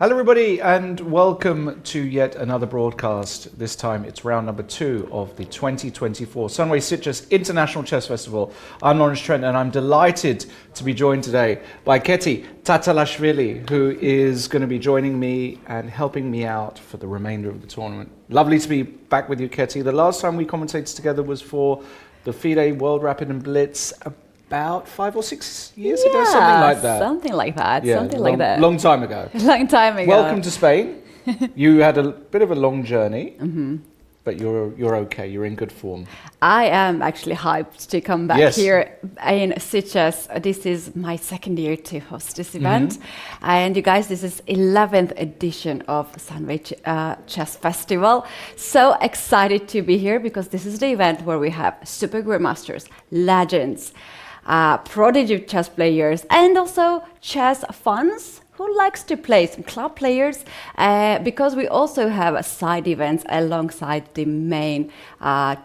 Hello everybody and welcome to yet another broadcast. This time it's round number 2 of the 2024 Sunway Sitges International Chess Festival. I'm Lawrence Trent and I'm delighted to be joined today by Keti Tatalashvili, who is going to be joining me and helping me out for the remainder of the tournament. Lovely to be back with you, Keti. The last time we commentated together was for the FIDE World Rapid and Blitz about 5 or 6 years ago, something like that. Something like that. Yeah, something like that. Long time ago. Long time ago. Welcome to Spain. You had a bit of a long journey, but you're okay. You're in good form. I am actually hyped to come back here in Sitges. This is my second year to host this event. And you guys, this is 11th edition of Sunway Chess Festival. So excited to be here because this is the event where we have super grandmasters, legends, prodigy chess players, and also chess fans who likes to play, some club players, because we also have side events alongside the main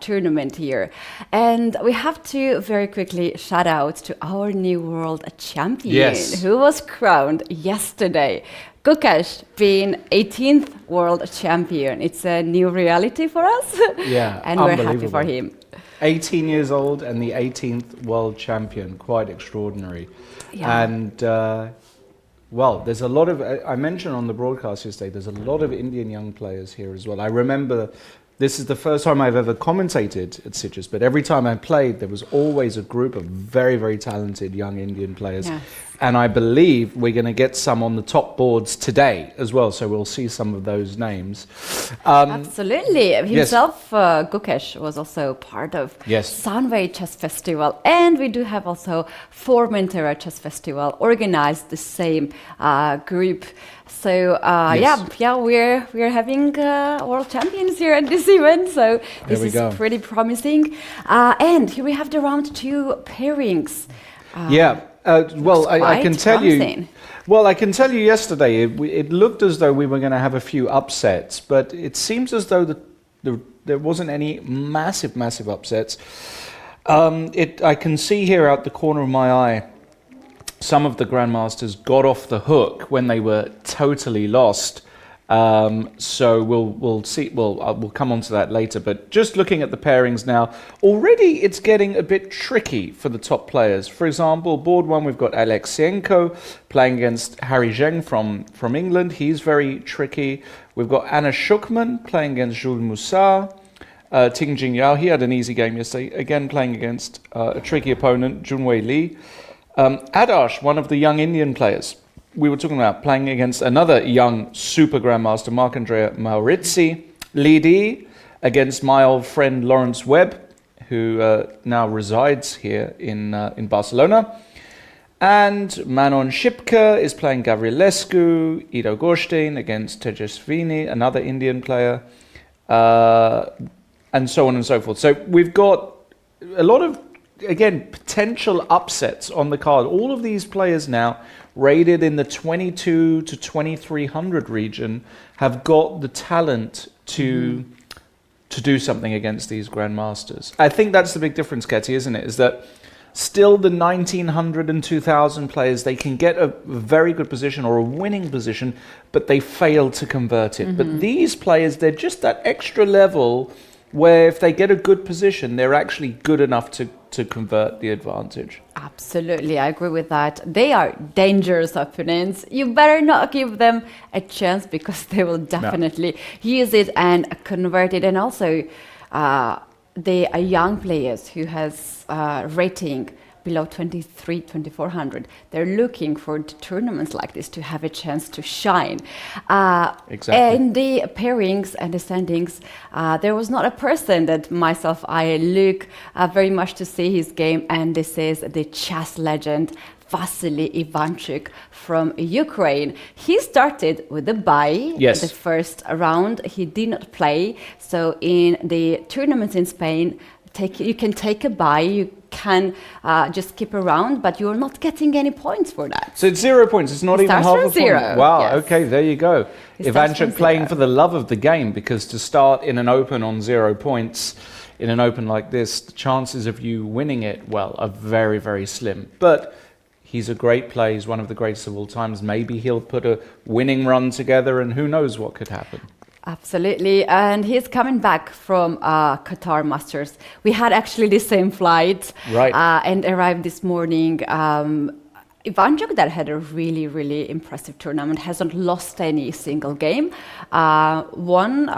tournament here. And we have to very quickly shout out to our new world champion, who was crowned yesterday. Gukesh being 18th world champion. It's a new reality for us. Yeah, and we're happy for him. 18 years old and the 18th world champion, quite extraordinary. Yeah. And well, there's a lot of, I mentioned on the broadcast yesterday, there's a lot of Indian young players here as well. I remember this is the first time I've ever commentated at Sitges, but every time I played, there was always a group of very, very talented young Indian players. Yes. And I believe we're going to get some on the top boards today as well, so we'll see some of those names. Absolutely. Himself, Gukesh, was also part of Sunway Chess Festival. And we do have also Formentera Chess Festival, organized the same group. So we're having world champions here at this event, so this is pretty promising. And here we have the round 2 pairings. Well, I can tell you. Well, I can tell you. Yesterday, it looked as though we were going to have a few upsets, but it seems as though there wasn't any massive upsets. I can see here out the corner of my eye, some of the grandmasters got off the hook when they were totally lost. So we'll see. We'll come on to that later. But just looking at the pairings now, already it's getting a bit tricky for the top players. For example, board 1, we've got Alexenko playing against Harry Zheng from England. He's very tricky. We've got Anna Shukman playing against Jules Moussard. Ting Jingyao, he had an easy game yesterday, again playing against a tricky opponent, Junwei Li. Adarsh, one of the young Indian players we were talking about, playing against another young super grandmaster, Marc-Andrea Maurizzi. Li Di against my old friend Lawrence Webb, who now resides here in Barcelona. And Manon Schippke is playing Gavrilescu. Ido Gorshtein against Tejaswini, another Indian player, and so on and so forth. So we've got a lot of, again, potential upsets on the card. All of these players now rated in the 22 to 2300 region have got the talent to do something against these grandmasters. I think that's the big difference, Keti, isn't it? Is that still the 1900 and 2000 players, they can get a very good position or a winning position, but they fail to convert it. But these players, they're just that extra level where if they get a good position, they're actually good enough to convert the advantage. Absolutely, I agree with that. They are dangerous opponents. You better not give them a chance because they will definitely use it and convert it. And also, they are young players who has rating below 2400. They're looking for tournaments like this to have a chance to shine. Exactly. And the pairings and the standings, there was not a person that I look very much to see his game, and this is the chess legend Vasily Ivanchuk from Ukraine. He started with a bye the first round. He did not play. So in the tournaments in Spain, you can take a bye, you can just skip around, but you're not getting any points for that. So it's 0 points, it's not even half a point. Wow, okay, there you go. Ivanchuk playing for the love of the game, because to start in an open on 0 points, in an open like this, the chances of you winning it, well, are very, very slim. But He's a great player. He's one of the greatest of all times. Maybe he'll put a winning run together, and who knows what could happen. Absolutely, and he's coming back from Qatar Masters. We had actually the same flight, right, and arrived this morning. Ivanchuk that had a really, really impressive tournament, hasn't lost any single game, won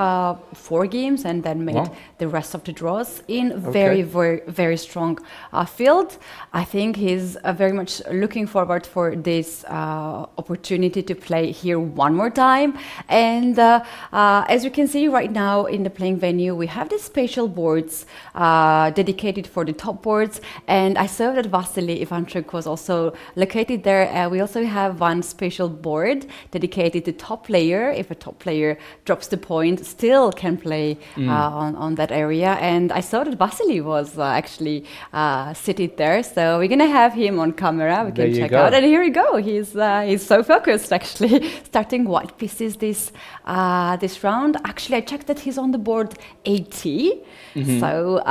4 games and then made the rest of the draws in very, very strong field. I think he's very much looking forward for this opportunity to play here one more time. And as you can see right now in the playing venue, we have these special boards dedicated for the top boards. And I saw that Vasily Ivanchuk was also located there. We also have one special board dedicated to top player. If a top player drops the point, still can play on that area. And I saw that Vasily was actually seated there. So we're gonna have him on camera. We can check out. And here we go. He's so focused actually, starting white pieces this round. Actually, I checked that he's on the board 80. So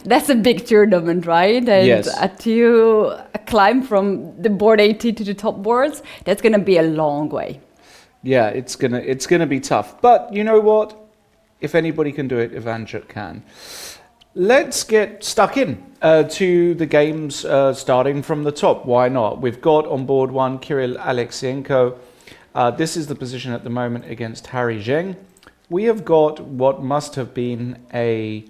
that's a big tournament, right? And to climb from the board 80 to the top boards, that's going to be a long way. Yeah, it's gonna be tough. But you know what? If anybody can do it, Ivanchuk can. Let's get stuck in to the games starting from the top. Why not? We've got on board 1 Kirill Alexenko. This is the position at the moment against Harry Zheng. We have got what must have been a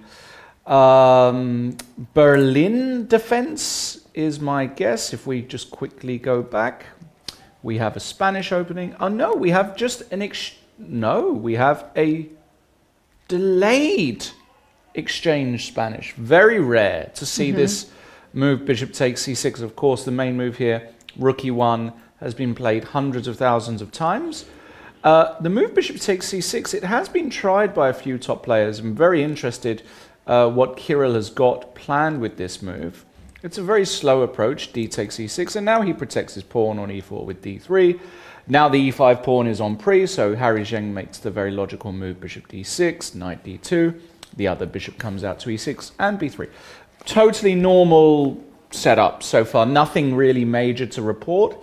Berlin defense, is my guess. If we just quickly go back, we have a Spanish opening. Oh no, we have just we have a delayed exchange Spanish. Very rare to see this move, bishop takes c6. Of course, the main move here, rook e1, has been played hundreds of thousands of times. The move bishop takes c6, it has been tried by a few top players. I'm very interested what Kirill has got planned with this move. It's a very slow approach, d takes e6, and now he protects his pawn on e4 with d3. Now the e5 pawn is on pre, so Harry Zheng makes the very logical move, bishop d6, knight d2. The other bishop comes out to e6 and b3. Totally normal setup so far, nothing really major to report.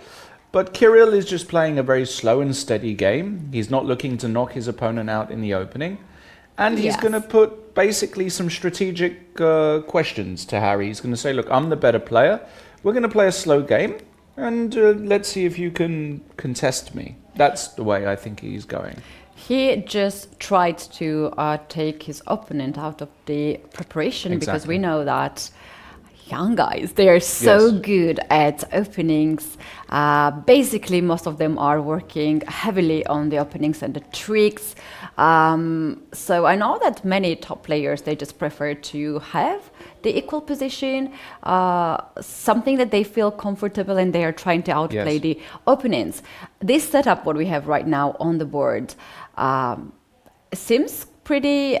But Kirill is just playing a very slow and steady game. He's not looking to knock his opponent out in the opening. And he's going to put basically some strategic questions to Harry. He's going to say, look, I'm the better player. We're going to play a slow game. And let's see if you can contest me. That's the way I think he's going. He just tried to take his opponent out of the preparation because we know that young guys, they are so good at openings. Basically, most of them are working heavily on the openings and the tricks. So I know that many top players, they just prefer to have the equal position, something that they feel comfortable and they are trying to outplay the opponents. This setup, what we have right now on the board, seems pretty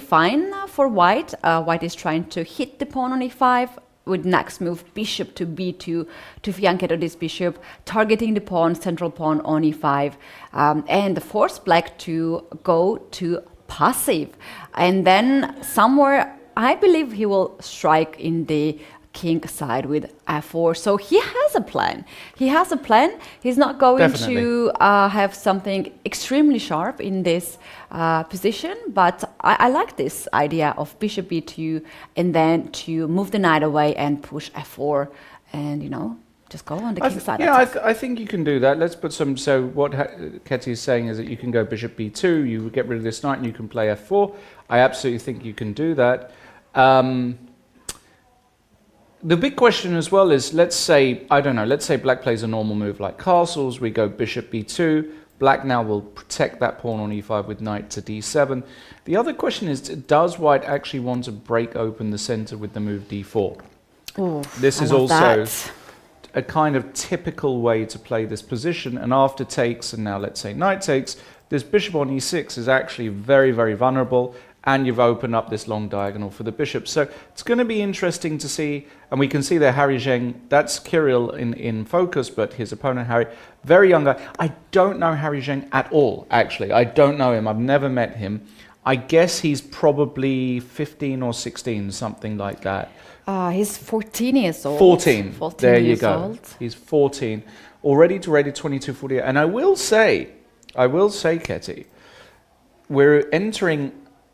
fine for white. White is trying to hit the pawn on e5 with next move bishop to b2 to fianchetto this bishop, targeting the pawn, central pawn on e5, and force black to go to passive. And then somewhere, I believe he will strike in the king side with f4. So he has a plan. He has a plan. He's not going to have something extremely sharp in this position, but I like this idea of bishop b2 and then to move the knight away and push f4 and, you know, just go on the king side. Yeah, I think you can do that. Let's put some... So what Ketty is saying is that you can go bishop b2, you get rid of this knight and you can play f4. I absolutely think you can do that. The big question as well is, let's say, I don't know, let's say black plays a normal move like castles, we go bishop b2, black now will protect that pawn on e5 with knight to d7. The other question is, does white actually want to break open the center with the move d4? Ooh, this is also a kind of typical way to play this position, and after takes, and now let's say knight takes, this bishop on e6 is actually very, very vulnerable, and you've opened up this long diagonal for the bishop. So it's going to be interesting to see, and we can see there Harry Zheng, that's Kirill in focus, but his opponent Harry, very young guy. I don't know Harry Zheng at all, actually. I don't know him. I've never met him. I guess he's probably 15 or 16, something like that. He's 14 years old. 14. There you go. Old. He's 14. Already to rated 2248. And I will say, Ketty, we're entering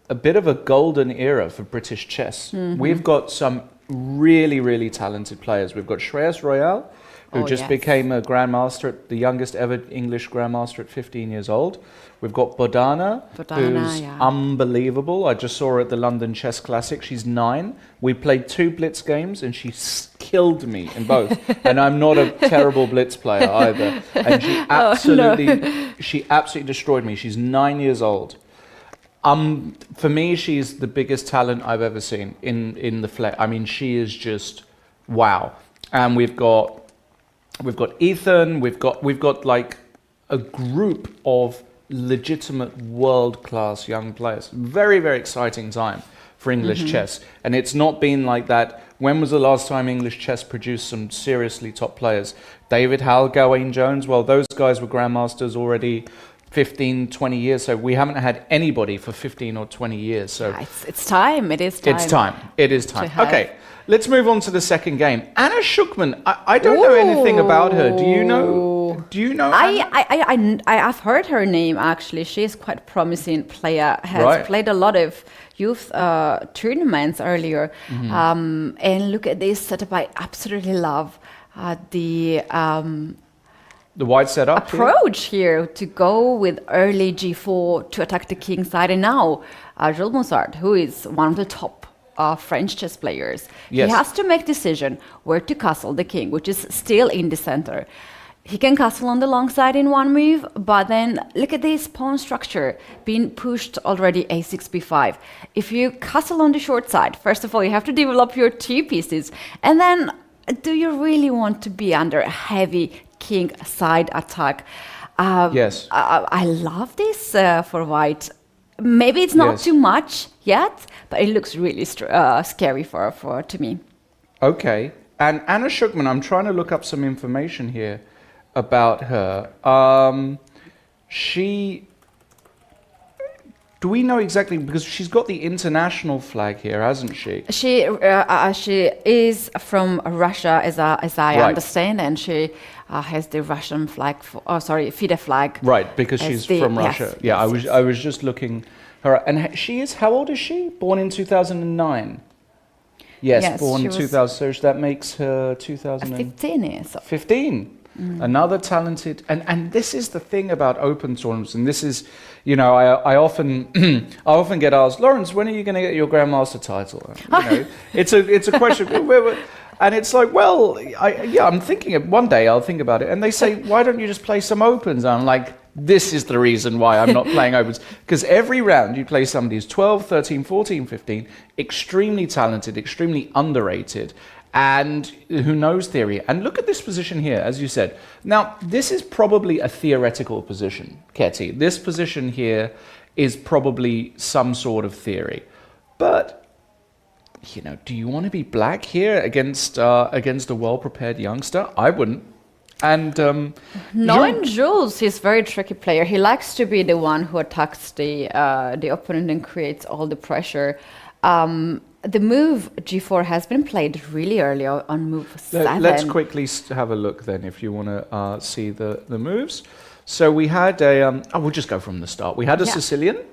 a bit of a golden era for British chess. We've got some really, really talented players. We've got Shreyas Royal, who just became a grandmaster, the youngest ever English grandmaster at 15 years old. We've got Bodana, who's unbelievable. I just saw her at the London Chess Classic. She's 9. We played 2 blitz games, and she killed me in both. And I'm not a terrible blitz player either. And she absolutely destroyed me. She's 9 years old. For me, she's the biggest talent I've ever seen in the flex. I mean, she is just wow. And we've got Ethan. We've got like a group of legitimate world-class young players. Very, very exciting time for English chess. And it's not been like that. When was the last time English chess produced some seriously top players? David Howell, Gawain Jones, well, those guys were grandmasters already 15, 20 years. So we haven't had anybody for 15 or 20 years. So it's time. It is time. It's time. It is time. Okay, let's move on to the second game. Anna Shukman. I don't know anything about her. Do you know? I've heard her name actually. She is quite a promising player. Has played a lot of youth tournaments earlier. And look at this setup. I absolutely love the white setup approach here to go with early g4 to attack the king side. And now Jules Moussard, who is one of the top French chess players, he has to make decision where to castle the king, which is still in the center. He can castle on the long side in one move, but then look at this pawn structure being pushed already a6, b5. If you castle on the short side, first of all, you have to develop your 2 pieces. And then, do you really want to be under a heavy king side attack? Yes. I love this for white. Maybe it's not too much yet, but it looks really scary to me. Okay. And Anna Shukman, I'm trying to look up some information here about her. Do we know exactly, because she's got the international flag here, hasn't she? She is from Russia, as I understand, and she has the Russian flag. FIDE flag. Right, because she's from Russia. I was just looking her, and she is. How old is she? Born in 2009. Yes, born in 2000. So that makes her 2015 years. 15. Another talented, and this is the thing about open tournaments, and this is, I often get asked, Lawrence, when are you going to get your grandmaster title? It's a question, and it's like, well, I'm thinking one day I'll think about it, and they say, why don't you just play some opens? And I'm like, this is the reason why I'm not playing opens, because every round you play somebody who's 12, 13, 14, 15, extremely talented, extremely underrated, and who knows theory. And look at this position here, as you said. Now, this is probably a theoretical position, Ketty. This position here is probably some sort of theory. But, do you want to be black here against a well-prepared youngster? I wouldn't. And knowing Jules, he's a very tricky player. He likes to be the one who attacks the opponent and creates all the pressure. The move g4 has been played really early on move 7. Let's quickly have a look then, if you want to see the moves. So we had we'll just go from the start. We had a Sicilian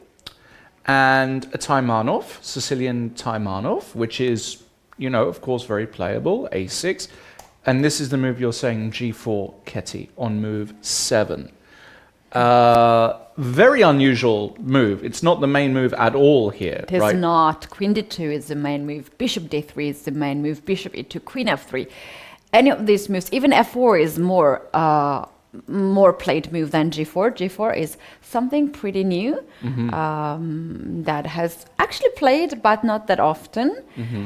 and a Taimanov, Sicilian Taimanov, which is, of course, very playable, a6. And this is the move you're saying, g4 Ketty on move 7. Very unusual move. It's not the main move at all here. It is not. Queen d2 is the main move. Bishop d3 is the main move. Bishop e2, queen f3. Any of these moves, even f4 is more played move than g4. g4 is something pretty new that has actually played, but not that often.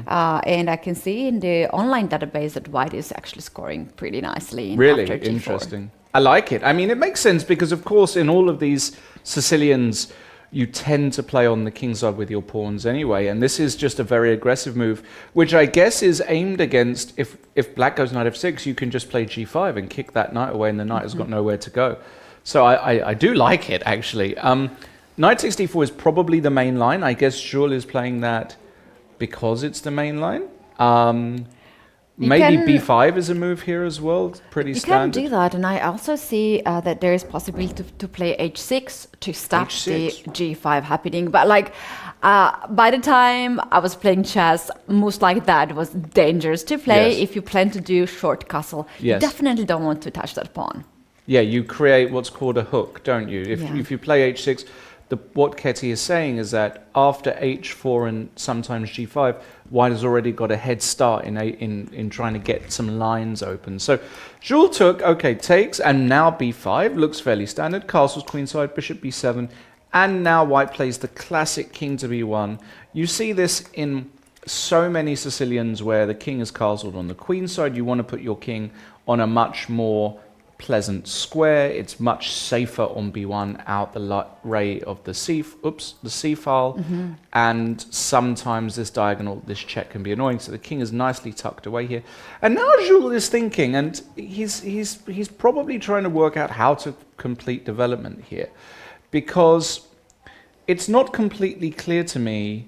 And I can see in the online database that white is actually scoring pretty nicely. Really after g4. Interesting. I like it. I mean, it makes sense because, of course, in all of these Sicilians, you tend to play on the king side with your pawns anyway. And this is just a very aggressive move, which I guess is aimed against, if black goes knight f6, you can just play g5 and kick that knight away and the knight has got nowhere to go. So I do like it, actually. Knight takes d4 is probably the main line. I guess Jules is playing that because it's the main line. Maybe b5 is a move here as well. Pretty standard. You can do that, and I also see that there is possibility to play h6 to stop the g5 happening. But like, by the time I was playing chess, moves like that was dangerous to play if you plan to do short castle. You definitely don't want to touch that pawn. Yeah, you create what's called a hook, don't you? If you play h6, what Ketty is saying is that after h4 and sometimes g5, White has already got a head start in trying to get some lines open. So Jules took, okay, takes, and now b5 looks fairly standard. Castles queenside, bishop b7, and now White plays the classic king to b1. You see this in so many Sicilians where the king is castled on the queen side. You want to put your king on a much more pleasant square. It's much safer on b1 out the ray of the c file, and sometimes this diagonal, this check can be annoying. So the king is nicely tucked away here, and now Jules is thinking, and he's probably trying to work out how to complete development here, because it's not completely clear to me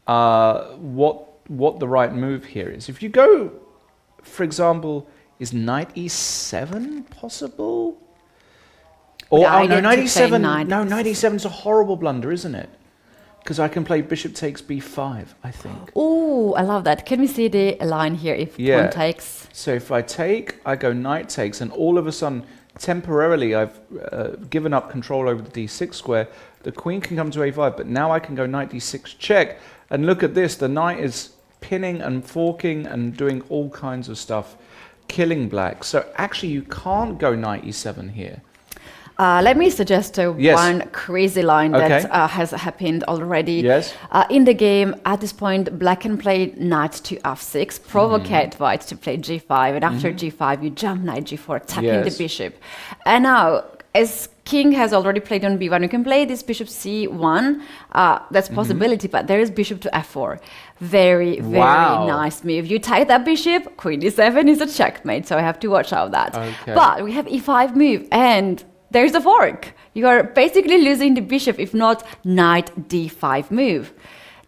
what the right move here is. If you go, for example, is knight e7 possible? Or no, knight e7. No, knight e7 is a horrible blunder, isn't it? Because I can play bishop takes b5, I think. Oh, I love that. Can we see the line here if pawn takes? So if I take, I go knight takes, and all of a sudden, temporarily, I've given up control over the d6 square. The queen can come to a5, but now I can go knight d6 check. And look at this. The knight is pinning and forking and doing all kinds of stuff, killing black. So actually you can't go knight e7 here. Let me suggest one crazy line that has happened already. Yes. In the game, at this point, black can play knight to f6, provocate white to play g5, and after g5, you jump knight g4, attacking the bishop. And now, as king has already played on b1, you can play this bishop c1. That's a possibility, but there is bishop to f4. Very, very nice move. You take that bishop, queen e7 is a checkmate, so I have to watch out that. Okay. But we have e5 move, and there's a fork. You are basically losing the bishop, if not knight d5 move.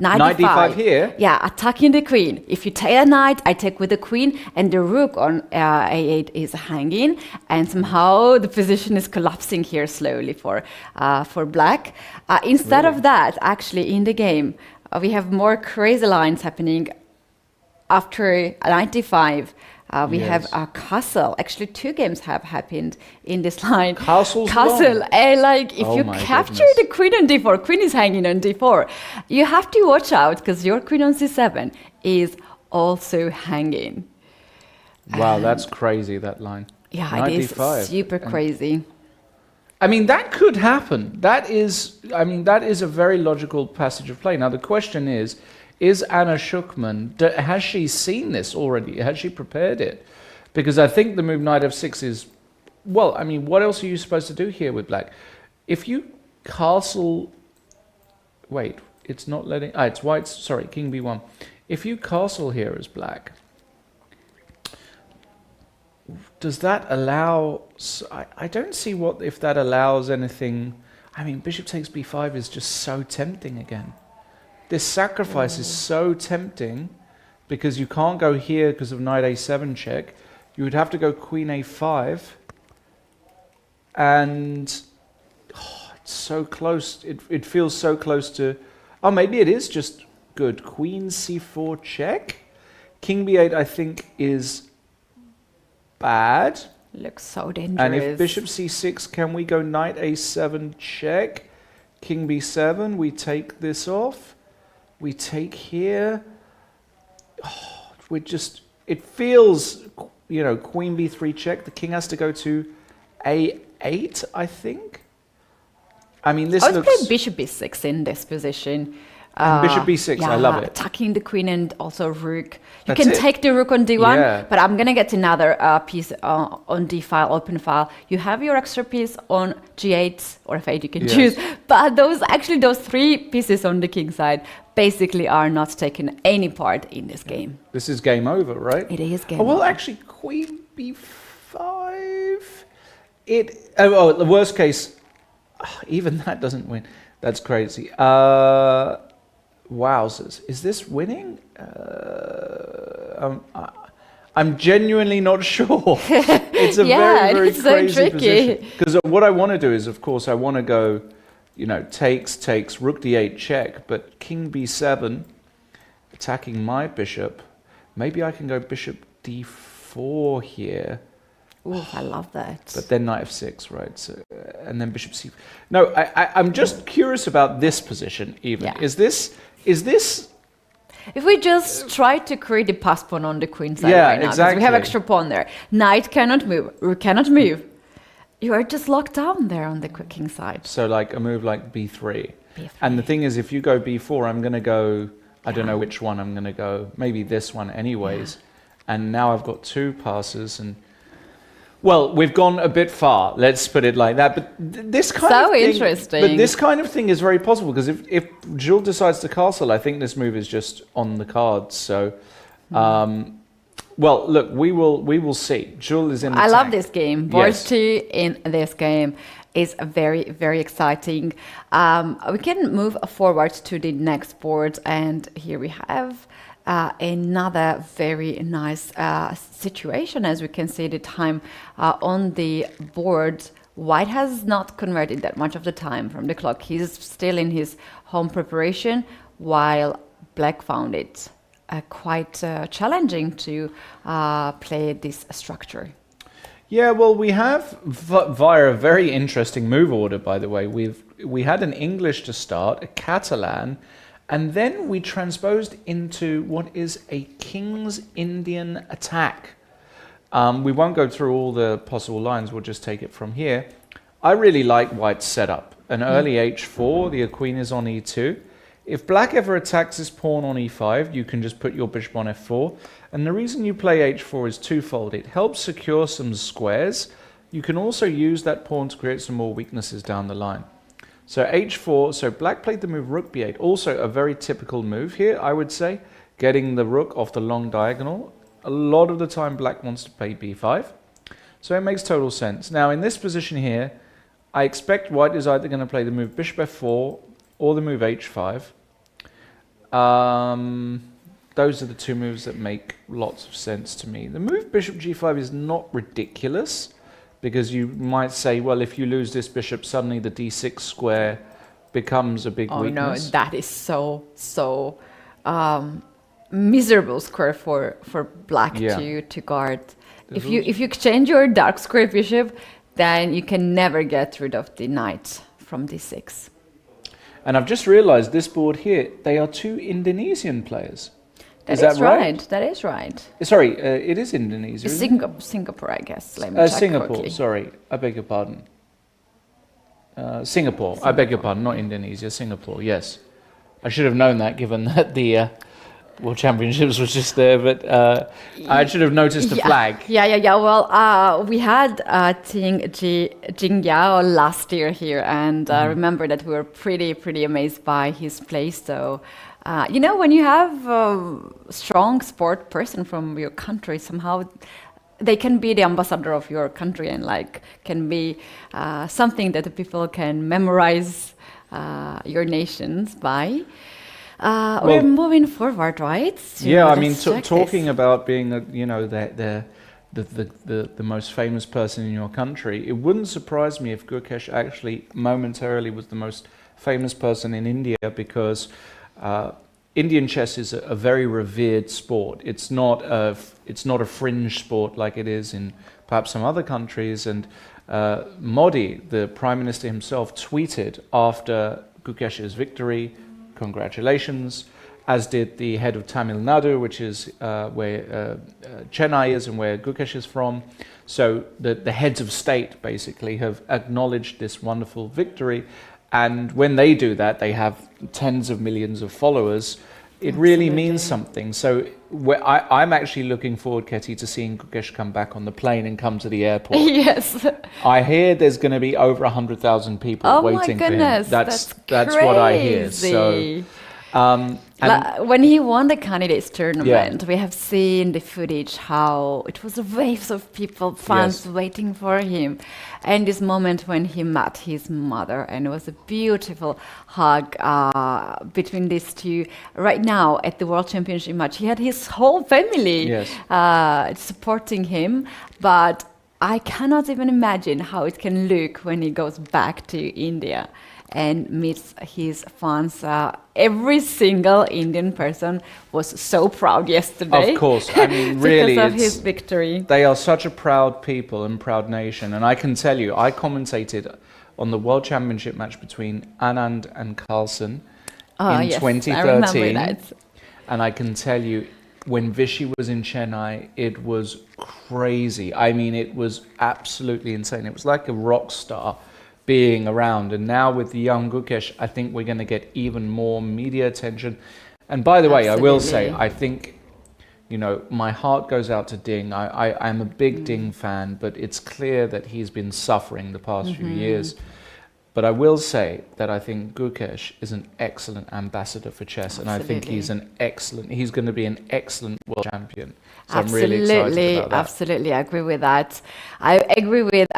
Knight d5 here? Yeah, attacking the queen. If you take a knight, I take with the queen, and the rook on a8 is hanging, and somehow the position is collapsing here slowly for black. Instead of that, actually, in the game, we have more crazy lines happening. After knight d5, we have a castle. Actually, 2 games have happened in this line. Castle. And like, if you capture the queen on d4, queen is hanging on d4, you have to watch out because your queen on c7 is also hanging. Wow, that's crazy, that line. Yeah, knight it is d5. Super crazy. I mean, that could happen. That is a very logical passage of play. Now, the question is Anna Shukman, has she seen this already? Has she prepared it? Because I think the move knight f6 is, well, I mean, what else are you supposed to do here with black? If you castle, wait, it's not letting, it's white's, sorry, king b1. If you castle here as black, does that allow, I don't see if that allows anything. I mean, bishop takes b5 is just so tempting again. This sacrifice is so tempting because you can't go here because of knight a7 check. You would have to go queen a5. And it's so close. It feels so close to... Oh, maybe it is just good. Queen c4 check. King b8, I think, is bad. Looks so dangerous. And if bishop c6, can we go knight a7 check? King b7, we take this off. We take here. Oh, it feels, queen b3 check. The king has to go to a8, I think. I mean, this looks... I would play bishop b6 in this position. Bishop b6, I love it. Attacking the queen and also rook. You can take the rook on d1, but I'm going to get another piece on d file, open file. You have your extra piece on g8 or f8, you can choose. But those 3 pieces on the king side basically are not taking any part in this game. This is game over, right? It is game over. Well, actually, queen b5. The worst case... even that doesn't win. That's crazy. Wowzers. Is this winning? I'm genuinely not sure. It's a very it's crazy so tricky. position. Because what I want to do is, of course, I want to go, takes, rook d8 check, but king b7, attacking my bishop. Maybe I can go bishop d4 here. Ooh, I love that. But then knight f6, right? So, and then bishop c. No, I'm just curious about this position. Even is this? If we just try to create a pass pawn on the queen side Yeah, right now, exactly. because we have extra pawn there. Knight cannot move. Rook cannot move. You are just locked down there on the king side. So like a move like b3. And the thing is, if you go b4, I'm going to go, I don't know which one I'm going to go, maybe this one anyways. And now I've got two passes and... Well, we've gone a bit far, let's put it like that. But this kind of thing... interesting. But this kind of thing is very possible, because if Jules decides to castle, I think this move is just on the cards. So, well, look, we will see. Jules is in the I tank. love this game. Gorshtein in this game is very, very exciting. We can move forward to the next board, and here we have... another very nice situation. As we can see, the time on the board, White has not converted that much of the time from the clock. He's still in his home preparation, while Black found it quite challenging to play this structure. Yeah, well, we have, via a very interesting move order, by the way, we had an English to start, a Catalan, and then we transposed into what is a King's Indian attack. We won't go through all the possible lines, we'll just take it from here. I really like White's setup. An early h4, the queen is on e2. If Black ever attacks his pawn on e5, you can just put your bishop on f4. And the reason you play h4 is twofold. It helps secure some squares. You can also use that pawn to create some more weaknesses down the line. So h4, so Black played the move rook b8, also a very typical move here, I would say, getting the rook off the long diagonal. A lot of the time Black wants to play b5, so it makes total sense. Now in this position here, I expect White is either going to play the move bishop f4 or the move h5. Those are the two moves that make lots of sense to me. The move bishop g5 is not ridiculous, because you might say, well, if you lose this bishop, suddenly the d6 square becomes a big weakness. Oh no, that is so miserable square for Black to guard. If you exchange your dark square bishop, then you can never get rid of the knight from d6. And I've just realized this board here, they are two Indonesian players. Is that right? That is right. Sorry, it is Indonesia. Singapore, I guess. Let me check Singapore, quickly. sorry. I beg your pardon. Singapore. I beg your pardon, not Indonesia. Singapore, yes. I should have known that, given that the World Championships was just there, but I should have noticed the flag. Yeah. Well, we had Jingyao last year here, and remember that we were pretty amazed by his play. So, when you have a strong sport person from your country, somehow they can be the ambassador of your country and can be something that the people can memorize your nations by. We're moving forward, right? Talking about being the most famous person in your country, it wouldn't surprise me if Gukesh actually momentarily was the most famous person in India, because Indian chess is a very revered sport. It's not a fringe sport like it is in perhaps some other countries. And Modi, the Prime Minister himself, tweeted after Gukesh's victory, congratulations, as did the head of Tamil Nadu, which is where Chennai is and where Gukesh is from. So the heads of state basically have acknowledged this wonderful victory. And when they do that, they have tens of millions of followers. It really means something. So I'm actually looking forward, Ketty, to seeing Gukesh come back on the plane and come to the airport. Yes. I hear there's going to be over 100,000 people waiting for him. That's what I hear. So, When he won the candidates tournament, we have seen the footage how it was waves of people, fans waiting for him. And this moment when he met his mother, and it was a beautiful hug between these two. Right now at the World Championship match, he had his whole family supporting him, but I cannot even imagine how it can look when he goes back to India and meets his fans. Every single Indian person was so proud yesterday. Of course, I mean, really, because of his victory. They are such a proud people and proud nation. And I can tell you, I commentated on the World Championship match between Anand and Carlsen in 2013. I remember that. And I can tell you, when Vichy was in Chennai, it was crazy. I mean, it was absolutely insane. It was like a rock star being around. And now with the young Gukesh, I think we're going to get even more media attention. And by the way, I will say, I think, you know, my heart goes out to Ding. I'm a big Ding fan, but it's clear that he's been suffering the past few years. But I will say that I think Gukesh is an excellent ambassador for chess, and I think he's going to be an excellent world champion. So I'm really excited about that. Absolutely, I agree with that. I agree with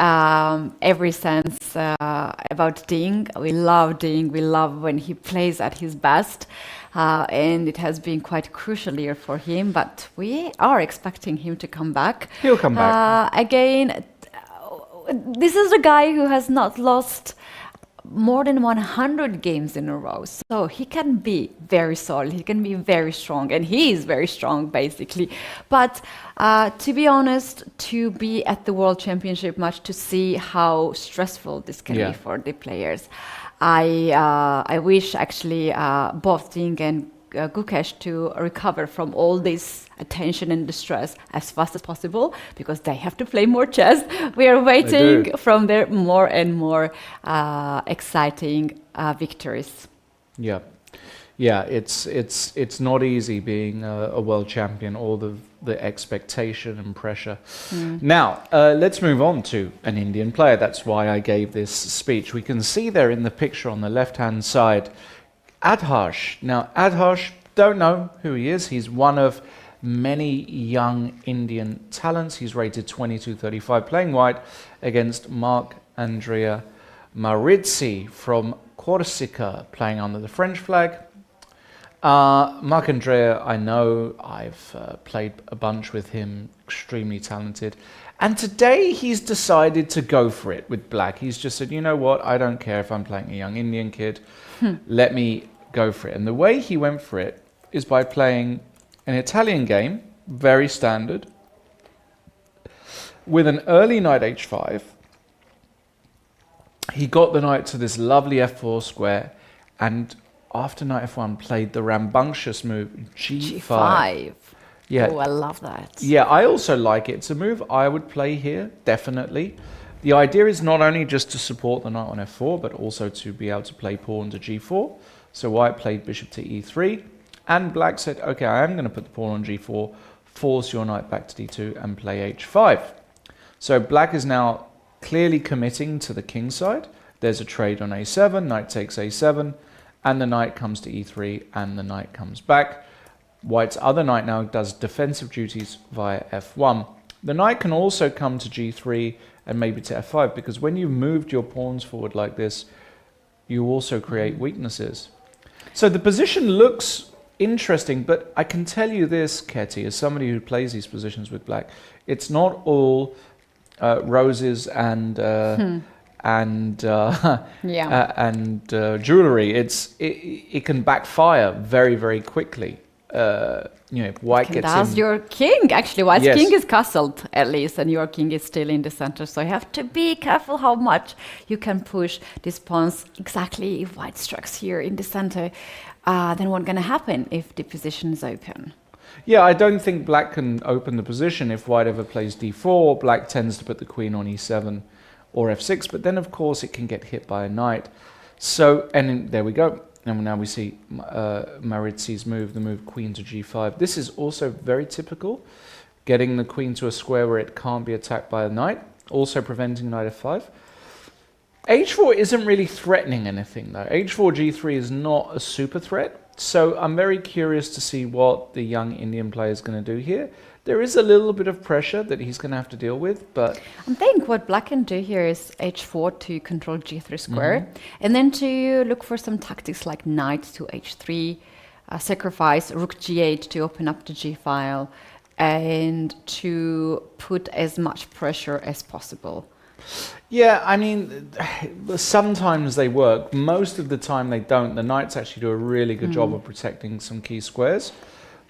every sense about Ding. We love Ding. We love when he plays at his best. And it has been quite a crucial year for him, but we are expecting him to come back. He'll come back. Again, this is a guy who has not lost more than 100 games in a row. So he can be very solid, he can be very strong, and he is very strong, basically. But to be honest, to be at the World Championship match, to see how stressful this can be for the players, I wish actually both Ding and Gukesh to recover from all this attention and distress as fast as possible, because they have to play more chess. We are waiting from their more and more exciting victories. Yeah, it's not easy being a world champion, all the expectation and pressure. Now, let's move on to an Indian player. That's why I gave this speech. We can see there in the picture on the left-hand side, Adarsh. Now, Adarsh, don't know who he is. He's one of many young Indian talents. He's rated 22-35, playing white against Marc-Andrea Maurizzi from Corsica, playing under the French flag. Marc-Andrea, I know, I've played a bunch with him, extremely talented. And today he's decided to go for it with black. He's just said, you know what, I don't care if I'm playing a young Indian kid. Let me go for it. And the way he went for it is by playing an Italian game, very standard, with an early knight h5. He got the knight to this lovely f4 square, and after knight f1 played the rambunctious move g5. Yeah. Oh, I love that. Yeah, I also like it. It's a move I would play here, definitely. The idea is not only just to support the knight on f4, but also to be able to play pawn to g4. So white played bishop to e3, and black said, okay, I am going to put the pawn on g4, force your knight back to d2, and play h5. So black is now clearly committing to the king side. There's a trade on a7, knight takes a7, and the knight comes to e3, and the knight comes back. White's other knight now does defensive duties via f1. The knight can also come to g3 and maybe to f5, because when you've moved your pawns forward like this, you also create weaknesses. So the position looks interesting, but I can tell you this, Ketty, as somebody who plays these positions with black, it's not all roses and jewelry. It can backfire very, very quickly. You know, if white gets in. That's your king, actually. White's king is castled, at least, and your king is still in the center. So you have to be careful how much you can push these pawns. Exactly, if white strikes here in the center, then what's going to happen if the position is open? Yeah, I don't think black can open the position. If white ever plays d4, black tends to put the queen on e7 or f6, but then, of course, it can get hit by a knight. So, and there we go. And now we see Maurizzi's move, the move queen to g5. This is also very typical, getting the queen to a square where it can't be attacked by a knight, also preventing knight f5. h4 isn't really threatening anything, though. h4, g3 is not a super threat. So I'm very curious to see what the young Indian player is going to do here. There is a little bit of pressure that he's going to have to deal with, but... I think what black can do here is h4 to control g3 square, and then to look for some tactics like knight to h3, sacrifice rook g8 to open up the g file, and to put as much pressure as possible. Yeah, I mean, sometimes they work. Most of the time they don't. The knights actually do a really good job of protecting some key squares,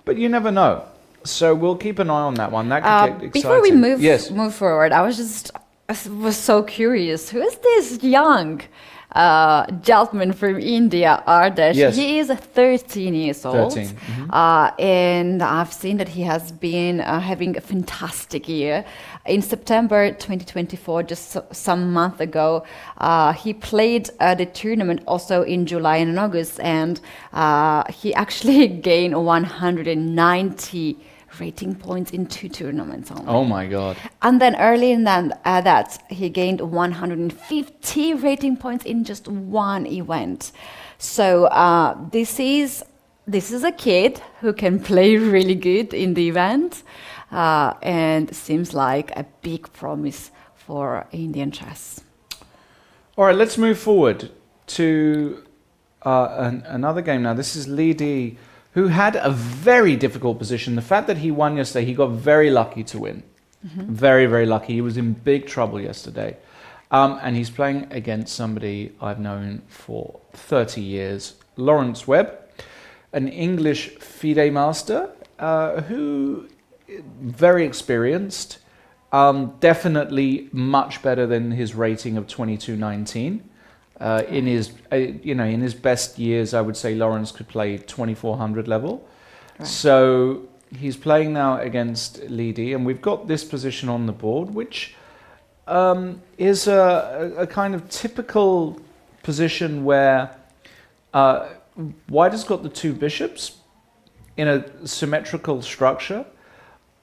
but you never know. So we'll keep an eye on that one. That could get exciting. Before we move forward, I was so curious. Who is this young gentleman from India, Adarsh? Yes. He is 13 years old. 13. And I've seen that he has been having a fantastic year. In September 2024, just some month ago, he played the tournament also in July and August, and he actually gained 190 rating points in 2 tournaments only. Oh my God. And then early in that, he gained 150 rating points in just 1 event. So this is a kid who can play really good in the event, and seems like a big promise for Indian chess. All right, let's move forward to another game now. This is Li Di, who had a very difficult position. The fact that he won yesterday, he got very lucky to win. Very, very lucky. He was in big trouble yesterday. And he's playing against somebody I've known for 30 years, Lawrence Webb, an English FIDE master, who very experienced, definitely much better than his rating of 2219. In his best years, I would say Lawrence could play 2400 level. Right. So he's playing now against Li Di, and we've got this position on the board, which is a kind of typical position where white has got the 2 bishops in a symmetrical structure,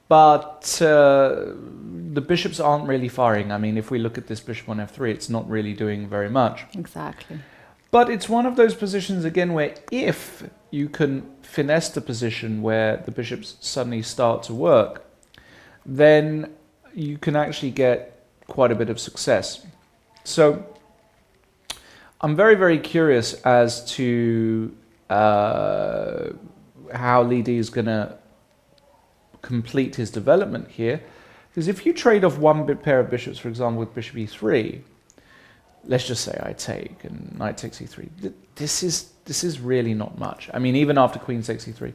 but the bishops aren't really firing. I mean, if we look at this bishop on f3, it's not really doing very much. Exactly. But it's one of those positions, again, where if you can finesse the position where the bishops suddenly start to work, then you can actually get quite a bit of success. So I'm very, very curious as to how Li Di is going to complete his development here. Because if you trade off one pair of bishops, for example, with bishop e3, let's just say I take and knight takes e3. This is really not much. I mean, even after queen takes e3,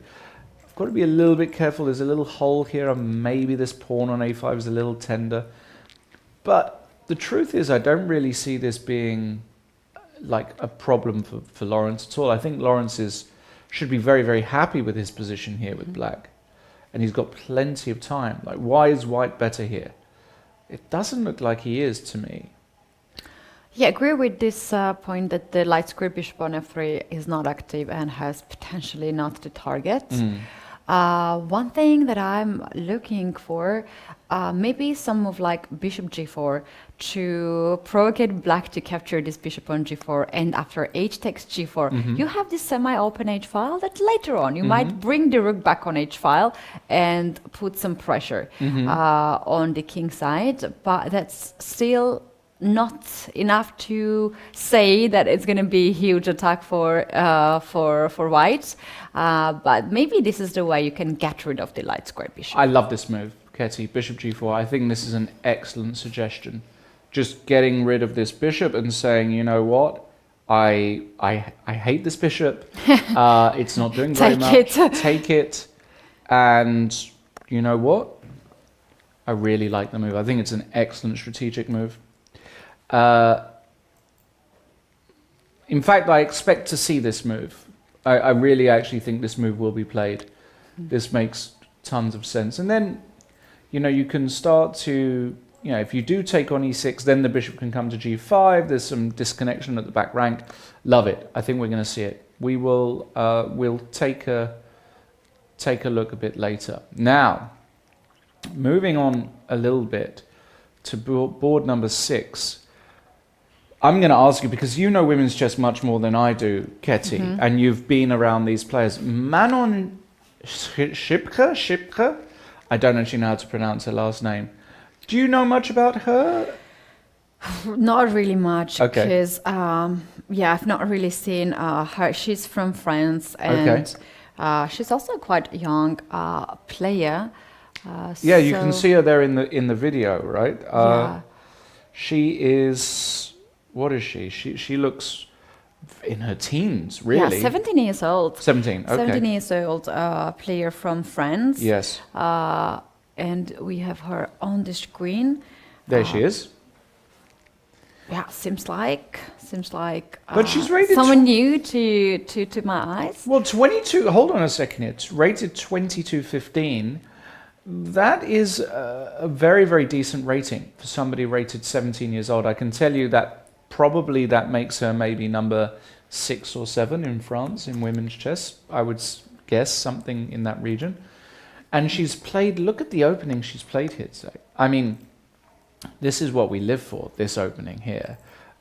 I've got to be a little bit careful. There's a little hole here, and maybe this pawn on a5 is a little tender. But the truth is, I don't really see this being like a problem for Lawrence at all. I think Lawrence should be very, very happy with his position here with black. And he's got plenty of time. Like, why is white better here? It doesn't look like he is to me. Yeah, I agree with this point that the light square bishop on f3 is not active and has potentially not the target. One thing that I'm looking for, maybe some of like bishop g4 to provocate black to capture this bishop on g4, and after h takes g4, you have this semi-open h file that later on you might bring the rook back on h file and put some pressure on the king side, but that's still not enough to say that it's going to be a huge attack for white, but maybe this is the way you can get rid of the light square bishop. I love this move, Ketty, bishop g4. I think this is an excellent suggestion. Just getting rid of this bishop and saying, you know what, I hate this bishop. It's not doing very much. Take it, and you know what? I really like the move. I think it's an excellent strategic move. In fact, I expect to see this move. I really actually think this move will be played. This makes tons of sense. And then, you can start to, if you do take on e6, then the bishop can come to g5. There's some disconnection at the back rank. Love it. I think we're going to see it. We will, we'll take a look a bit later. Now, moving on a little bit to board number 6. I'm going to ask you, because you know women's chess much more than I do, Ketty, and you've been around these players. Manon Schippke? I don't actually know how to pronounce her last name. Do you know much about her? Not really much, Okay. because I've not really seen her. She's from France, and she's also a quite young player. Yeah, you can see her there in the video, right? Yeah. She is. What is she? She looks in her teens, really. Yeah, 17 years old. 17. Okay. 17 years old player from France. Yes. And we have her on the screen. There she is. Yeah, seems like. But she's rated someone new to my eyes. Well, 22. Hold on a second. It's rated 2215. That is a very, very decent rating for somebody rated 17 years old. I can tell you that probably that makes her maybe number 6 or 7 in France in women's chess. I would guess something in that region. And she's played, look at the opening she's played here today. I mean, this is what we live for, this opening here.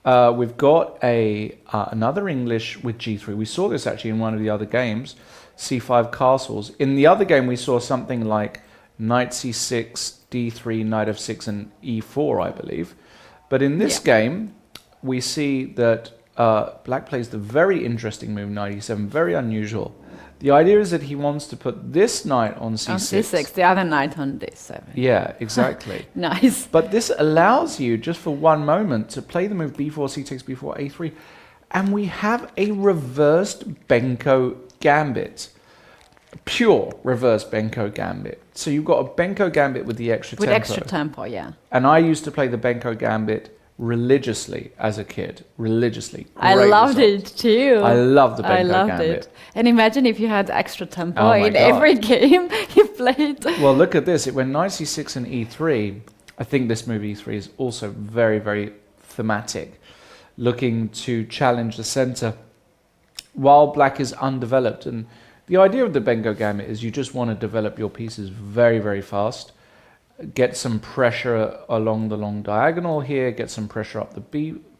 We've got another English with G3. We saw this actually in one of the other games, C5 castles. In the other game, we saw something like Knight C6, D3, Knight F6, and E4, I believe. But in this game, we see that Black plays the very interesting move, Knight E7, very unusual. The idea is that he wants to put this knight on C6. On C6, the other knight on D7. Yeah, exactly. Nice. But this allows you, just for one moment, to play the move B4, C takes B4, A3. And we have a reversed Benko gambit. Pure reverse Benko gambit. So you've got a Benko gambit with the extra tempo. With extra tempo, yeah. And I used to play the Benko gambit religiously as a kid. Religiously. I loved it too. I loved the Benko I loved gambit. it. And imagine if you had extra tempo Oh my in God. every game you played. Well, look at this. It went Knight C6 and E3. I think this move E3 is also very, very thematic. Looking to challenge the center while Black is undeveloped. And the idea of the Benko gambit is you just want to develop your pieces very, very fast. Get some pressure along the long diagonal here. Get some pressure up the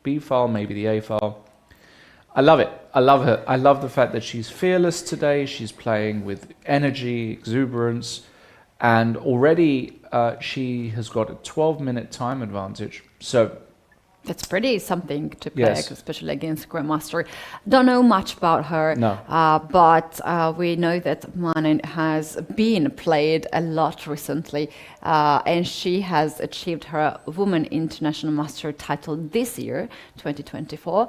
B file, maybe the A file. I love it. I love her. I love the fact that she's fearless today. She's playing with energy, exuberance, and already she has got a 12-minute time advantage. So that's pretty something to play, Yes. especially against Grandmaster. Don't know much about her, No. but we know that Manon has been played a lot recently, and she has achieved her Women International Master title this year, 2024.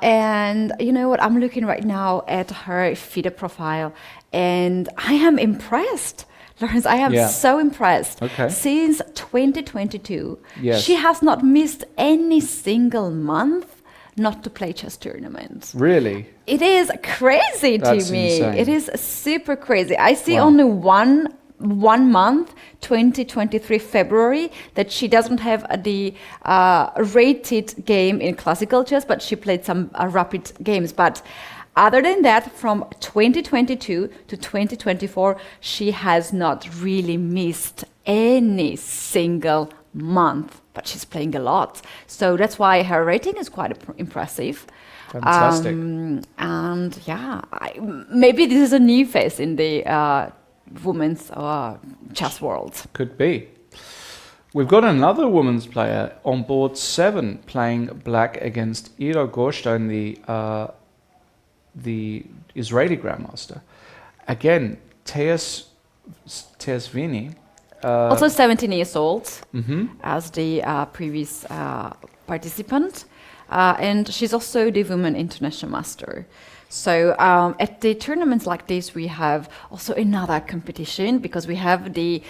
And you know what? I'm looking right now at her FIDE profile, and I am impressed. Lawrence, I am so impressed. Okay. Since 2022, Yes. she has not missed any single month not to play chess tournaments. really, It is crazy That's to me. insane. It is super crazy. I see Wow. only one month, 2023 February, that she doesn't have the rated game in classical chess, but she played some rapid games. But other than that, from 2022 to 2024, she has not really missed any single month, but she's playing a lot. So that's why her rating is quite impressive. fantastic. And yeah, maybe this is a new face in the women's chess world. Could be. We've got another women's player on board 7 playing Black against Iro Gorshtein, the Israeli grandmaster. Again, Tejaswini. Also 17 years old, as the previous participant. And she's also the Women International Master. So at the tournaments like this, we have also another competition because we have the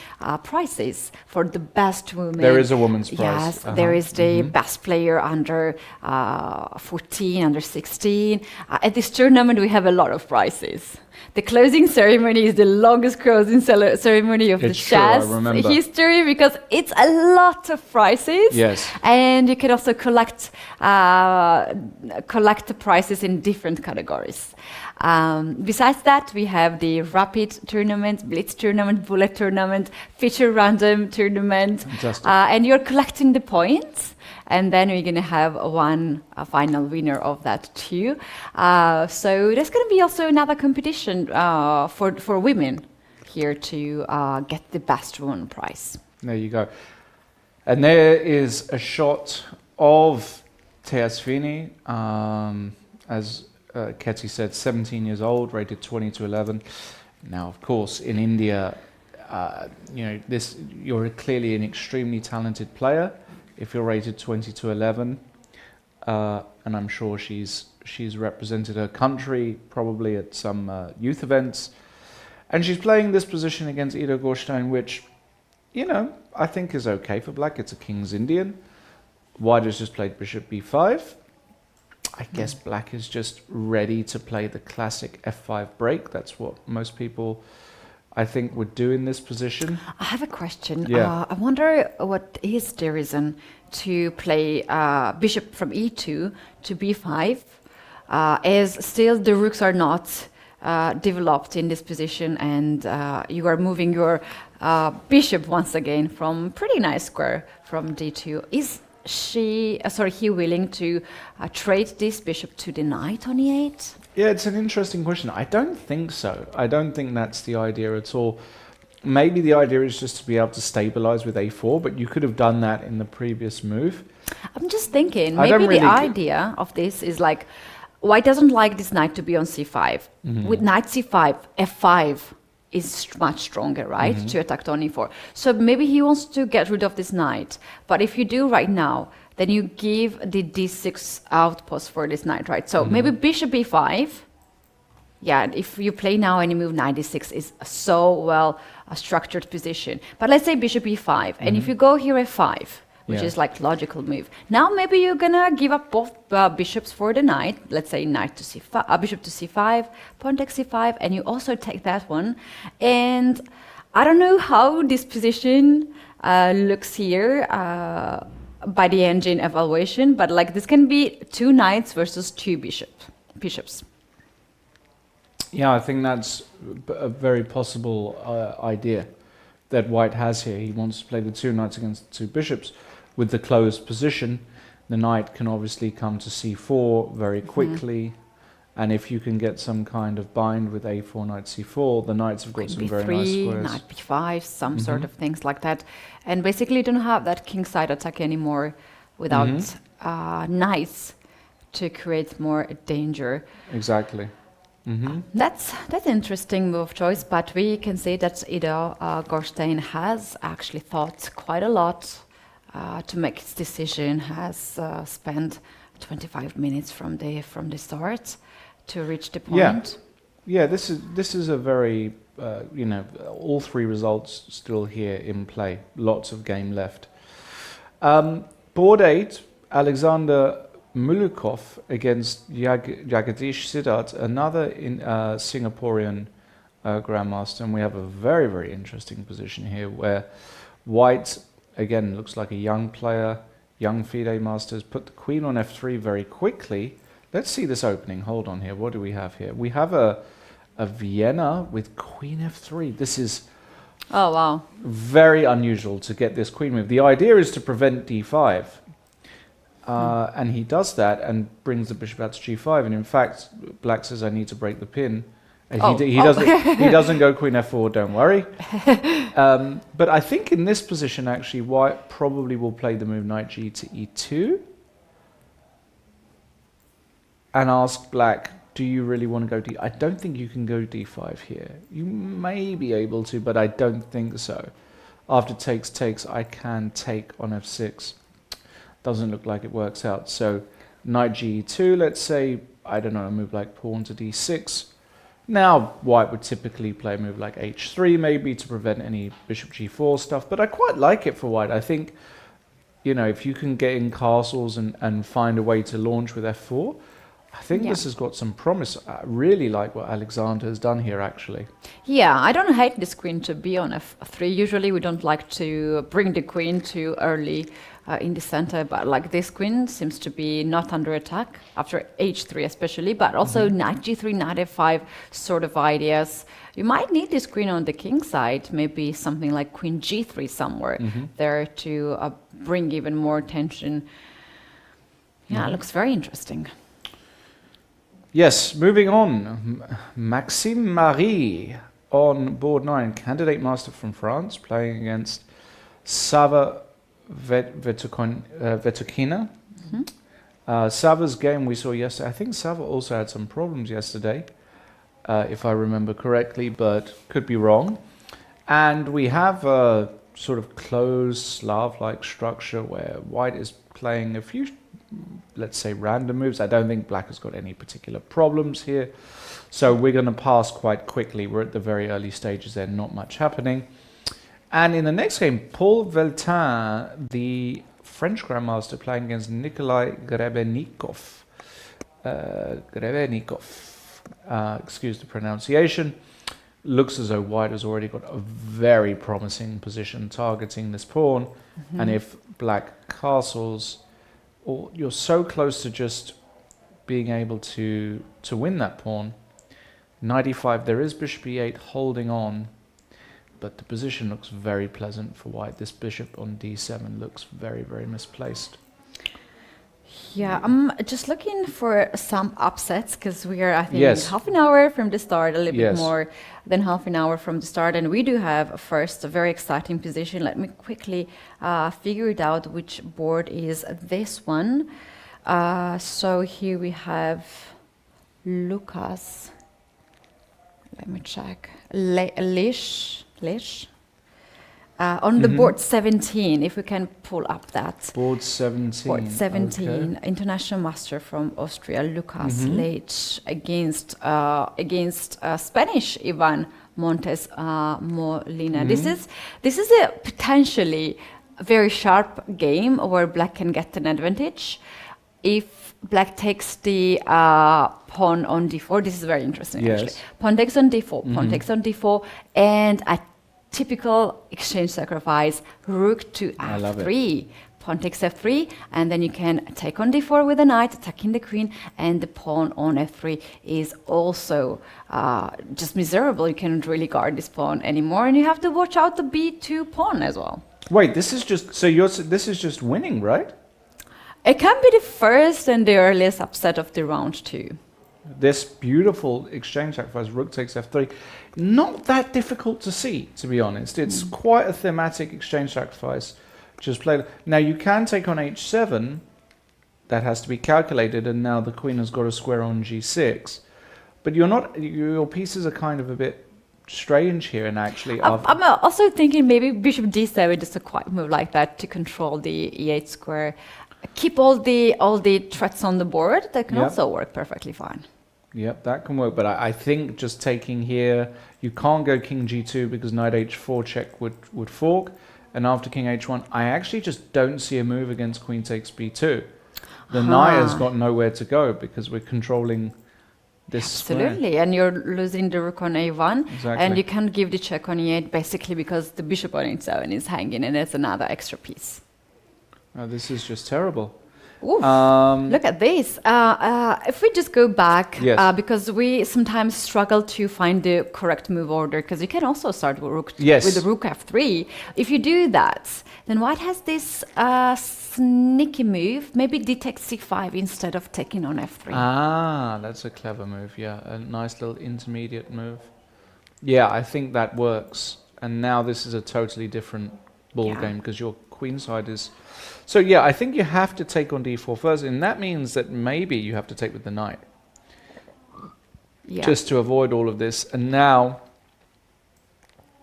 prizes for the best women. There is a women's prize. Yes, there is the best player under 14, under 16. At this tournament, we have a lot of prizes. The closing ceremony is the longest closing ceremony of the chess history because it's a lot of prizes. Yes. And you can also collect the prizes in different categories. Besides that, we have the rapid tournament, blitz tournament, bullet tournament, feature random tournament. Fantastic. And you're collecting the points. and then we're going to have a final winner of that too. So there's going to be also another competition for women here to get the best woman prize. There you go. And there is a shot of Tejaswini, as Ketty said, 17 years old, rated 20-11. Now, of course, in India, you're clearly an extremely talented player if you're rated 20-11, and I'm sure she's represented her country probably at some youth events, and she's playing this position against Ida Gorshtein, which, I think is okay for black. It's a King's Indian. White has just played bishop b5. I guess black is just ready to play the classic f5 break. That's what most people, I think, would do in this position. I have a question. Yeah. I wonder what is the reason to play bishop from e2 to b5, as still the rooks are not developed in this position, and you are moving your bishop once again from pretty nice square from d2. Is he willing to trade this bishop to the knight on e8? Yeah, it's an interesting question. I don't think so. I don't think that's the idea at all. Maybe the idea is just to be able to stabilize with a4, but you could have done that in the previous move. I'm just thinking, maybe the idea of this is like, white doesn't like this knight to be on c5. With knight c5, f5 is much stronger, right, to attack on e4. So maybe he wants to get rid of this knight. But if you do right now, then you give the d6 outpost for this knight, right? So maybe bishop b5. Yeah, if you play now and you move knight d6 is so well a structured position. But let's say bishop e5, and if you go here f5, which is like logical move. Now maybe you're gonna give up both bishops for the knight. Let's say knight to c5, bishop to c5, pawn takes c5, and you also take that one. And I don't know how this position looks here by the engine evaluation, but like this can be 2 knights versus 2 bishops. Yeah, I think that's a very possible idea that white has here. He wants to play the 2 knights against the 2 bishops. With the closed position, the knight can obviously come to c4 very quickly, and if you can get some kind of bind with a4, knight c4, the knights have got some very nice squares. Knight b5, some sort of things like that. And basically you don't have that kingside attack anymore without knights to create more danger. Exactly. That's interesting move choice, but we can say that Ida Gorshtein has actually thought quite a lot to make its decision, has spent 25 minutes from the start to reach the point. Yeah, this is a very all 3 results still here in play. Lots of game left. Board 8, Alexander Mulukov against Jagadish Siddharth, another Singaporean grandmaster, and we have a very, very interesting position here where white, again, looks like a young player, young FIDE masters, put the queen on f3 very quickly. Let's see this opening. Hold on here. What do we have here? We have a Vienna with queen f3. This is very unusual to get this queen move. The idea is to prevent d5. And he does that and brings the bishop out to g5. And in fact, black says, I need to break the pin. And he doesn't go queen f4, don't worry. But I think in this position, actually, white probably will play the move knight g to e2. And ask black, do you really want to go d? I don't think you can go d5 here. You may be able to, but I don't think so. After takes, I can take on f6. Doesn't look like it works out. So knight g2, let's say, I don't know, a move like pawn to d6. Now white would typically play a move like h3 maybe to prevent any bishop g4 stuff, but I quite like it for white. I think, if you can get in castles and find a way to launch with f4, I think this has got some promise. I really like what Alexander has done here, actually. Yeah, I don't hate this queen to be on f3. Usually we don't like to bring the queen too early in the center, but like this queen seems to be not under attack after h3 especially, but also knight g3, knight f5 sort of ideas. You might need this queen on the king side, maybe something like queen g3 somewhere there to bring even more tension Yeah, it looks very interesting. Yes, moving on. Maxime Marie on board 9, candidate master from France, playing against Sava Vetokina. Sava's game we saw yesterday. I think Sava also had some problems yesterday, if I remember correctly, but could be wrong. And we have a sort of closed Slav-like structure where white is playing a few, let's say, random moves. I don't think black has got any particular problems here. So we're going to pass quite quickly. We're at the very early stages there, not much happening. And in the next game, Paul Veltin, the French Grandmaster, playing against Nikolai Grebenikov. Excuse the pronunciation. Looks as though white has already got a very promising position targeting this pawn. And if black castles, or you're so close to just being able to win that pawn. Knight e5, there is bishop e8 holding on, but the position looks very pleasant for white. This bishop on d7 looks very, very misplaced. Yeah, I'm just looking for some upsets because we are, I think, half an hour from the start, a little bit more than half an hour from the start. And we do have first a very exciting position. Let me quickly figure it out which board is this one. So here we have Lucas. Let me check. Lish. On the board 17, if we can pull up that. Board 17. Board 17, okay. International master from Austria, Lucas Leitch, against Spanish Ivan Montes Molina. This is a potentially very sharp game where black can get an advantage. If black takes the pawn on d4, this is very interesting actually. Pawn takes on d4, pawn takes on d4, and a typical exchange sacrifice, rook to f3. Pawn takes f3, and then you can take on d4 with a knight, attacking the queen, and the pawn on f3 is also just miserable. You cannot really guard this pawn anymore, and you have to watch out the b2 pawn as well. Wait, this is just this is just winning, right? It can be the first and the earliest upset of the round too. This beautiful exchange sacrifice, rook takes f3, not that difficult to see, to be honest. It's quite a thematic exchange sacrifice. Just played. Now you can take on h7. That has to be calculated, and now the queen has got a square on g6. But you're not. Your pieces are kind of a bit strange here, and actually, I'm also thinking maybe bishop d7 is a quiet move like that to control the e8 square. Keep all the threats on the board. That can also work perfectly fine. Yep, that can work. But I think just taking here, you can't go king g2 because knight h4 check would fork. And after king h1, I actually just don't see a move against queen takes b2. The knight has got nowhere to go because we're controlling this Absolutely, square. And you're losing the rook on a1. Exactly. And you can't give the check on e8 basically because the bishop on e7 is hanging and it's another extra piece. Oh, this is just terrible. Look at this. If we just go back, because we sometimes struggle to find the correct move order, because you can also start with the rook f3. If you do that, then white has this sneaky move. Maybe d takes c5 instead of taking on f3. Ah, that's a clever move. Yeah, a nice little intermediate move. Yeah, I think that works. And now this is a totally different ball game because your queen side is... So yeah, I think you have to take on d4 first, and that means that maybe you have to take with the knight. Just to avoid all of this. And now...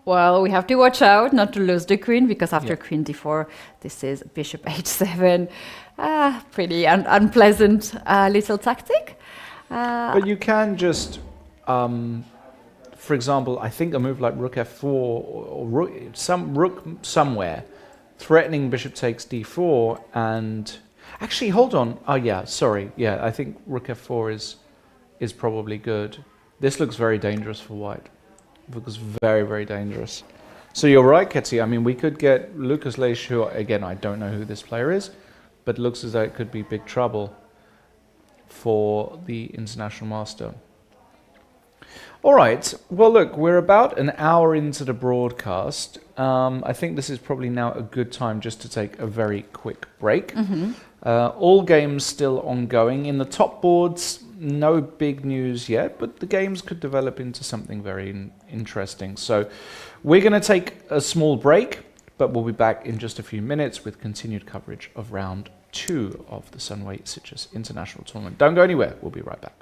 Well, we have to watch out not to lose the queen, because after queen d4, this is bishop h7. Pretty unpleasant little tactic. But you can just... for example, I think a move like rook f4 or rook somewhere, threatening bishop takes d4, and actually hold on. Oh yeah, sorry. Yeah, I think rook f4 is probably good. This looks very dangerous for white. It looks very, very dangerous. So you're right, Ketty. I mean, we could get Lucas Leitch, who again I don't know who this player is, but looks as though it could be big trouble for the international master. All right. Well, look, we're about an hour into the broadcast. I think this is probably now a good time just to take a very quick break. All games still ongoing. In the top boards, no big news yet, but the games could develop into something very interesting. So we're going to take a small break, but we'll be back in just a few minutes with continued coverage of round 2 of the Sunway Sitges International Tournament. Don't go anywhere. We'll be right back.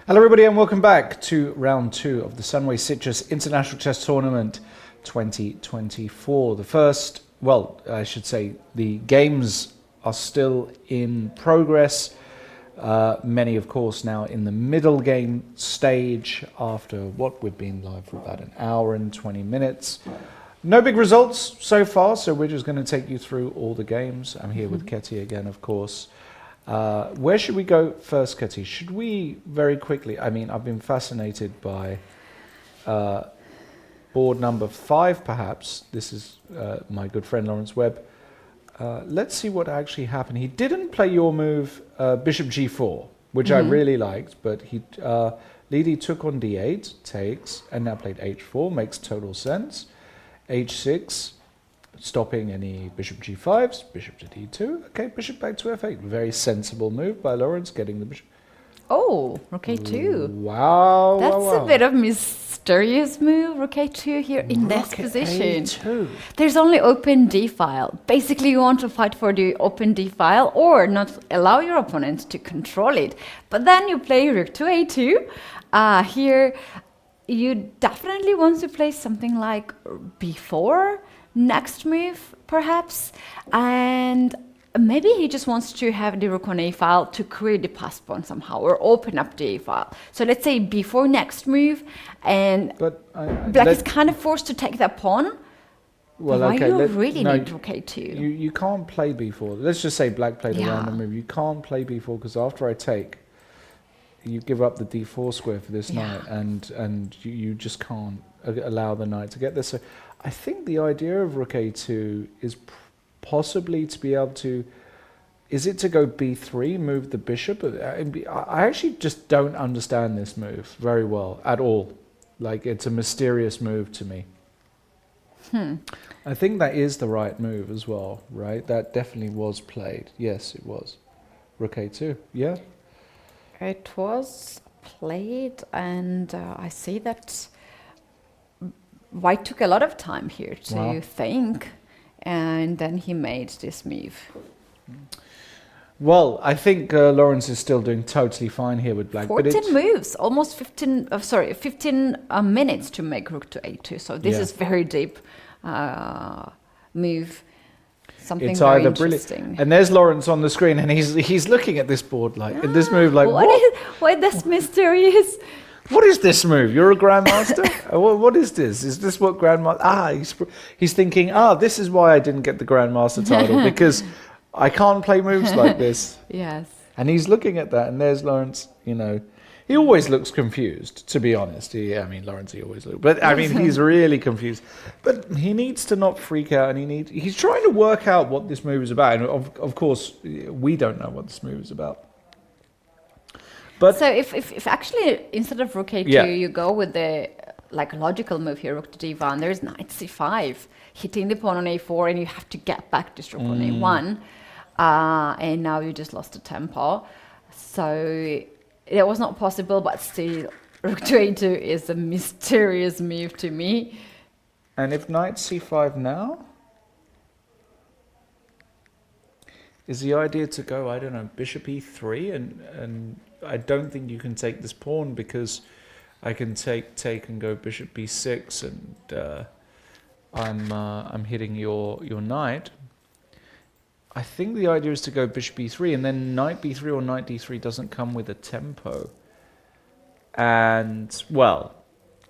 Hello everybody and welcome back to round 2 of the Sunway Sitges International Chess Tournament 2024. The first, well, I should say the games are still in progress. Many, of course, now in the middle game stage after what we've been live for about an hour and 20 minutes. No big results so far, so we're just going to take you through all the games. I'm here with Ketty again, of course. Where should we go first, Ketty? Should we very quickly, I mean, I've been fascinated by board number 5, perhaps. This is my good friend Lawrence Webb. Let's see what actually happened. He didn't play your move, bishop g4, which I really liked, but Lidi took on d8, takes, and now played h4, makes total sense. h6, stopping any bishop g5s, bishop to d2. Okay, bishop back to f8. Very sensible move by Lawrence, getting the bishop. Oh, rook a2. Wow. That's wow. a bit of mysterious move, rook a2 here in this position. A2. There's only open d file. Basically, you want to fight for the open d file or not allow your opponent to control it. But then you play rook to a2. Here, you definitely want to play something like b4. Next move, perhaps, and maybe he just wants to have the rook on a file to create the pass pawn somehow, or open up the a file. So let's say before next move, and black is kind of forced to take that pawn. Well, why you really need rook a2? You can't play b4. Let's just say black played a random move. You can't play b4 because after I take, you give up the d4 square for this knight, and you just can't allow the knight to get there. So I think the idea of rook a2 is possibly to be able to, is it to go b3, move the bishop? I actually just don't understand this move very well at all. Like, it's a mysterious move to me. I think that is the right move as well, right? That definitely was played. Yes, it was. Rook a2, yeah? It was played, and I see that White took a lot of time here to think, and then he made this move. Well, I think Lawrence is still doing totally fine here with black. 14 moves, almost 15 minutes to make rook to a2. So this is very deep move. Something it's very either interesting. Brilliant. And there's Lawrence on the screen, and he's looking at this board like in this move like what this mysterious. What is this move? You're a grandmaster? What is this? Is this what grandmaster? He's thinking, this is why I didn't get the grandmaster title, because I can't play moves like this. Yes. And he's looking at that, and there's Lawrence. He always looks confused, to be honest. Lawrence, he always looks, but he's really confused. But he needs to not freak out, and he's trying to work out what this move is about. And of course, we don't know what this move is about. But so if actually instead of rook a2 you go with the logical move here, rook to d1, there's knight c5, hitting the pawn on a4, and you have to get back this rook on a1, and now you just lost the tempo. So it was not possible, but still rook to a2 is a mysterious move to me. And if knight c5 now, is the idea to go, I don't know, bishop e3, and I don't think you can take this pawn because I can take and go bishop b6, and I'm hitting your knight. I think the idea is to go bishop b3, and then knight b3 or knight d3 doesn't come with a tempo. And well,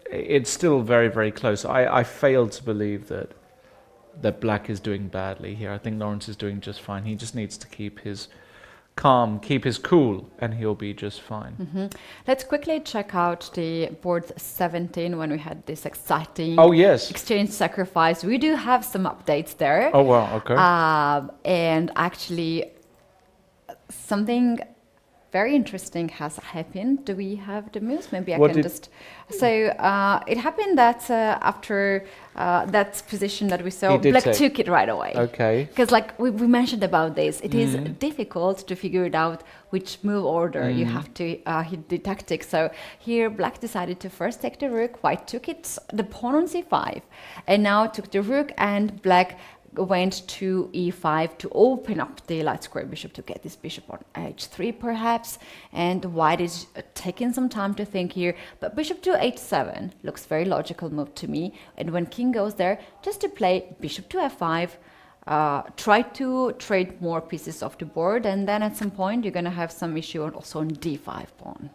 it's still very, very close. I fail to believe that black is doing badly here. I think Lawrence is doing just fine. He just needs to keep his calm, keep his cool, and he'll be just fine. Let's quickly check out the board 17 when we had this exciting exchange sacrifice. We do have some updates there. Oh, wow, okay. And actually, something very interesting has happened. Do we have the moves? Maybe I can just... So it happened that after that position that we saw, black took it right away. Okay. Because we mentioned about this, it is difficult to figure it out which move order you have to hit the tactics. So here black decided to first take the rook, white took it, the pawn on c5, and now took the rook, and black went to e5 to open up the light square bishop to get this bishop on h3 perhaps, and white is taking some time to think here, but bishop to h7 looks very logical move to me, and when king goes there, just to play bishop to f5, try to trade more pieces off the board, and then at some point you're going to have some issue also on d5 pawn.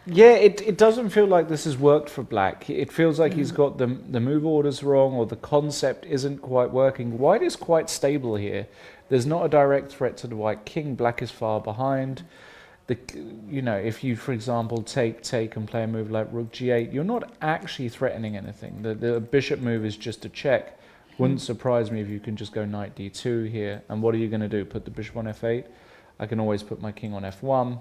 Yeah, it doesn't feel like this has worked for black. It feels like he's got the move orders wrong, or the concept isn't quite working. White is quite stable here. There's not a direct threat to the white king. Black is far behind. If you, for example, take and play a move like rook g8, you're not actually threatening anything. The bishop move is just a check. Wouldn't surprise me if you can just go knight d2 here. And what are you going to do? Put the bishop on f8? I can always put my king on f1.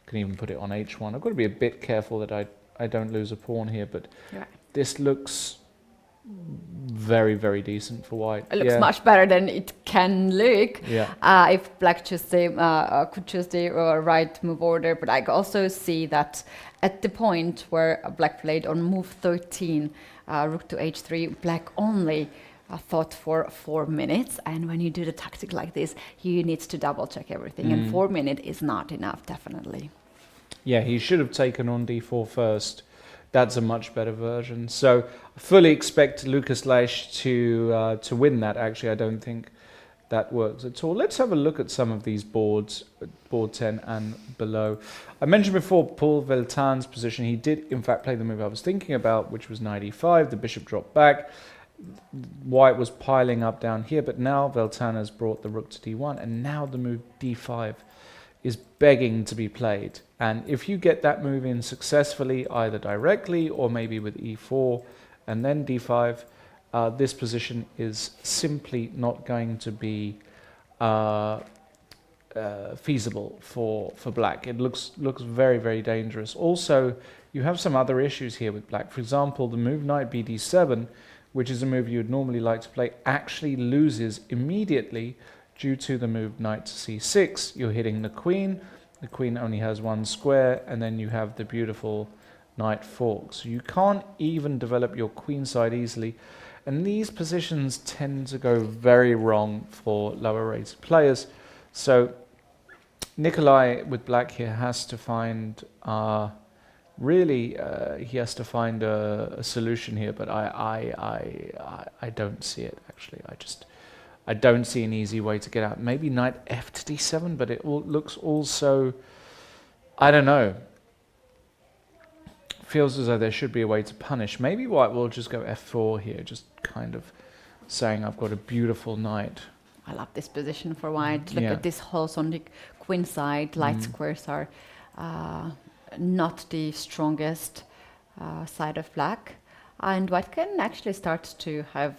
Can even put it on h1. I've got to be a bit careful that I don't lose a pawn here, but this looks very, very decent for white. It looks much better than it can look if black could choose the right move order, but I also see that at the point where black played on move 13, rook to h3, black only thought for 4 minutes, and when you do the tactic like this, you need to double check everything, and 4 minutes is not enough, definitely. Yeah, he should have taken on d4 first. That's a much better version. So I fully expect Lukas Lesch to win that. Actually, I don't think that works at all. Let's have a look at some of these boards, board 10 and below. I mentioned before Paul Veltan's position. He did, in fact, play the move I was thinking about, which was knight e5. The bishop dropped back. White was piling up down here, but now Veltan has brought the rook to d1, and now the move d5 is begging to be played. And if you get that move in successfully, either directly or maybe with e4 and then d5, this position is simply not going to be feasible for black. It looks very, very dangerous. Also, you have some other issues here with black. For example, the move knight bd7, which is a move you would normally like to play, actually loses immediately due to the move knight to c6. You're hitting the queen. The queen only has one square, and then you have the beautiful knight fork. So you can't even develop your queen side easily. And these positions tend to go very wrong for lower rated players. So Nikolai with black here has to find he has to find a solution here, but I don't see it actually. I don't see an easy way to get out. Maybe knight f to d7, but it looks also, I don't know. Feels as though there should be a way to punish. Maybe white will just go f4 here, just kind of saying I've got a beautiful knight. I love this position for white. Look at this holes on the queen side. Light squares are not the strongest side of black, and white can actually start to have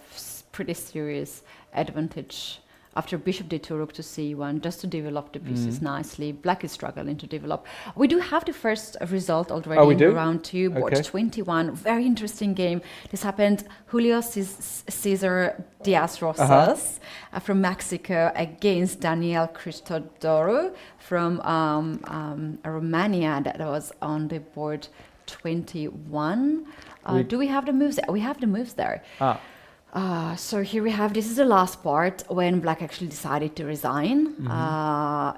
pretty serious advantage after bishop d2, rook to c1, just to develop the pieces nicely. Black is struggling to develop. We do have the first result already in round 2, board 21. Very interesting game. This happened Julio Cesar Diaz Rosas from Mexico against Daniel Christodorou from Romania. That was on the board 21. Do we have the moves? We have the moves there. So here we have, this is the last part when black actually decided to resign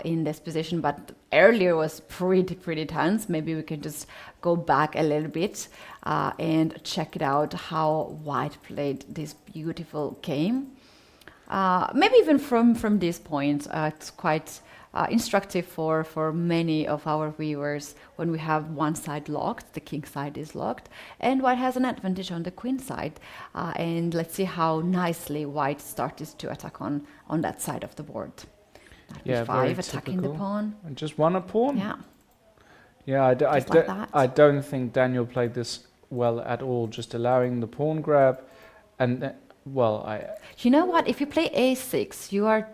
in this position, but earlier was pretty tense. Maybe we can just go back a little bit and check it out how white played this beautiful game. Maybe even from this point, it's quite instructive for many of our viewers when we have one side locked, the king side is locked, and white has an advantage on the queen side. And let's see how nicely white started to attack on that side of the board. Knight b5, attacking the pawn. And just won a pawn? Yeah. Yeah, I don't think Daniel played this well at all, just allowing the pawn grab. And, You know what? If you play a6, you are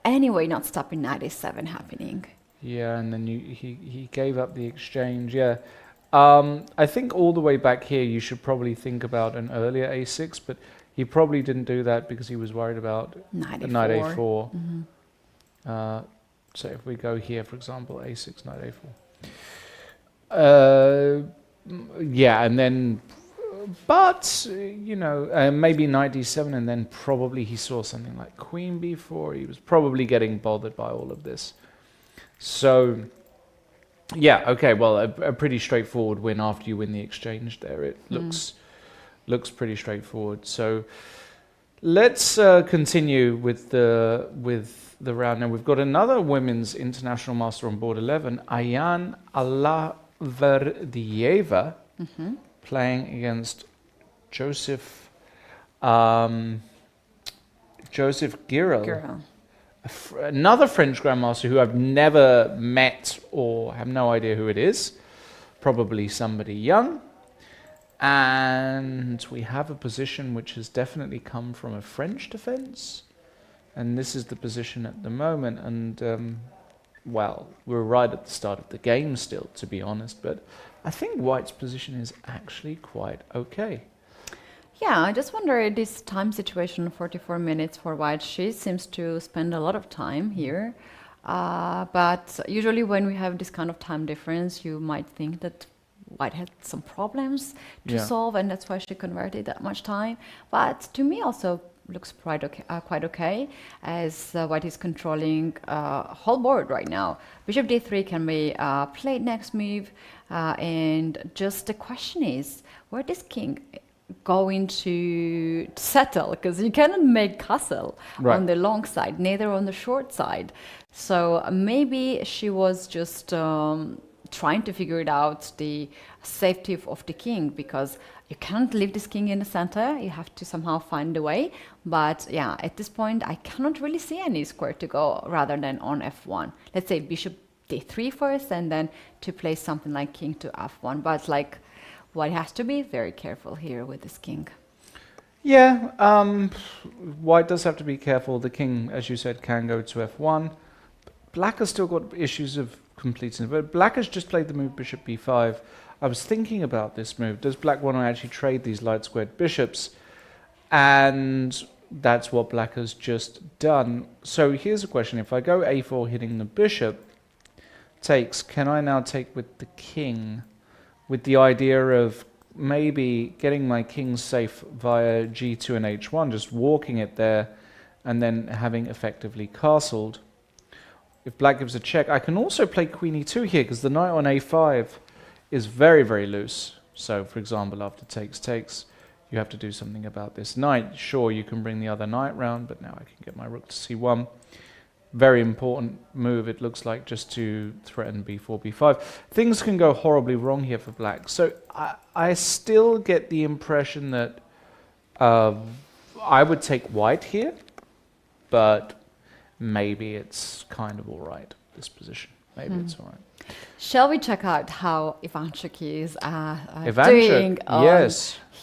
anyway not stopping knight a7 happening. Yeah, and then he gave up the exchange, yeah. I think all the way back here you should probably think about an earlier a6, but he probably didn't do that because he was worried about knight a4. So if we go here, for example, a6, knight a4. Yeah, and then but, maybe knight d7, and then probably he saw something like queen b4. He was probably getting bothered by all of this. So, yeah, okay, well, a pretty straightforward win after you win the exchange there. It looks pretty straightforward. So let's continue with the round. Now we've got another women's international master on board 11, Ayan Alaverdieva, playing against Joseph Girel. Another French grandmaster who I've never met or have no idea who it is. Probably somebody young. And we have a position which has definitely come from a French defense. And this is the position at the moment. And, well, we're right at the start of the game still, to be honest. But I think White's position is actually quite okay. Yeah, I just wonder this time situation, 44 minutes for White. She seems to spend a lot of time here. But usually when we have this kind of time difference, you might think that White had some problems to solve, and that's why she converted that much time. But to me also looks quite okay, as White is controlling whole board right now. Bishop d3 can be played next move, and just the question is, where this king going to settle, because you cannot make castle on the long side, neither on the short side. So maybe she was just trying to figure it out, the safety of the king, because you can't leave this king in the center. You have to somehow find a way. But yeah, at this point, I cannot really see any square to go rather than on f1. Let's say bishop d3 first, and then to play something like king to f1. But like, White has to be very careful here with this king. Yeah, White does have to be careful. The king, as you said, can go to f1. Black has still got issues of completing it. But Black has just played the move bishop b5. I was thinking about this move. Does Black want to actually trade these light squared bishops? And that's what Black has just done. So here's a question. If I go a4 hitting the bishop, takes, can I now take with the king? With the idea of maybe getting my king safe via g2 and h1, just walking it there, and then having effectively castled. If Black gives a check, I can also play queen e2 here, because the knight on a5 is very, very loose. So, for example, after takes, you have to do something about this knight. Sure, you can bring the other knight round, but now I can get my rook to c1. Very important move, it looks like, just to threaten b4, b5. Things can go horribly wrong here for Black. So I still get the impression that I would take White here, but maybe it's kind of all right, this position. Maybe it's all right. Shall we check out how Ivanchuk is doing on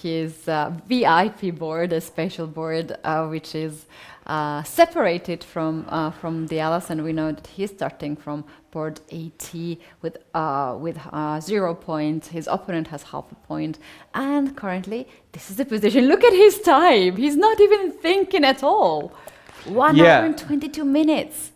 his VIP board, a special board, which is separated from the others, and we know that he's starting from board 80 with 0 points. His opponent has half a point, and currently this is the position. Look at his time. He's not even thinking at all. 1 hour and 22 minutes.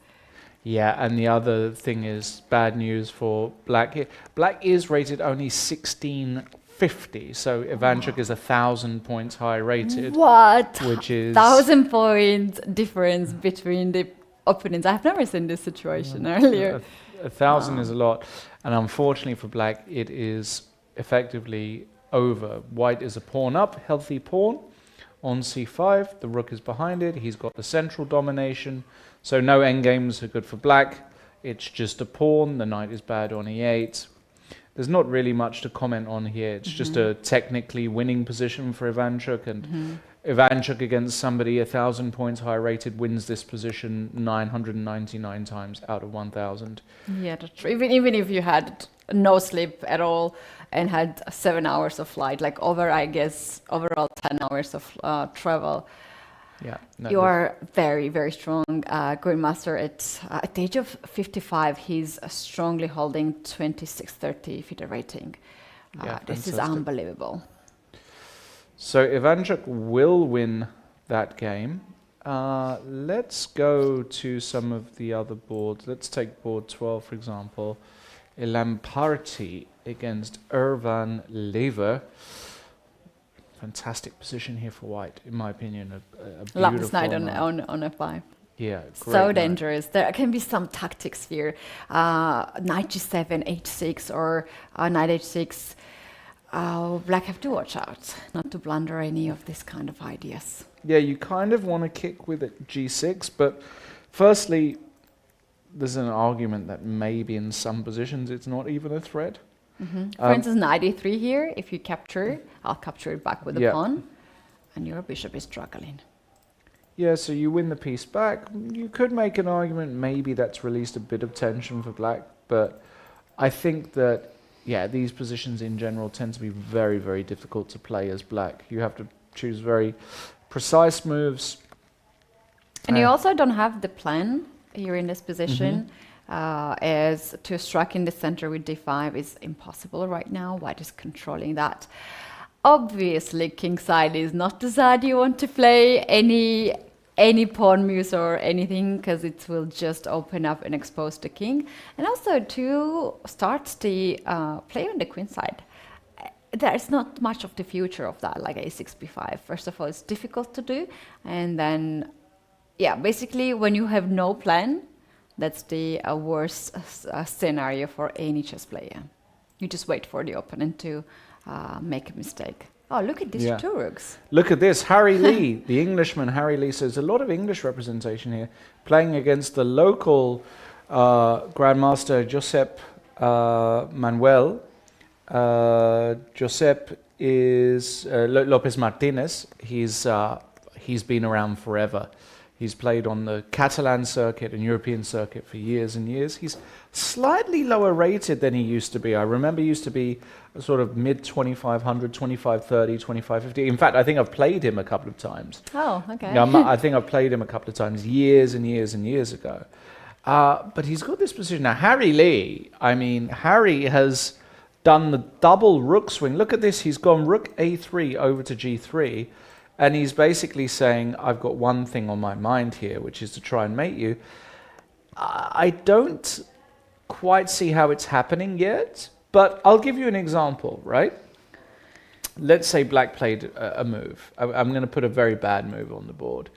Yeah, and the other thing is bad news for Black here. Black is rated only 1650, so Ivanchuk is 1,000 points high rated. What? Which is 1,000 points difference between the opponents. I've never seen this situation earlier. 1,000 is a lot, and unfortunately for Black, it is effectively over. White is a pawn up, healthy pawn on c5. The rook is behind it. He's got the central domination. So no endgames are good for Black. It's just a pawn. The knight is bad on e8. There's not really much to comment on here. It's just a technically winning position for Ivanchuk. And Ivanchuk against somebody 1,000 points higher rated wins this position 999 times out of 1,000. Yeah, that's true. Even if you had no sleep at all and had 7 hours of flight, like overall 10 hours of travel. Yeah, you are very, very strong grandmaster. At the age of 55, he's strongly holding 2630 FIDE rating. This is unbelievable. So Ivanchuk will win that game. Let's go to some of the other boards. Let's take board 12, for example. Lamparty against Ervan Lever. Fantastic position here for white, in my opinion. A Love this beautiful knight on f5. Yeah, so dangerous. There can be some tactics here. Knight g7, h6, or knight h6. Black have to watch out not to blunder any of this kind of ideas. Yeah, you kind of want to kick with it g6, but firstly, there's an argument that maybe in some positions it's not even a threat. For instance, knight e3 here, if you capture, I'll capture it back with the pawn, and your bishop is struggling. Yeah, so you win the piece back. You could make an argument maybe that's released a bit of tension for black, but I think that, yeah, these positions in general tend to be very, very difficult to play as black. You have to choose very precise moves. And you also don't have the plan here in this position, as to strike in the center with d5 is impossible right now. White is controlling that. Obviously, kingside is not the side you want to play any pawn moves or anything, because it will just open up and expose the king. And also to start the play on the queen side. There's not much of the future of that, like a6, b5. First of all, it's difficult to do. And then, yeah, basically when you have no plan, that's the worst scenario for any chess player. You just wait for the opponent to make a mistake. Oh, look at these two rooks. Look at this, Harry Lee, the Englishman, Harry Lee. So there's a lot of English representation here, playing against the local Grandmaster Josep Manuel. Josep is Lopez Martinez. He's been around forever. He's played on the Catalan circuit and European circuit for years and years. He's slightly lower rated than he used to be. I remember he used to be a sort of mid 2500, 2530, 2550. In fact, I think I've played him a couple of times. Oh, okay. I think I've played him a couple of times years and years and years ago. But he's got this position. Now, Harry Lee, I mean, Harry has done the double rook swing. Look at this. He's gone rook a3 over to g3. And he's basically saying, I've got one thing on my mind here, which is to try and mate you. I don't quite see how it's happening yet, but I'll give you an example, right? Let's say black played a move. I'm going to put a very bad move on the board.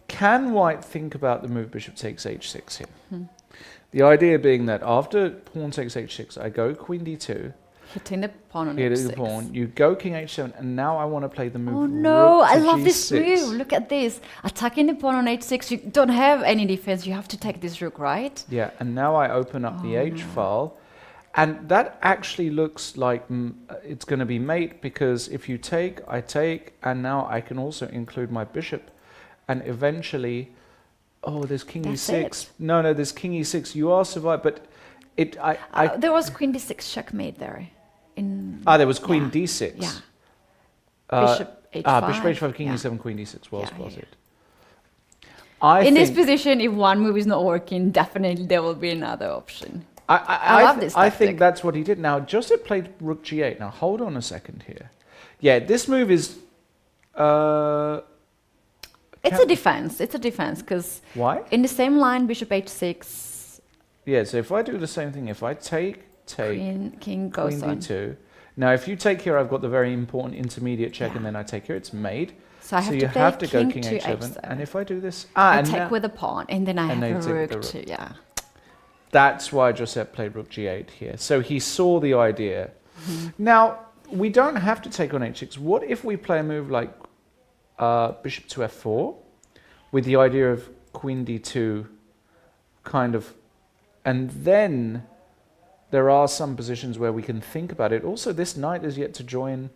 Can white think about the move bishop takes h6 here? The idea being that after pawn takes h6, I go queen d2, hitting the pawn on hitting h6. the pawn. You go king h7, and now I want to play the move. Oh no! I love g6. this move. Look at this, attacking the pawn on h6. You don't have any defense. You have to take this rook, right? Yeah, and now I open up the h file, and that actually looks like it's going to be mate, because if you take, I take, and now I can also include my bishop, and eventually, oh, there's king e6. No, there's king e6. You are survived, but it. There was queen d6 checkmate there. There was queen d6. Yeah. Bishop h5. Bishop h5, king e7, queen d6 was it? In this position, if one move is not working, definitely there will be another option. I love this tactic. I think that's what he did. Now, Josep played rook g8. Now, hold on a second here. Yeah, this move is... it's a defense. It's a defense, because... Why? In the same line, bishop h6... Yeah, so if I do the same thing, if I take... King goes queen d2. Now, if you take here, I've got the very important intermediate check, and then I take here, it's made. So I have you to play have to go king king to h7. h7. And if I do this... I take with a pawn, and then I have a rook to... Yeah. That's why Josep played rook g8 here. So he saw the idea. Now, we don't have to take on h6. What if we play a move like bishop to f4 with the idea of queen d2 kind of... And then there are some positions where we can think about it. Also, this knight is yet to join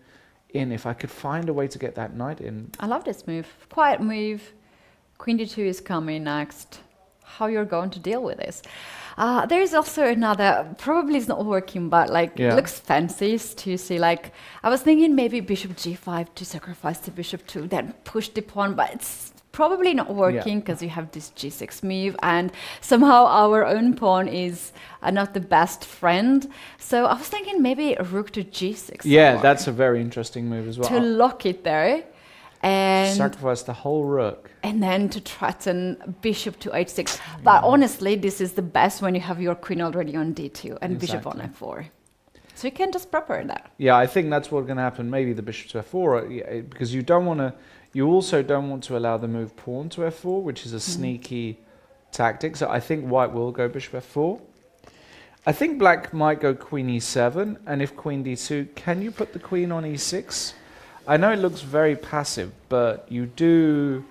in. If I could find a way to get that knight in. I love this move. Quiet move. Queen d2 is coming next. How you're going to deal with this? There is also another, probably it's not working, but like it looks fancy to see. Like I was thinking maybe bishop g5 to sacrifice the bishop to then push the pawn, but it's probably not working because you have this g6 move, and somehow our own pawn is not the best friend. So I was thinking maybe rook to g6. Yeah, that's a very interesting move as well. To lock it there. And sacrifice the whole rook. And then to threaten bishop to h6. But honestly, this is the best when you have your queen already on d2 and bishop on f4. So you can just prepare that. Yeah, I think that's what's going to happen. Maybe the bishop to f4, because you don't want to. You also don't want to allow the move pawn to f4, which is a sneaky tactic. So I think white will go bishop f4. I think black might go queen e7, and if queen d2, can you put the queen on e6? I know it looks very passive, but you do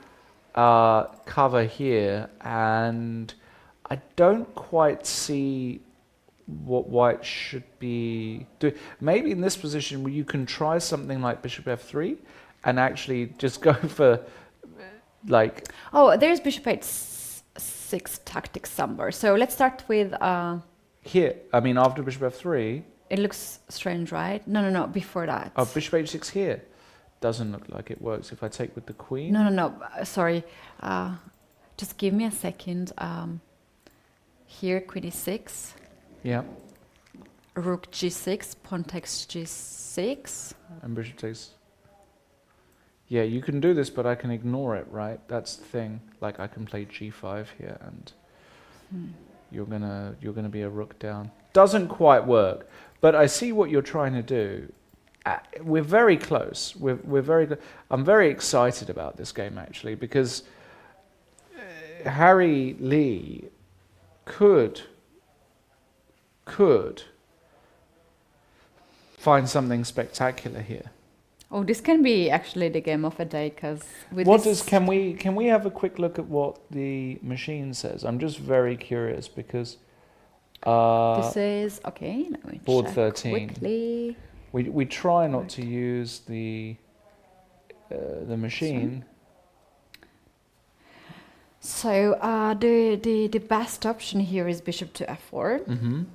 cover here, and I don't quite see what white should be doing. Maybe in this position you can try something like bishop f3 and actually just go for like... Oh, there's bishop h6 tactics somewhere. So let's start with... Here, I mean after bishop f3. It looks strange, right? No, before that. Oh, bishop h6 here. Doesn't look like it works if I take with the queen. No, sorry. Just give me a second. Here, queen e6. Yeah. Rook g6, pawn takes g6. And bishop takes... Yeah, you can do this, but I can ignore it, right? That's the thing. Like I can play g5 here, and you're gonna be a rook down. Doesn't quite work, but I see what you're trying to do. We're very close. We're very. I'm very excited about this game actually, because Harry Lee could find something spectacular here. Oh, this can be actually the game of a day, because can we have a quick look at what the machine says? I'm just very curious because this is okay. Let me board check 13. quickly. We try not to use the machine. So the best option here is bishop to f4.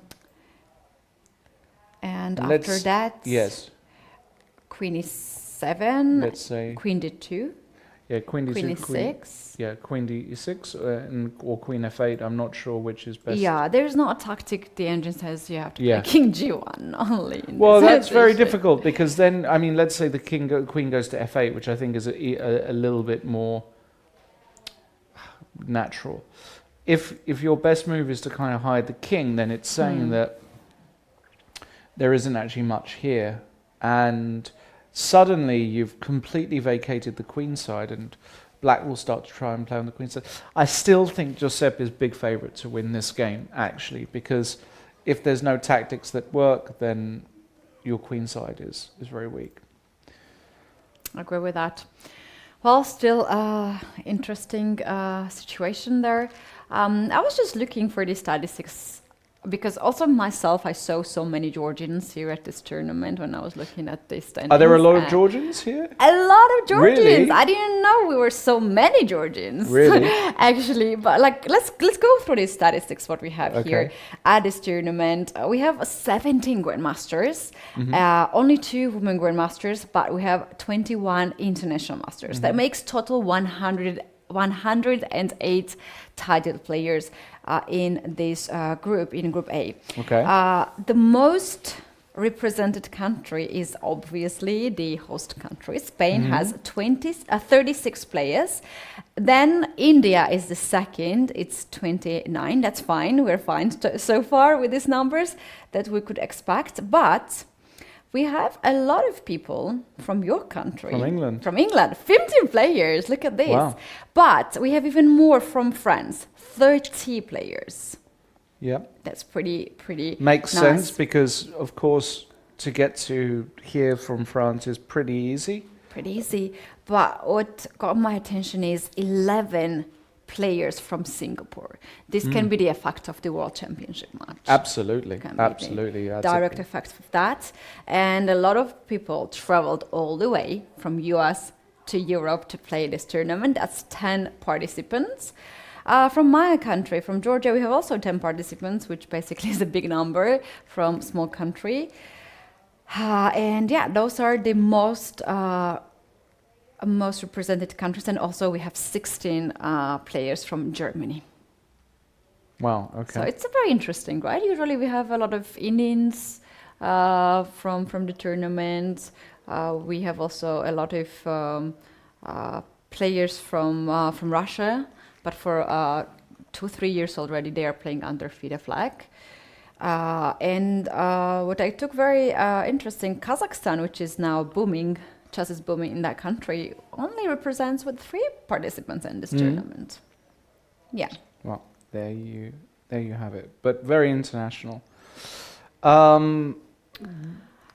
And after that, yes, queen e7. Let's say queen d2. Yeah, queen d2, queen e6. Yeah, queen d6 or queen f8. I'm not sure which is best. Yeah, there's not a tactic. The engine says you have to play king g1 only. Well, that's very difficult, because then, I mean, let's say the queen goes to f8, which I think is a little bit more natural. If your best move is to kind of hide the king, then it's saying that there isn't actually much here, and suddenly you've completely vacated the queen side, and black will start to try and play on the queen side. I still think Giuseppe is big favourite to win this game, actually, because if there's no tactics that work, then your queen side is very weak. I agree with that. Well, still interesting situation there. I was just looking for the statistics, because also myself, I saw so many Georgians here at this tournament when I was looking at this. Are there a lot of Georgians here? A lot of Georgians. Really? I didn't know we were so many Georgians. Really? Actually, but like let's go through these statistics. What we have here at this tournament, we have 17 grandmasters, only 2 women grandmasters, but we have 21 international masters. That makes total 108 titled players in this group, in Group A. Okay. The most represented country is obviously the host country. Spain has 36 players. Then India is the second. It's 29. That's fine. We're fine so far with these numbers that we could expect. But we have a lot of people from your country. From England. From England. 15 players. Look at this. Wow. But we have even more from France. 30 players. Yeah. That's pretty Makes nice. sense, because, of course, to get to here from France is pretty easy. Pretty easy. But what got my attention is 11 players from Singapore. This can be the effect of the World Championship match. Absolutely. Absolutely. Direct effects of that. And a lot of people traveled all the way from US to Europe to play this tournament. That's 10 participants. From my country, from Georgia, we have also 10 participants, which basically is a big number from small country. And yeah, those are the most represented countries. And also we have 16 players from Germany. Wow, okay. So it's very interesting, right? Usually we have a lot of Indians from the tournament. We have also a lot of players from Russia. But for 2-3 years already, they are playing under FIDE flag. And what I took very interesting, Kazakhstan, which is now booming, chess is booming in that country, only represents with 3 participants in this tournament. Yeah. Well, there you have it. But very international.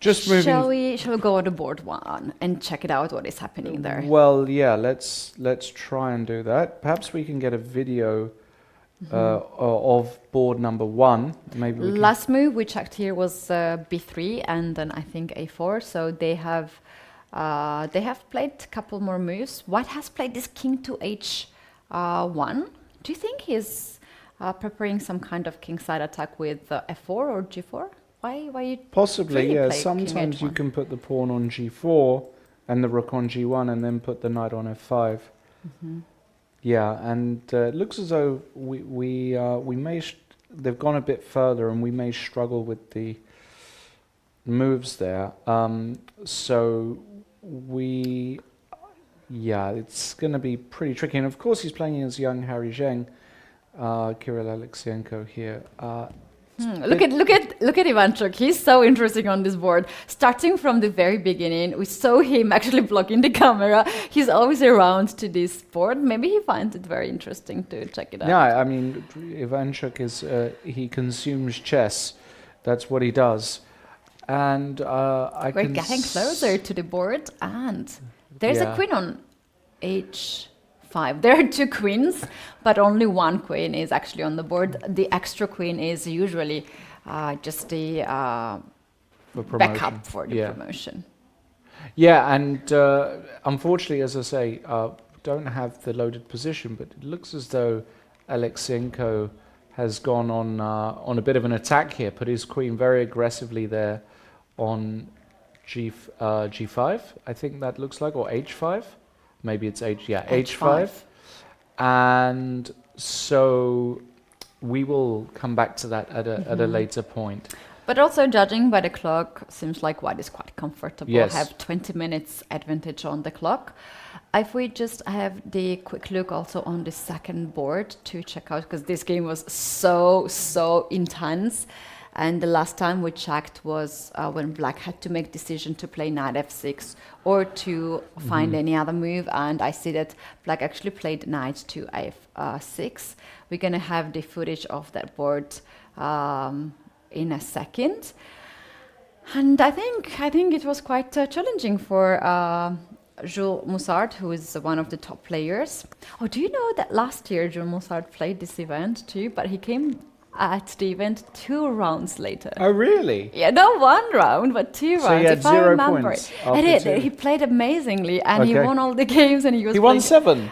Just moving. Shall we go to board 1 and check it out? What is happening there? Well, yeah. Let's try and do that. Perhaps we can get a video of board number 1. Maybe we last move we checked here was b3 and then I think a4. So they have played a couple more moves. White has played this king to h1. Do you think he's preparing some kind of kingside attack with f4 or g4? Why you possibly, yeah. Sometimes you can put the pawn on g4 and the rook on g1 and then put the knight on f5. Yeah, and it looks as though we may they've gone a bit further and we may struggle with the moves there. So it's going to be pretty tricky. And of course, he's playing against young Harry Zheng, Kirill Alexenko here. Look at Ivanchuk. He's so interesting on this board. Starting from the very beginning, we saw him actually blocking the camera. He's always around to this board. Maybe he finds it very interesting to check it out. Yeah, I mean, Ivanchuk is he consumes chess. That's what he does. And we're getting closer to the board, and there's a queen on h5. There are 2 queens, but only 1 queen is actually on the board. The extra queen is usually just the backup for the promotion. Yeah, and unfortunately, as I say, don't have the loaded position, but it looks as though Alexenko has gone on a bit of an attack here, put his queen very aggressively there on g5, I think that looks like, or h5. Maybe it's h5. And so we will come back to that at a later point. But also judging by the clock, seems like white is quite comfortable. Yes. Have 20 minutes advantage on the clock. If we just have the quick look also on the second board to check out, because this game was so intense. And the last time we checked was when black had to make decision to play knight f6 or to find any other move. And I see that black actually played knight to f6. We're going to have the footage of that board in a second. And I think it was quite challenging for Jules Moussard, who is one of the top players. Oh, do you know that last year Jules Moussard played this event too, but he came at the event 2 rounds later. Oh, really? Yeah, not 1 round, but 2 rounds. So he had 0 points. He played amazingly, and he won all the games, and he won 7.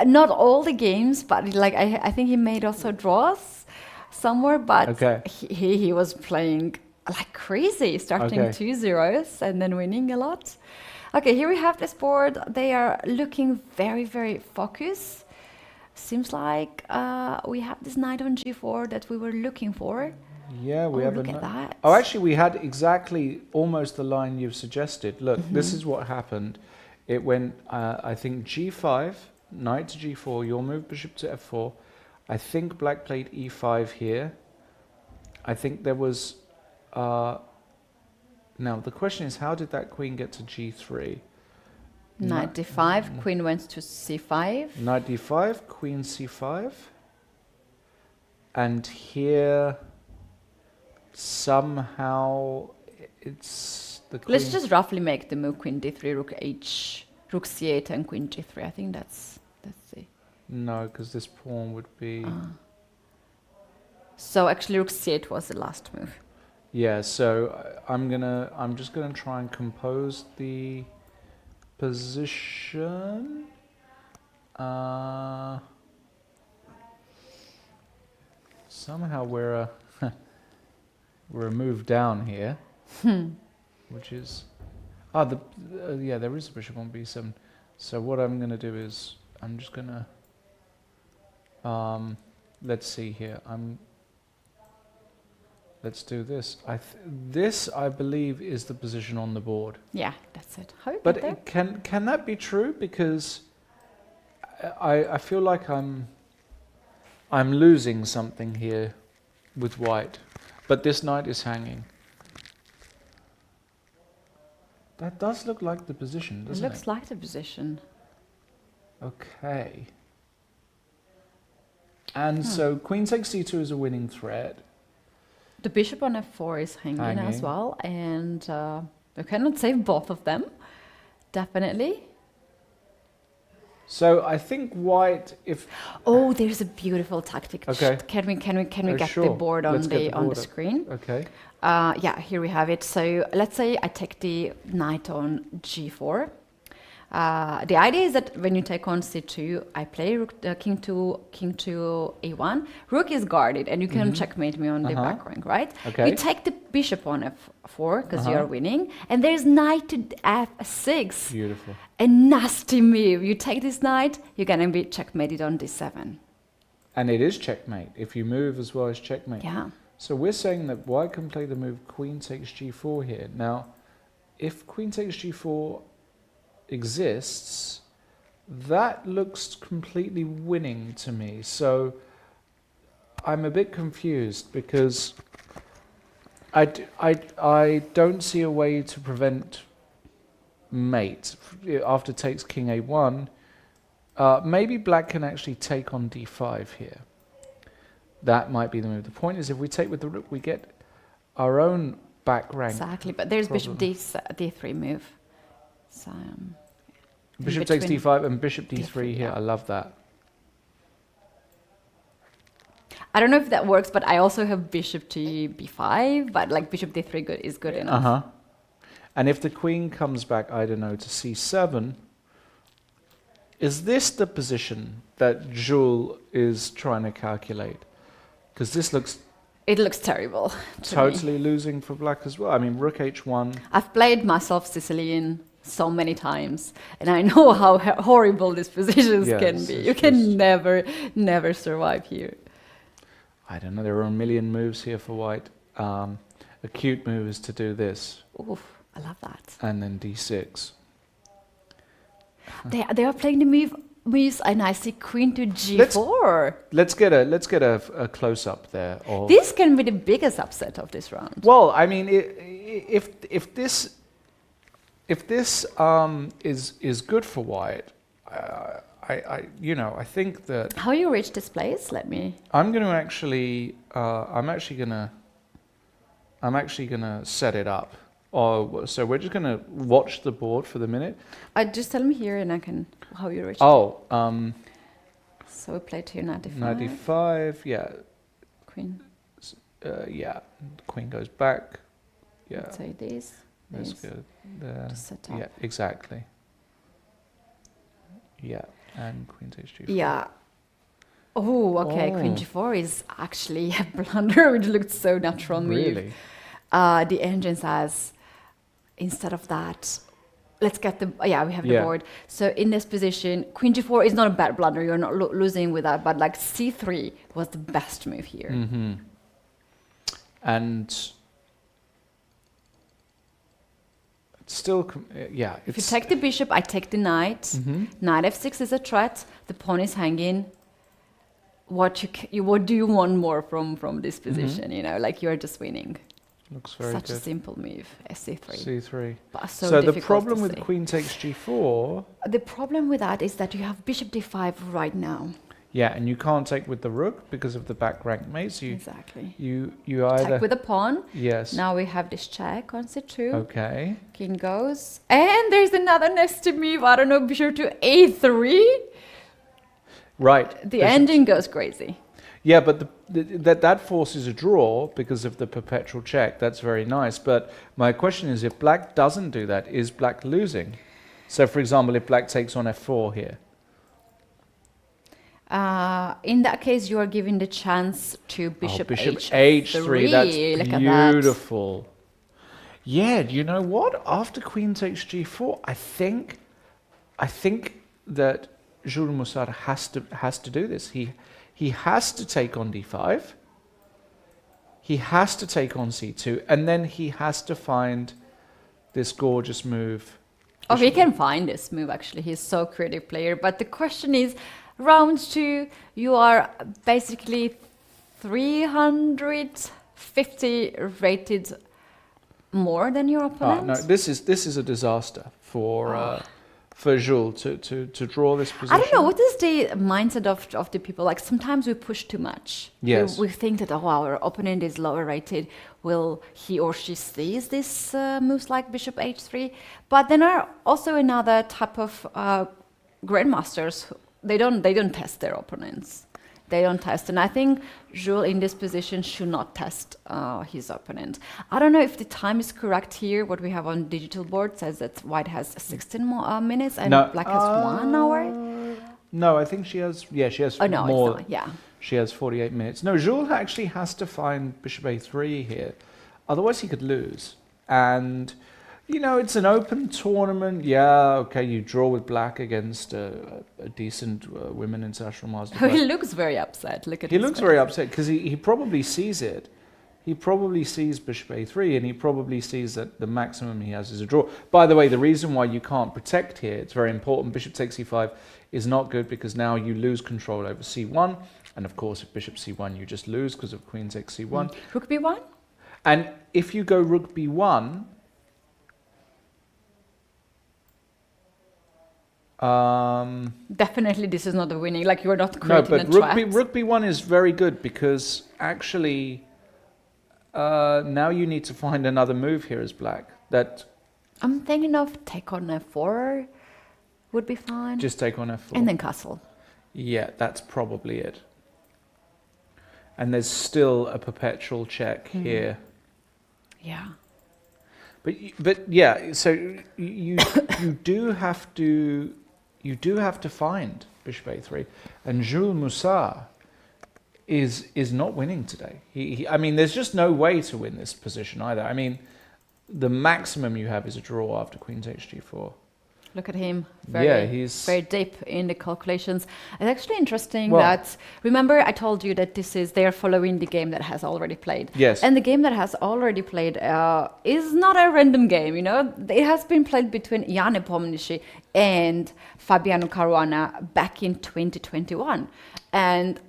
Not all the games, but like I think he made also draws somewhere. But he was playing like crazy, starting 2-0s and then winning a lot. Okay, here we have this board. They are looking very, very focused. Seems like we have this knight on g4 that we were looking for. Yeah, we have look at that. Oh, actually, we had exactly almost the line you've suggested. Look, this is what happened. It went, I think, g5, knight to g4, your move bishop to f4. I think black played e5 here. I think there was... now, the question is, how did that queen get to g3? Knight d5, queen went to c5. Knight d5, queen c5. And here, somehow, it's the queen... Let's just roughly make the move queen d3, rook c8 and queen g3. I think that's the... No, because this pawn would be... So actually rook c8 was the last move. Yeah, so I'm just gonna try and compose the position. Somehow we're a move down here, which is yeah, there is a bishop on b7. So what I'm gonna do is I'm just gonna let's see here. Let's do this. This, I believe, is the position on the board. Yeah, that's it. How but can that be true? Because I feel like I'm losing something here with white. But this knight is hanging. That does look like the position, doesn't it? It looks like the position. Okay. And so queen takes c2 is a winning threat. The bishop on f4 is hanging as well, and you cannot save both of them, definitely. So I think white, if oh, there's a beautiful tactic. Okay. Can we get sure. the board on the screen? Okay. Yeah, here we have it. So let's say I take the knight on g4. The idea is that when you take on c2, I play rook, king to a1. Rook is guarded, and you can checkmate me on the back rank, right? Okay. You take the bishop on f4 because you are winning, and there's knight to f6. Beautiful. A nasty move. You take this knight, you're gonna be checkmated on d7. And it is checkmate. If you move as well as checkmate. Yeah. So we're saying that white can play the move queen takes g4 here. Now, if queen takes g4 exists, that looks completely winning to me. So I'm a bit confused because I don't see a way to prevent mate after takes king a1. Maybe black can actually take on d5 here. That might be the move. The point is, if we take with the rook, we get our own back rank. Exactly, but there's bishop d3 move. So, bishop takes d5 and bishop d3 here. I love that. I don't know if that works, but I also have bishop to b5, but like bishop d3 is good enough. And if the queen comes back, I don't know, to c7, is this the position that Jules is trying to calculate? Because this looks... It looks terrible. Totally losing for black as well. I mean, rook h1. I've played myself Sicilian so many times, and I know how horrible these positions can be. You can never survive here. I don't know, there are a million moves here for white. A cute move is to do this. Oof, I love that. And then d6. They are playing the moves, and I see queen to g4. Let's get a close up there. This can be the biggest upset of this round. Well, I mean, if this is good for white, I think that. How you reach this place? Let me. I'm going to actually. I'm actually gonna set it up. So we're just going to watch the board for the minute. Just tell me here, and I can. How you reach? So we played here knight d5. Knight d5, yeah. Queen. Yeah. Queen goes back. Yeah. Let's say this. That's good. Set up. Yeah, exactly. Yeah, and queen takes g4. Yeah. Oh, okay. Queen g4 is actually a blunder, which looked so natural. Really? The engine says, instead of that, let's get the... we have the board. So in this position, queen g4 is not a bad blunder. You're not losing with that. But like c3 was the best move here. And... Still, if you take the bishop, I take the knight. Knight f6 is a threat. The pawn is hanging. What do you want more from this position? You know, like you're just winning. Looks very Such good. a simple move, c3. c3. But so the problem with queen takes g4. The problem with that is that you have bishop d5 right now. Yeah, and you can't take with the rook because of the back rank mate. So Exactly. You either take with the pawn. Yes. Now we have this check on c2. Okay. King goes, and there's another nasty move. I don't know, bishop to a3. Right. The engine goes crazy. Yeah, but that forces a draw because of the perpetual check. That's very nice. But my question is, if black doesn't do that, is black losing? So, for example, if black takes on f4 here. In that case, you are given the chance to bishop h3. That's Look beautiful. Yeah, you know what? After queen takes g4, I think that Jules Moussard has to do this. He has to take on d5. He has to take on c2, and then he has to find this gorgeous move. Oh, he can find this move, actually. He's so creative player. But the question is, round 2, you are basically 300 50 rated more than your opponent? No, this is a disaster for Jules to draw this position. I don't know, what is the mindset of the people? Like sometimes we push too much. Yes. We think that, our opponent is lower rated. Will he or she seize these moves like bishop h3? But then are also another type of grandmasters. They don't test their opponents. They don't test, and I think Jules in this position should not test his opponent. I don't know if the time is correct here. What we have on digital board says that white has 16 more minutes and black has 1 hour. No, I think she has. Yeah, she has more. It's not, yeah. She has 48 minutes. No, Jules actually has to find bishop a3 here, otherwise he could lose. And it's an open tournament. Yeah, okay, you draw with black against a decent women international master. He looks very upset. Look at He looks very upset because he probably sees it. He probably sees bishop a3, and he probably sees that the maximum he has is a draw. By the way, the reason why you can't protect here, it's very important, bishop takes c5 is not good because now you lose control over c1. And of course, if bishop c1, you just lose because of queen takes c1. Rook b1? And if you go rook b1, definitely this is not a winning, like you're not creating a trap. No, but rook b1 is very good because actually now you need to find another move here as black. I'm thinking of take on f4 would be fine. Just take on f4. And then castle. Yeah, that's probably it. And there's still a perpetual check here. Yeah. But yeah, so you do have to find bishop a3, and Jules Moussard is not winning today. I mean, there's just no way to win this position either. I mean, the maximum you have is a draw after queen takes g4. Look at him. He's very deep in the calculations. It's actually interesting that, remember I told you that they're following the game that has already played. Yes. And the game that has already played is not a random game, It has been played between Jan Nepomniachtchi and Fabiano Caruana back in 2021. And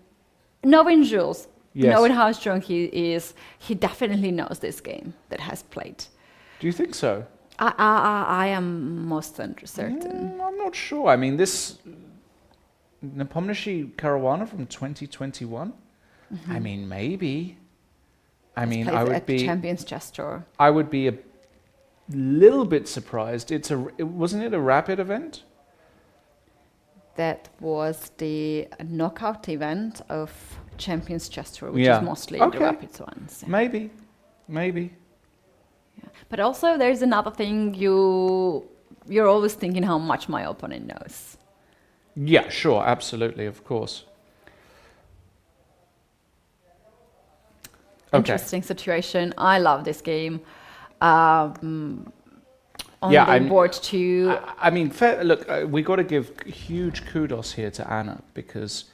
knowing Jules, knowing how strong he is, he definitely knows this game that has played. Do you think so? I am most certain. I'm not sure. I mean, this Nepomniachtchi Caruana from 2021. I mean, maybe. I mean, I would be Champions Chess Tour. I would be a little bit surprised. Wasn't it a rapid event? That was the knockout event of Champions Chess Tour, which is mostly the rapid ones. Maybe. Yeah. But also, there's another thing. You're always thinking how much my opponent knows. Yeah, sure, absolutely, of course. Interesting situation. I love this game. On the board too. I mean, look, we got to give huge kudos here to Anna because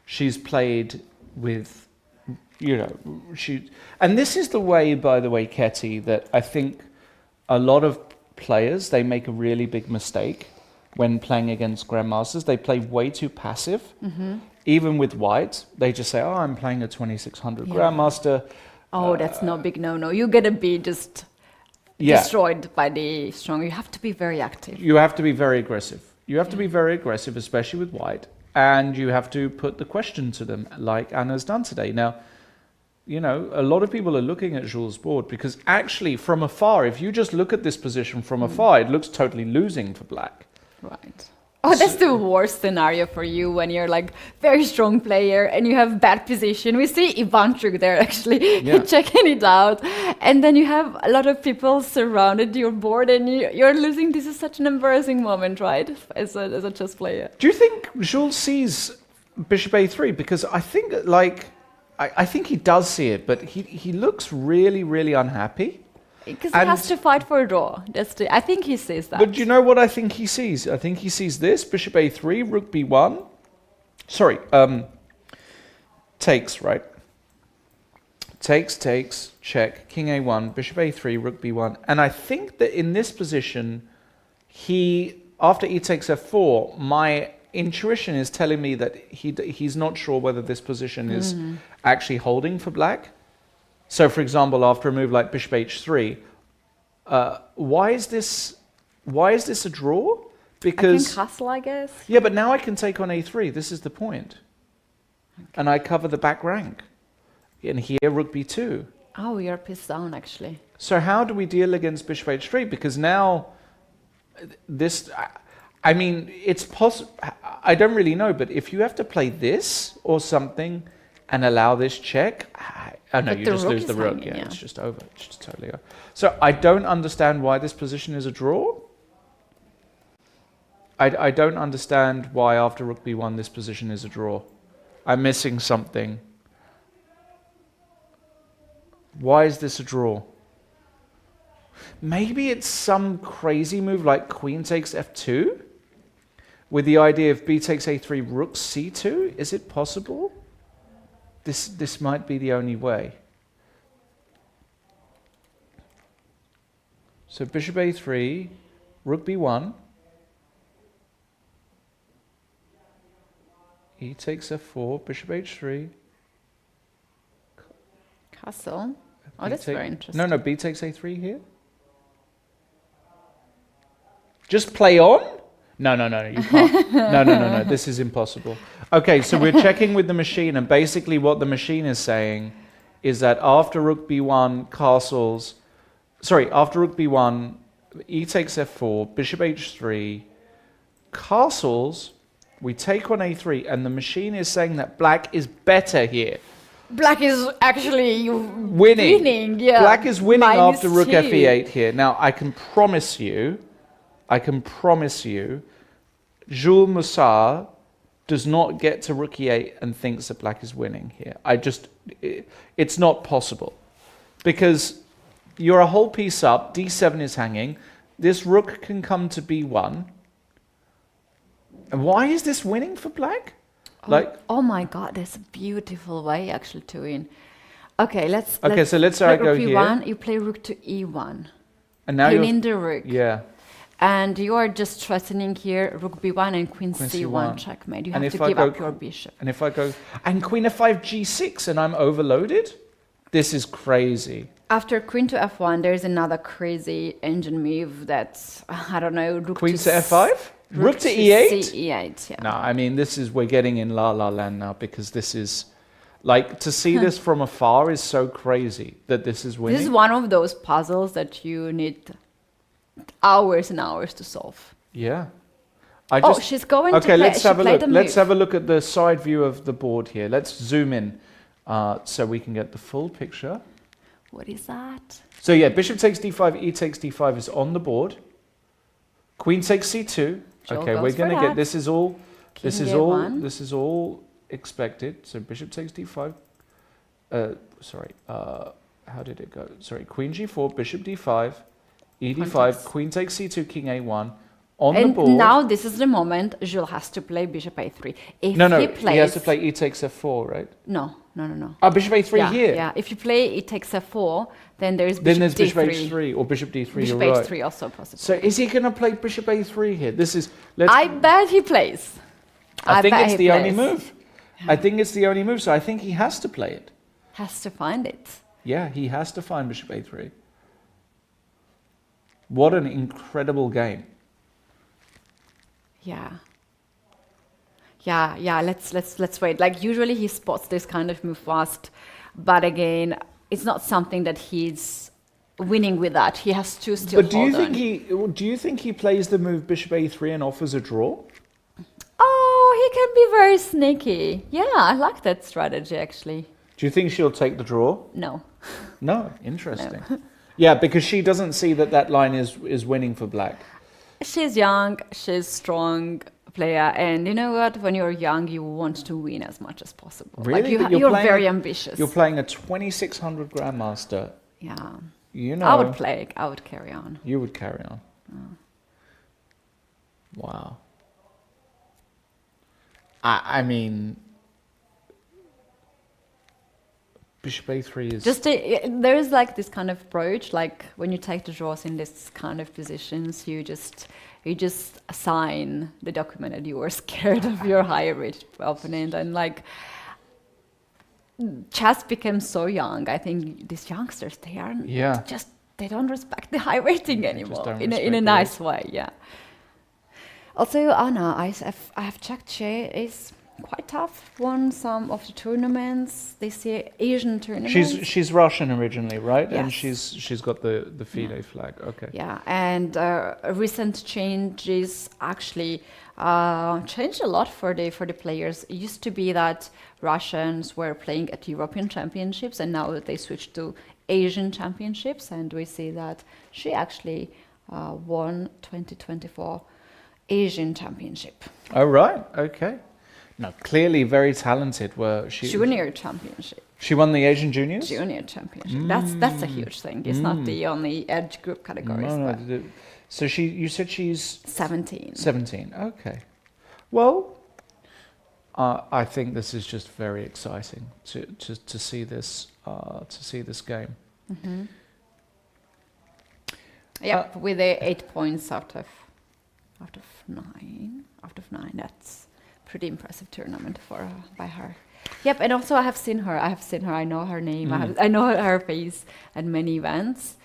she's played with. And this is the way, by the way, Ketty, that I think a lot of players, they make a really big mistake when playing against grandmasters. They play way too passive. Even with white, they just say, I'm playing a 2600 grandmaster. Oh, that's no big no-no. You're going to be just destroyed by the strong. You have to be very active. You have to be very aggressive. You have to be very aggressive, especially with white. And you have to put the question to them, like Anna's done today. Now, a lot of people are looking at Jules' board because actually from afar, if you just look at this position from afar, it looks totally losing for black. Right. Oh, that's the worst scenario for you when you're like very strong player and you have bad position. We see Ivanchuk there actually checking it out. And then you have a lot of people surrounded your board and you're losing. This is such an embarrassing moment, right? As a chess player. Do you think Jules sees bishop a3? Because I think I think he does see it, but he looks really, really unhappy. Because he has to fight for a draw. I think he sees that. But do you know what I think he sees? I think he sees this, bishop a3, rook b1. Sorry, takes, right? Takes, check, king a1, bishop a3, rook b1. And I think that in this position, after e takes f4, my intuition is telling me that he's not sure whether this position is actually holding for black. So, for example, after a move like bishop h3, why is this a draw? Because I can castle, I guess. Yeah, but now I can take on a3. This is the point. Okay. And I cover the back rank. And here, rook b2. Oh, you're pissed down, actually. So how do we deal against bishop h3? Because now, this... I mean, it's possible... I don't really know, but if you have to play this or something and allow this check... Oh, no, you just lose the rook. Yeah, it's just over. It's just totally over. So I don't understand why this position is a draw. I don't understand why after rook b1 this position is a draw. I'm missing something. Why is this a draw? Maybe it's some crazy move like queen takes f2? With the idea of b takes a3, rook c2? Is it possible? This might be the only way. So bishop a3, rook b1. E takes f4, bishop h3. Castle. Oh, that's very interesting. No, b takes a3 here. Just play on? No, you can't. No. This is impossible. Okay, so we're checking with the machine, and basically what the machine is saying is that after rook b1 castles... Sorry, after rook b1, e takes f4, bishop h3, castles... We take on a3, and the machine is saying that black is better here. Black is actually winning. Yeah. Black is winning after rook -2. fe8 here. Now, I can promise you, Jules Moussard does not get to rook e8 and thinks that black is winning here. It's not possible. Because you're a whole piece up, d7 is hanging, this rook can come to b1. And why is this winning for black? Oh my God, there's a beautiful way actually to win. Okay, let's say I go here. You play rook to e1. And now you're in the rook. Yeah. And you are just threatening here rook b1 and queen c1 checkmate. You have to give up your bishop. And if I go and queen f5 g6 and I'm overloaded, this is crazy. After queen to f1, there's another crazy engine move that's I don't know. Rook queen to f5. Rook to e8? e8, yeah. No, I mean, we're getting in la land now, because this is, like, to see this from afar is so crazy that this is winning. This is one of those puzzles that you need hours and hours to solve. Yeah. She's going to play. Let's have a look. Let's have a look at the side view of the board here. Let's zoom in so we can get the full picture. What is that? So yeah, bishop takes d5, e takes d5 is on the board. Queen takes c2. Okay, we're going to get this is all expected. So bishop takes d5. How did it go? Sorry, queen g4, bishop d5, e d5, queen takes c2, king a1 on the board. And now this is the moment Jules has to play bishop a3. If he has to play e takes f4, right? No. Bishop a3 here. Yeah, if you play e takes f4, then there's bishop d3. Bishop h3 or bishop d3. Bishop you're h3 right. also possible. So is he going to play bishop a3 here? I bet he plays. I think it's the only move. I think it's the only move. So I think he has to play it. Has to find it. Yeah, he has to find bishop a3. What an incredible game. Yeah, let's wait. Like usually he spots this kind of move fast, but again, it's not something that he's winning with that. He has to still But do you think he plays the move bishop a3 and offers a draw? Oh, he can be very sneaky. Yeah, I like that strategy actually. Do you think she'll take the draw? No. No, interesting. No. Yeah, because she doesn't see that line is winning for black. She's young, she's strong player, and you know what? When you're young, you want to win as much as possible. Really? Like you're very ambitious. You're playing a 2600 Grandmaster. Yeah. You know. I would carry on. You would carry on. Oh. Wow. I mean, bishop a3 is... there is like this kind of approach, like when you take the draws in this kind of positions, you just sign the document that you were scared of your higher rated opponent, and like chess became so young. I think these youngsters, they don't respect the high rating anymore in a nice way. Yeah. Also, Anna, I have checked. She is quite tough. Won some of the tournaments. They say Asian tournaments. She's Russian originally, right? Yes. And she's got the FIDE flag. Okay. Yeah, and recent changes actually changed a lot for the players. It used to be that Russians were playing at European Championships, and now they switched to Asian Championships, and we see that she actually won 2024 Asian Championship. Oh right, okay. Now clearly very talented. Junior Championship. She won the Asian Juniors? Junior Championship. That's a huge thing. It's not the only edge group categories. No. So you said she's 17. 17. Okay. Well, I think this is just very exciting to see this game. Mm-hmm. Yep, with the 8 points out of 9. That's pretty impressive tournament by her. Yep, and also I have seen her. I know her name. I know her face at many events.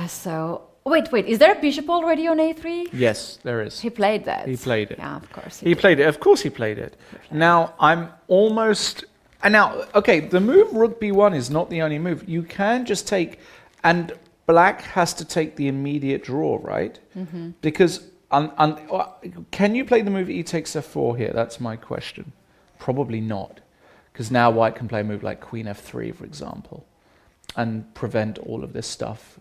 So wait, is there a bishop already on A3? Yes, there is. He played that. He played it. Yeah, of course. He played it. Of course, he played it. Now I'm almost. And now, okay, the move Rook B1 is not the only move. You can just take, and Black has to take the immediate draw, right? Mm-hmm. Because can you play the move E takes F4 here? That's my question. Probably not, because now White can play a move like Queen F3, for example, and prevent all of this stuff.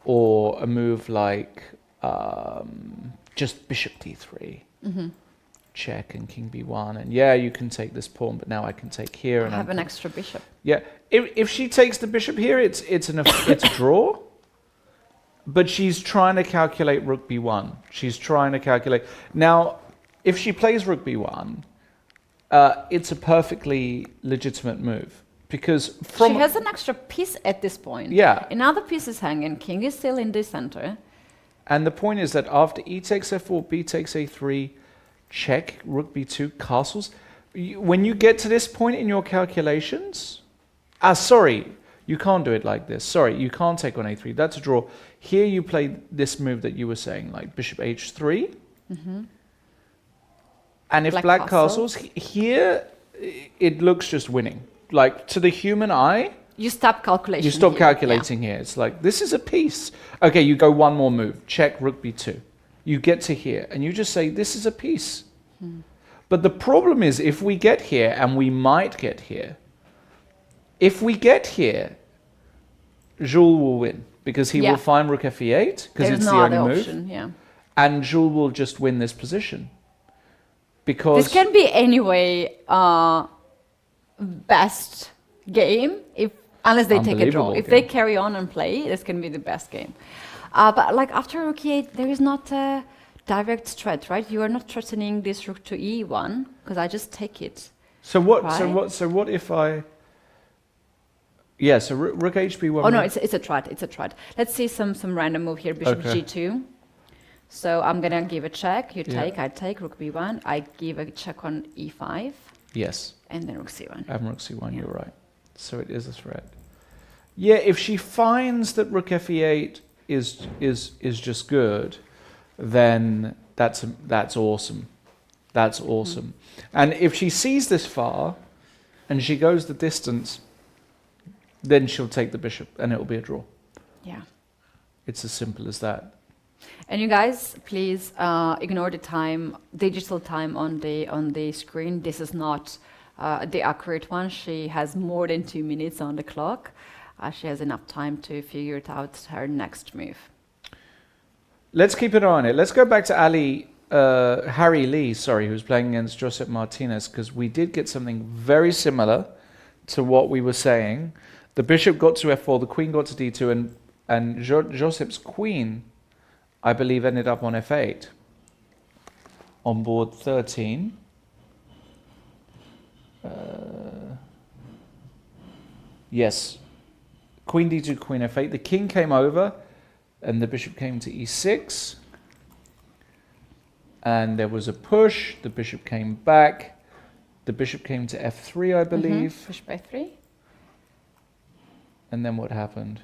Or a move like just Bishop D3, check, and King B1, and you can take this pawn, but now I can take here. And I have an extra bishop. Yeah, if she takes the bishop here, it's a draw. But she's trying to calculate Rook B1. She's trying to calculate. Now, if she plays Rook B1, it's a perfectly legitimate move. Because she has an extra piece at this point. Yeah. Another piece is hanging. King is still in the center. And the point is that after E takes F4, B takes A3, check, Rook B2, castles. When you get to this point in your calculations... sorry, you can't do it like this. Sorry, you can't take on A3. That's a draw. Here you play this move that you were saying, like Bishop H3. Mm-hmm. And if Black castles, here it looks just winning. Like, to the human eye... You stop calculation. You stop calculating here. It's like, this is a piece. Okay, you go one more move. Check, Rook B2. You get to here, and you just say, this is a piece. But the problem is, if we get here, and we might get here, if we get here, Jules will win, because he will find Rook F8, because it's the only move. Option, and Jules will just win this position. Because this can be anyway best game unless they take a draw. If they carry on and play, this can be the best game. But like after Rook E8, there is not a direct threat, right? You are not threatening this Rook to E1 because I just take it. So what? Right? So what if I? Yeah. So Rook HB1. Oh no, it's a threat. It's a threat. Let's see some random move here. Bishop G2. So I'm gonna give a check. You take. I take Rook B1. I give a check on E5. Yes. And then Rook C1. And Rook C1. You're right. So it is a threat. Yeah. If she finds that Rook F8 is just good, then that's awesome. That's awesome. And if she sees this far, and she goes the distance, then she'll take the bishop, and it'll be a draw. Yeah. It's as simple as that. And you guys, please ignore the time, digital time on the screen. This is not the accurate one. She has more than 2 minutes on the clock. She has enough time to figure it out her next move. Let's keep an eye on it. Let's go back to Harry Lee, who's playing against Josep Martinez, because we did get something very similar to what we were saying. The bishop got to F4, the queen got to D2, and Josep's queen, I believe, ended up on F8 on board 13. Yes. Queen D2, Queen F8. The king came over, and the bishop came to E6. And there was a push. The bishop came back. The bishop came to f3, I believe. Bishop f3. And then what happened?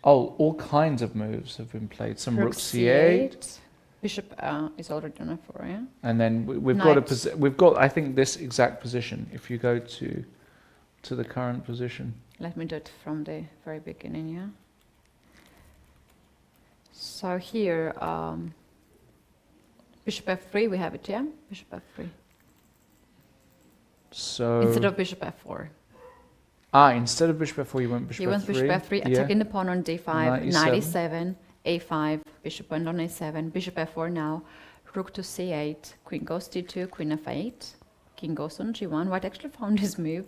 Oh, all kinds of moves have been played. Some rook c8. Bishop is already on f4, yeah. And then we've got I think this exact position. If you go to the current position. Let me do it from the very beginning, yeah. So here, bishop f3, we have it, yeah. Bishop f3. So instead of bishop f4. Instead of bishop f4, you went bishop f3. He went bishop f3, attacking the pawn on d5, knight e7, a5, bishop went on a7, bishop f4 now, rook to c8, queen goes d2, queen f8, king goes on g1. White actually found his move,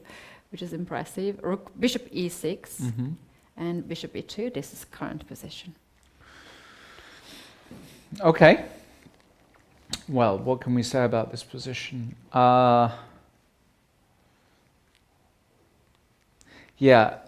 which is impressive. Rook, bishop e6, and bishop e2. This is current position. Okay. Well, what can we say about this position? Yeah.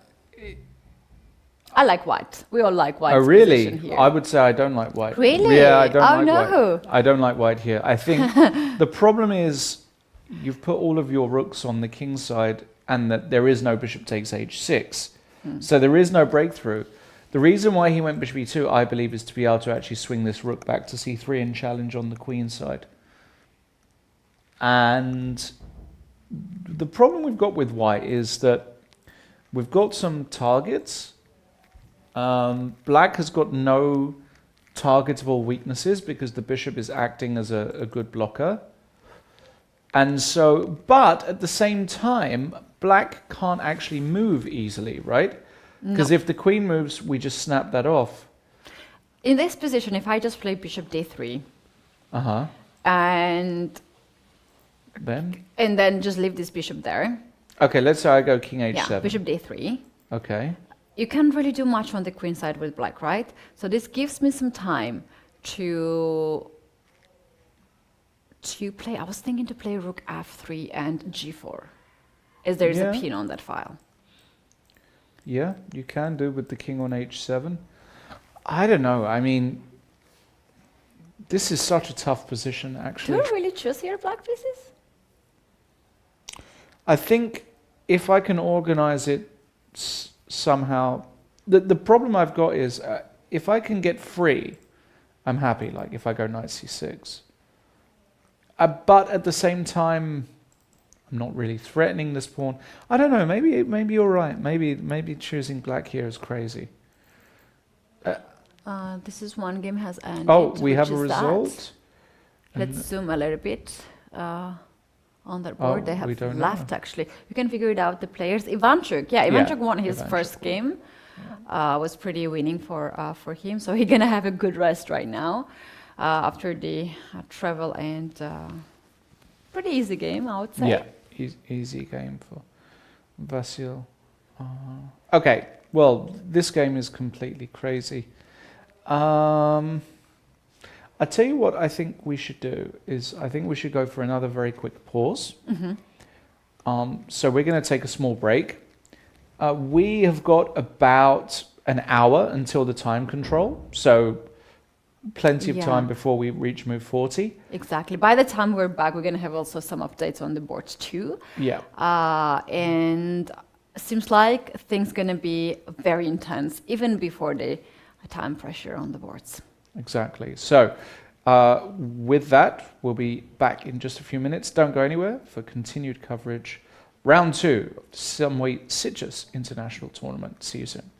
I like white. We all like white. Oh, really? Here. I would say I don't like white. Really? Yeah, I don't like no. white. I don't like white here. I think the problem is you've put all of your rooks on the king side and that there is no bishop takes h6. So there is no breakthrough. The reason why he went bishop e2, I believe, is to be able to actually swing this rook back to c3 and challenge on the queen side. And the problem we've got with white is that we've got some targets. Black has got no targetable weaknesses because the bishop is acting as a good blocker. And so, but at the same time, black can't actually move easily, right? Because if the queen moves, we just snap that off. In this position, if I just play bishop d3, and then just leave this bishop there. Okay, let's say I go king h7. Yeah, bishop d3. Okay. You can't really do much on the queen side with black, right? So this gives me some time to play. I was thinking to play rook f3 and g4, as there's a pin on that file. Yeah, you can do with the king on h7. I don't know. I mean, this is such a tough position, actually. Do you really choose here black pieces? I think if I can organize it somehow, the problem I've got is if I can get free, I'm happy. Like if I go knight c6, but at the same time, I'm not really threatening this pawn. I don't know. Maybe you're right. Maybe choosing black here is crazy. This is one game has ended. Oh, we have a result. Let's zoom a little bit. On that board, they have left actually. You can figure it out. The players, Ivanchuk, Ivanchuk won his first game. Was pretty winning for him, so he's gonna have a good rest right now after the travel and pretty easy game, I would say. Yeah, easy game for Vasily. Okay, well, this game is completely crazy. I tell you what I think we should do is I think we should go for another very quick pause. So we're going to take a small break. We have got about an hour until the time control, so plenty of time before we reach move 40. Exactly. By the time we're back, we're going to have also some updates on the board too. Yeah. And seems like things going to be very intense even before the time pressure on the boards. Exactly. So with that, we'll be back in just a few minutes. Don't go anywhere for continued coverage. Round 2 of the Sunway Sitges International Tournament. See you soon.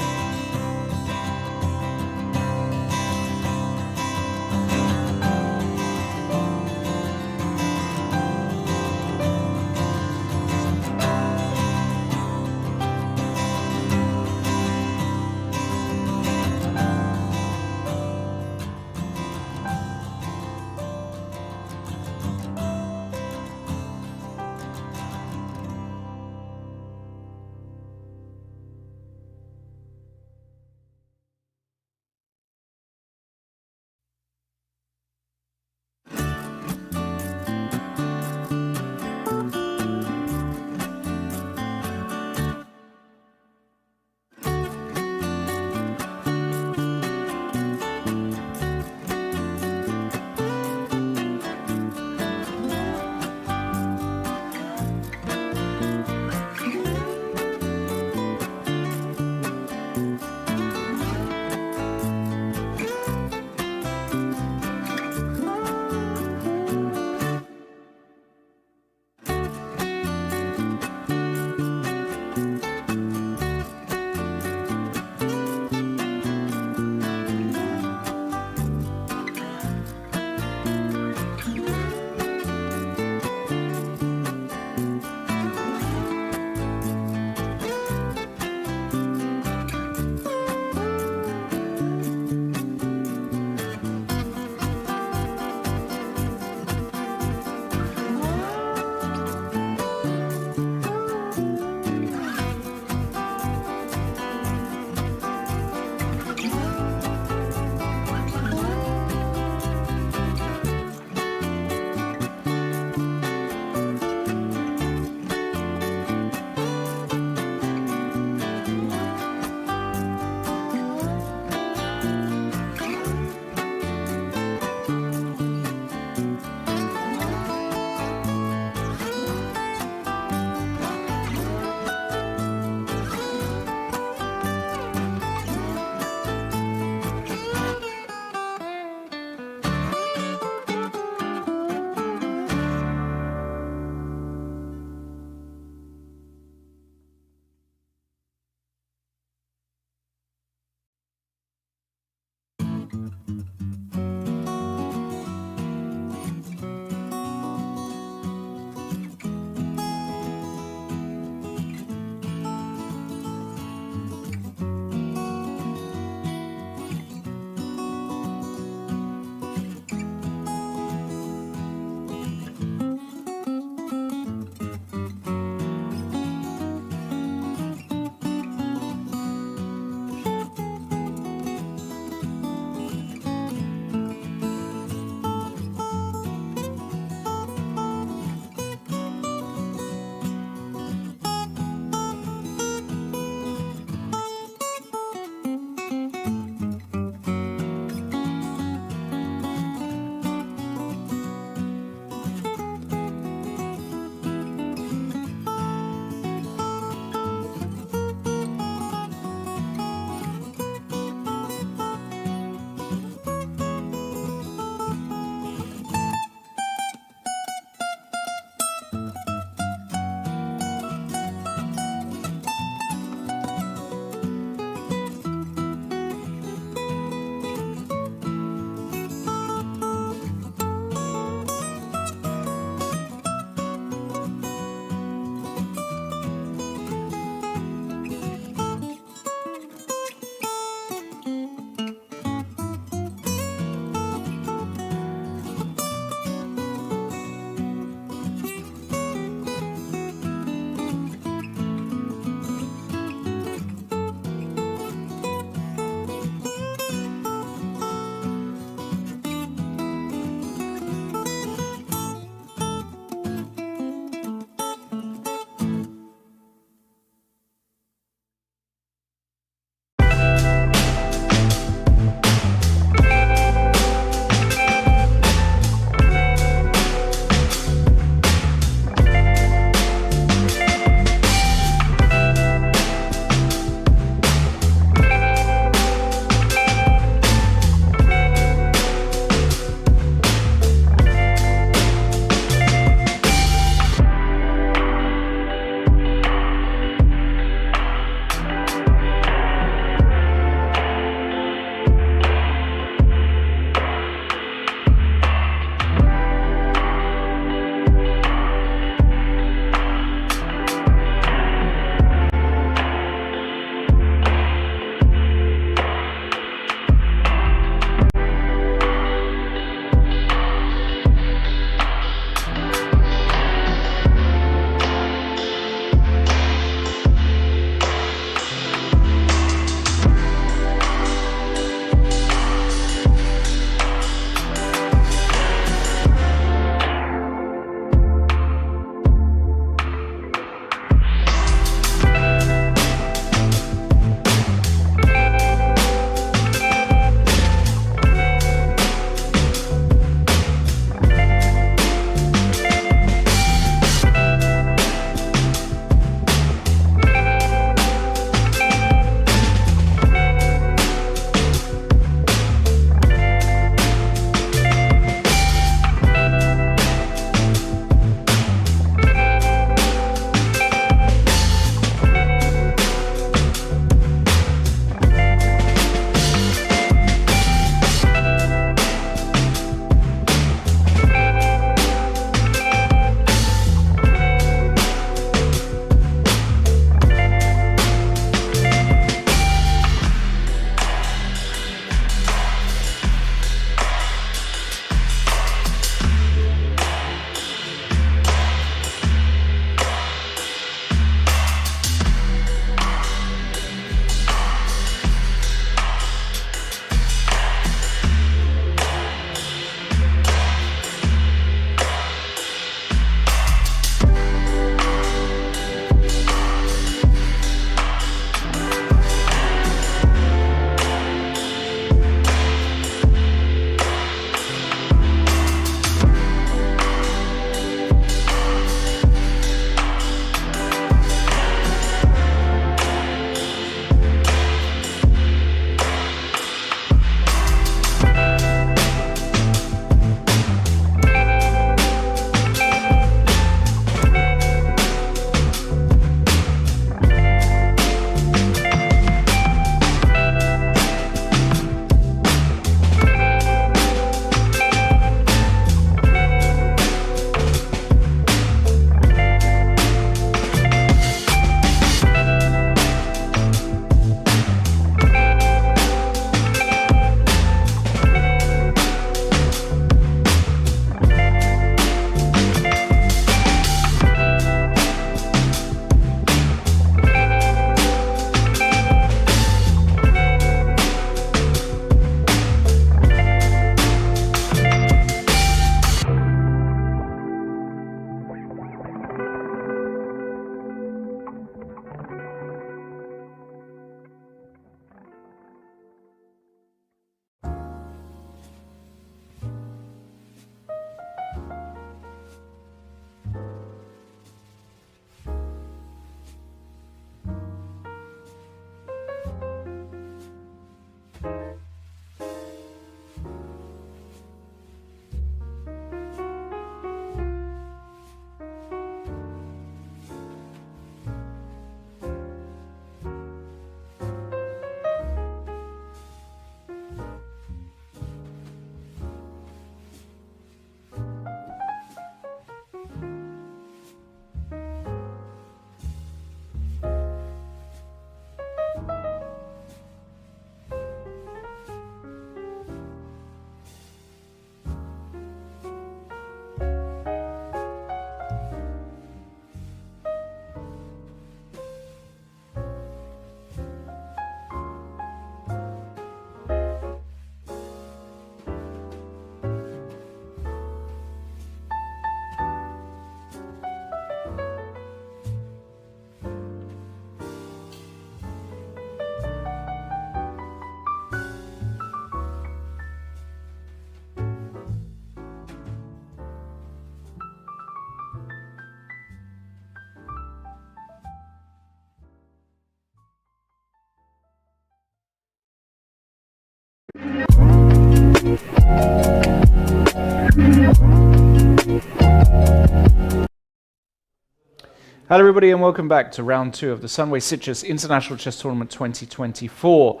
Hello everybody and welcome back to round 2 of the Sunway Sitges International Chess Tournament 2024.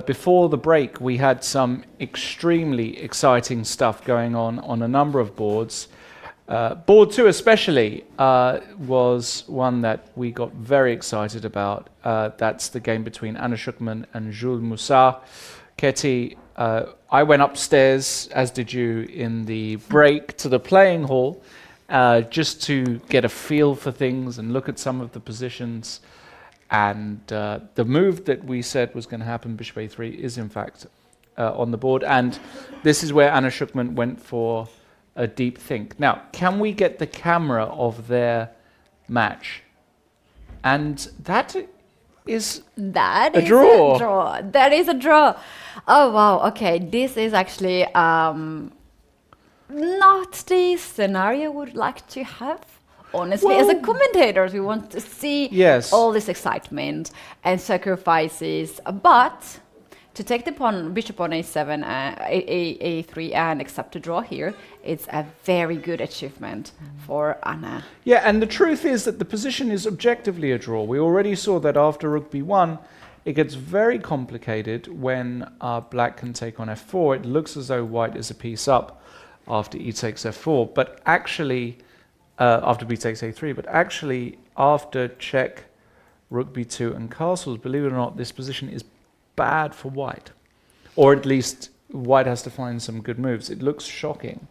Before the break we had some extremely exciting stuff going on a number of boards. Board 2 especially was one that we got very excited about. That's the game between Anna Shukman and Jules Moussard. Ketty, I went upstairs, as did you, in the break to the playing hall just to get a feel for things and look at some of the positions. And the move that we said was going to happen, bishop a3, is in fact on the board. And this is where Anna Shukman went for a deep think. Now, can we get the camera of their match? And that is a draw. That is a draw. Oh, wow. Okay, this is actually not the scenario we would like to have. Honestly, as a commentator, we want to see all this excitement and sacrifices. But to take the bishop on a7, a3, and accept a draw here, it's a very good achievement for Anna. Yeah, and the truth is that the position is objectively a draw. We already saw that after rook b1, it gets very complicated when black can take on f4. It looks as though white is a piece up after e takes f4, but actually, after b takes a3, but actually after check, rook b2 and castles, believe it or not, this position is bad for white, or at least white has to find some good moves. It looks shocking.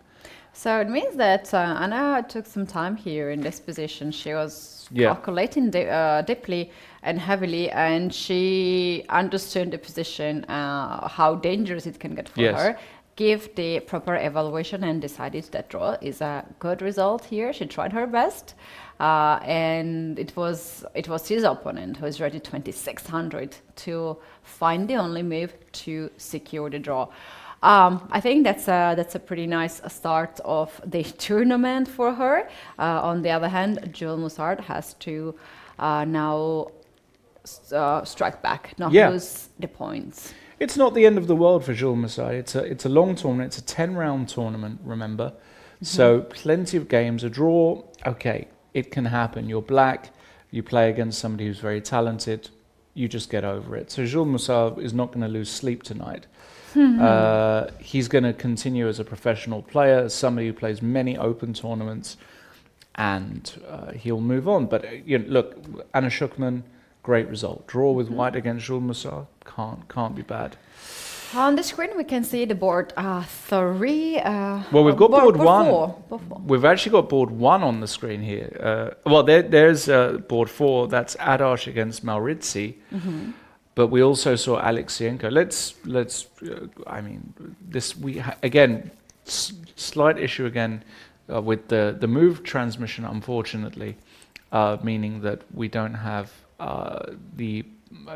So it means that Anna took some time here in this position. She was calculating deeply and heavily, and she understood the position, how dangerous it can get for her. Give the proper evaluation and decided that draw is a good result here. She tried her best, and it was his opponent who was rated 2600 to find the only move to secure the draw. I think that's a pretty nice start of the tournament for her. On the other hand, Jules Moussard has to now strike back, not lose the points. It's not the end of the world for Jules Moussard. It's a long tournament. It's a 10-round tournament, remember? So plenty of games. A draw, okay, it can happen. You're black, you play against somebody who's very talented, you just get over it. So Jules Moussard is not going to lose sleep tonight. He's going to continue as a professional player, as somebody who plays many open tournaments, and he'll move on. But look, Anna Shukman, great result. Draw with white against Jules Moussard can't be bad. On the screen we can see the board 3. Well, we've got board 1. Board 4. We've actually got board 1 on the screen here. There's board 4. That's Adarsh against Maurizzi. But we also saw Alexenko. Let's. I mean, this again slight issue again with the move transmission. Unfortunately, meaning that we don't have the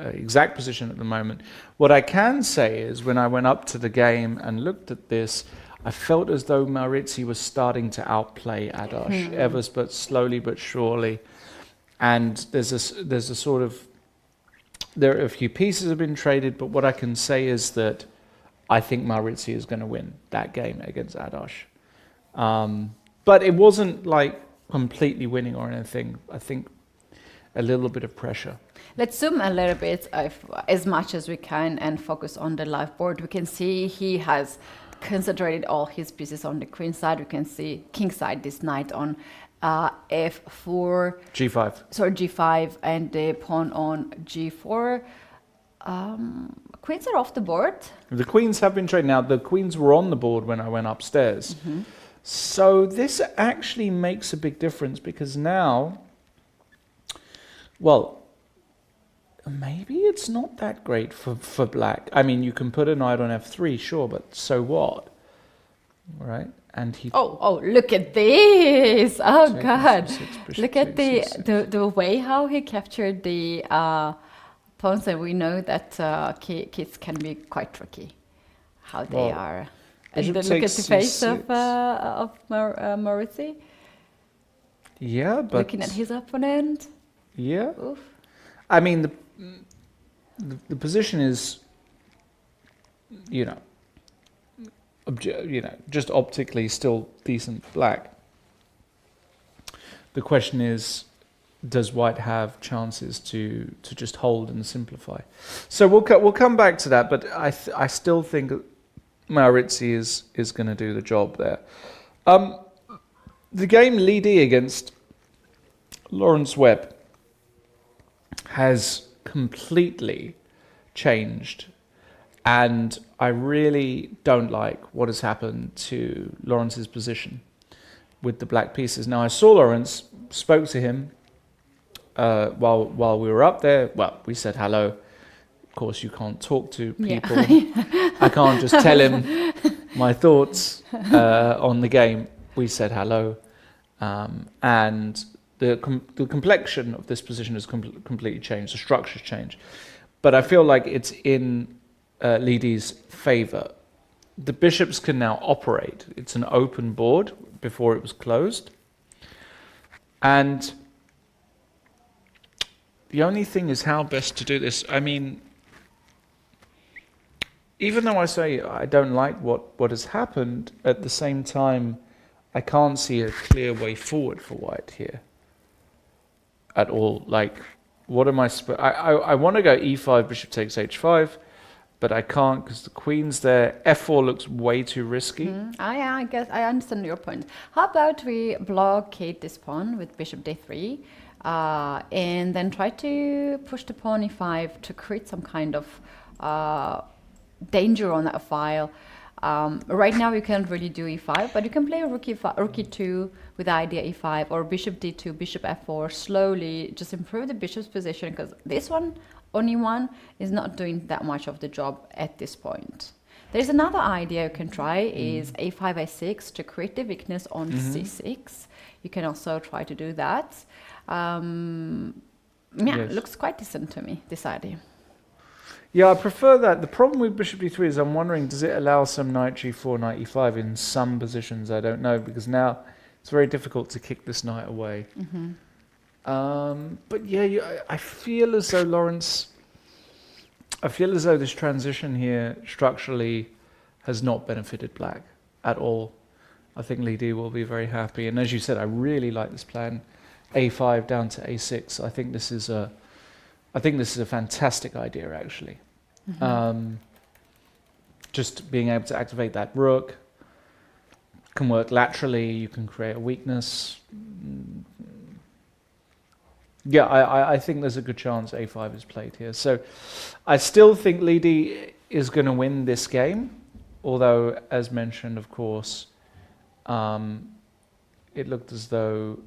exact position at the moment. What I can say is when I went up to the game and looked at this, I felt as though Maurizzi was starting to outplay Adarsh ever but slowly but surely. And there's a sort of, there are a few pieces have been traded, but what I can say is that I think Maurizzi is going to win that game against Adarsh. But it wasn't like completely winning or anything. I think a little bit of pressure. Let's zoom a little bit, as much as we can, and focus on the live board. We can see he has concentrated all his pieces on the queen side. We can see king side this knight on f4. G5. Sorry, g5, and the pawn on g4. Queens are off the board. The queens have been traded. Now, the queens were on the board when I went upstairs. So this actually makes a big difference because now, well, maybe it's not that great for black. I mean, you can put a knight on f3, sure, but so what? Right? And he. Oh! Look at this! Oh God! Look at the way how he captured the pawns, and we know that kids can be quite tricky. How they are. And look at the face of Maurizzi. Yeah, but looking at his opponent. Yeah. Oof. I mean, the position is, just optically still decent black. The question is, does white have chances to just hold and simplify? So we'll come back to that, but I still think Maurizzi is going to do the job there. The game Li Di against Lawrence Webb has completely changed, and I really don't like what has happened to Lawrence's position with the black pieces. Now I saw Lawrence, spoke to him while we were up there. Well, we said hello. Of course, you can't talk to people. Yeah. I can't just tell him my thoughts on the game. We said hello, and the complexion of this position has completely changed. The structure's changed, but I feel like it's in Li Di's favour. The bishops can now operate. It's an open board. Before it was closed, and the only thing is how best to do this. I mean, even though I say I don't like what has happened, at the same time, I can't see a clear way forward for white here at all. Like, what am I I want to go e5, bishop takes h5, but I can't because the queen's there. f4 looks way too risky. I guess I understand your point. How about we blockade this pawn with bishop d3, and then try to push the pawn e5 to create some kind of danger on that file. Right now you can't really do e5, but you can play rook e2 with idea e5 or bishop d2, bishop f4, slowly just improve the bishop's position, because this one on e1 is not doing that much of the job at this point. There's another idea you can try is a5, a6 to create the weakness on c6. You can also try to do that. It looks quite decent to me, this idea. Yeah, I prefer that. The problem with bishop d3 is I'm wondering, does it allow some knight g4, knight e5 in some positions? I don't know, because now it's very difficult to kick this knight away. But yeah, I feel as though this transition here structurally has not benefited black at all. I think Li Di will be very happy. And as you said, I really like this plan, a5 down to a6. I think this is a fantastic idea, actually. Just being able to activate that rook can work laterally. You can create a weakness. Yeah, I think there's a good chance a5 is played here. So I still think Li Di is going to win this game, although, as mentioned, of course, it looked as though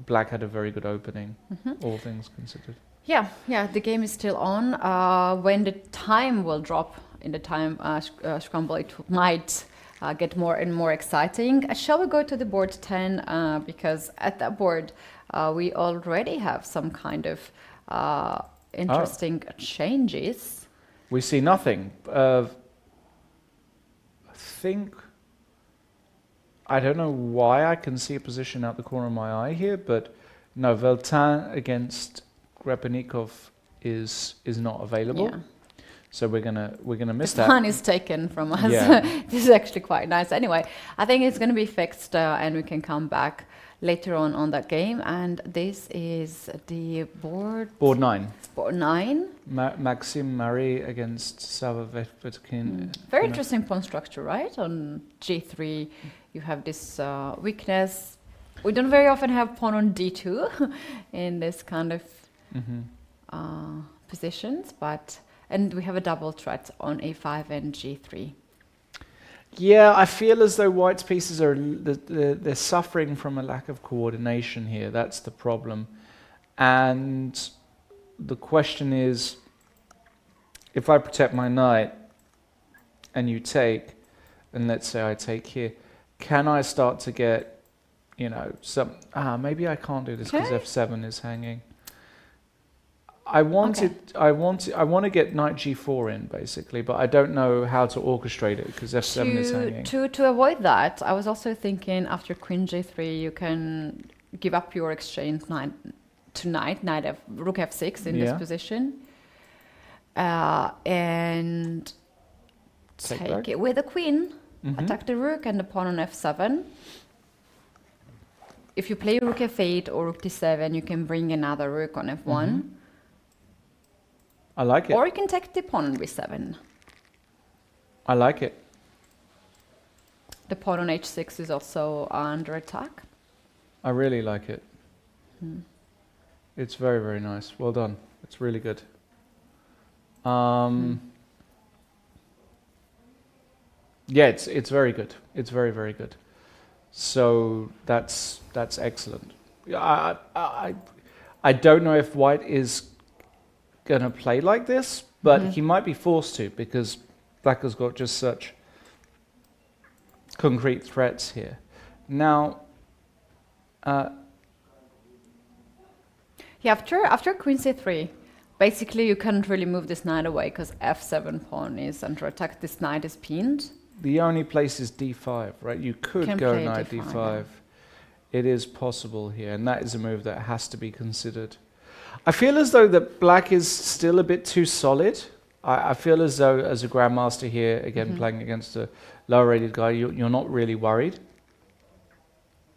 black had a very good opening, all things considered. Yeah, the game is still on. When the time will drop in the time scramble, it might get more and more exciting. Shall we go to the board 10? Because at that board, we already have some kind of interesting changes. We see nothing. I don't know why I can see a position out the corner of my eye here, but no, Veltin against Grebenikov is not available. Yeah. So we're gonna miss that. The plan is taken from us. Yeah. This is actually quite nice. Anyway, I think it's gonna be fixed, and we can come back later on that game. And this is the board 9. Board 9. Maxim Marie against Sava Vetkin. Very interesting pawn structure, right? On g3, you have this weakness. We don't very often have pawn on d2 in this kind of positions, and we have a double threat on a5 and g3. Yeah, I feel as though white's pieces they're suffering from a lack of coordination here. That's the problem. And the question is, if I protect my knight and you take, and let's say I take here, can I start to get, maybe I can't do this because f7 is hanging. I want to get knight g4 in, basically, but I don't know how to orchestrate it because f7 is hanging. To avoid that, I was also thinking after queen g3, you can give up your exchange knight to knight rook f6 in this position, and take it with the queen, attack the rook and the pawn on f7. if you play rook f8 or rook d7, you can bring another rook on f1. I like it. Or you can take the pawn on b7. I like it. The pawn on h6 is also under attack. I really like it. It's very, very nice. Well done. It's really good. Yeah, it's very good. It's very, very good. So that's excellent. I don't know if White is going to play like this, but he might be forced to, because Black has got just such concrete threats here. Now, yeah, after queen c3, basically you can't really move this knight away because f7 pawn is under attack. This knight is pinned. The only place is d5, right? You could go knight d5. Yeah. It is possible here, and that is a move that has to be considered. I feel as though that Black is still a bit too solid. I feel as though, as a grandmaster here, again playing against a lower-rated guy, you're not really worried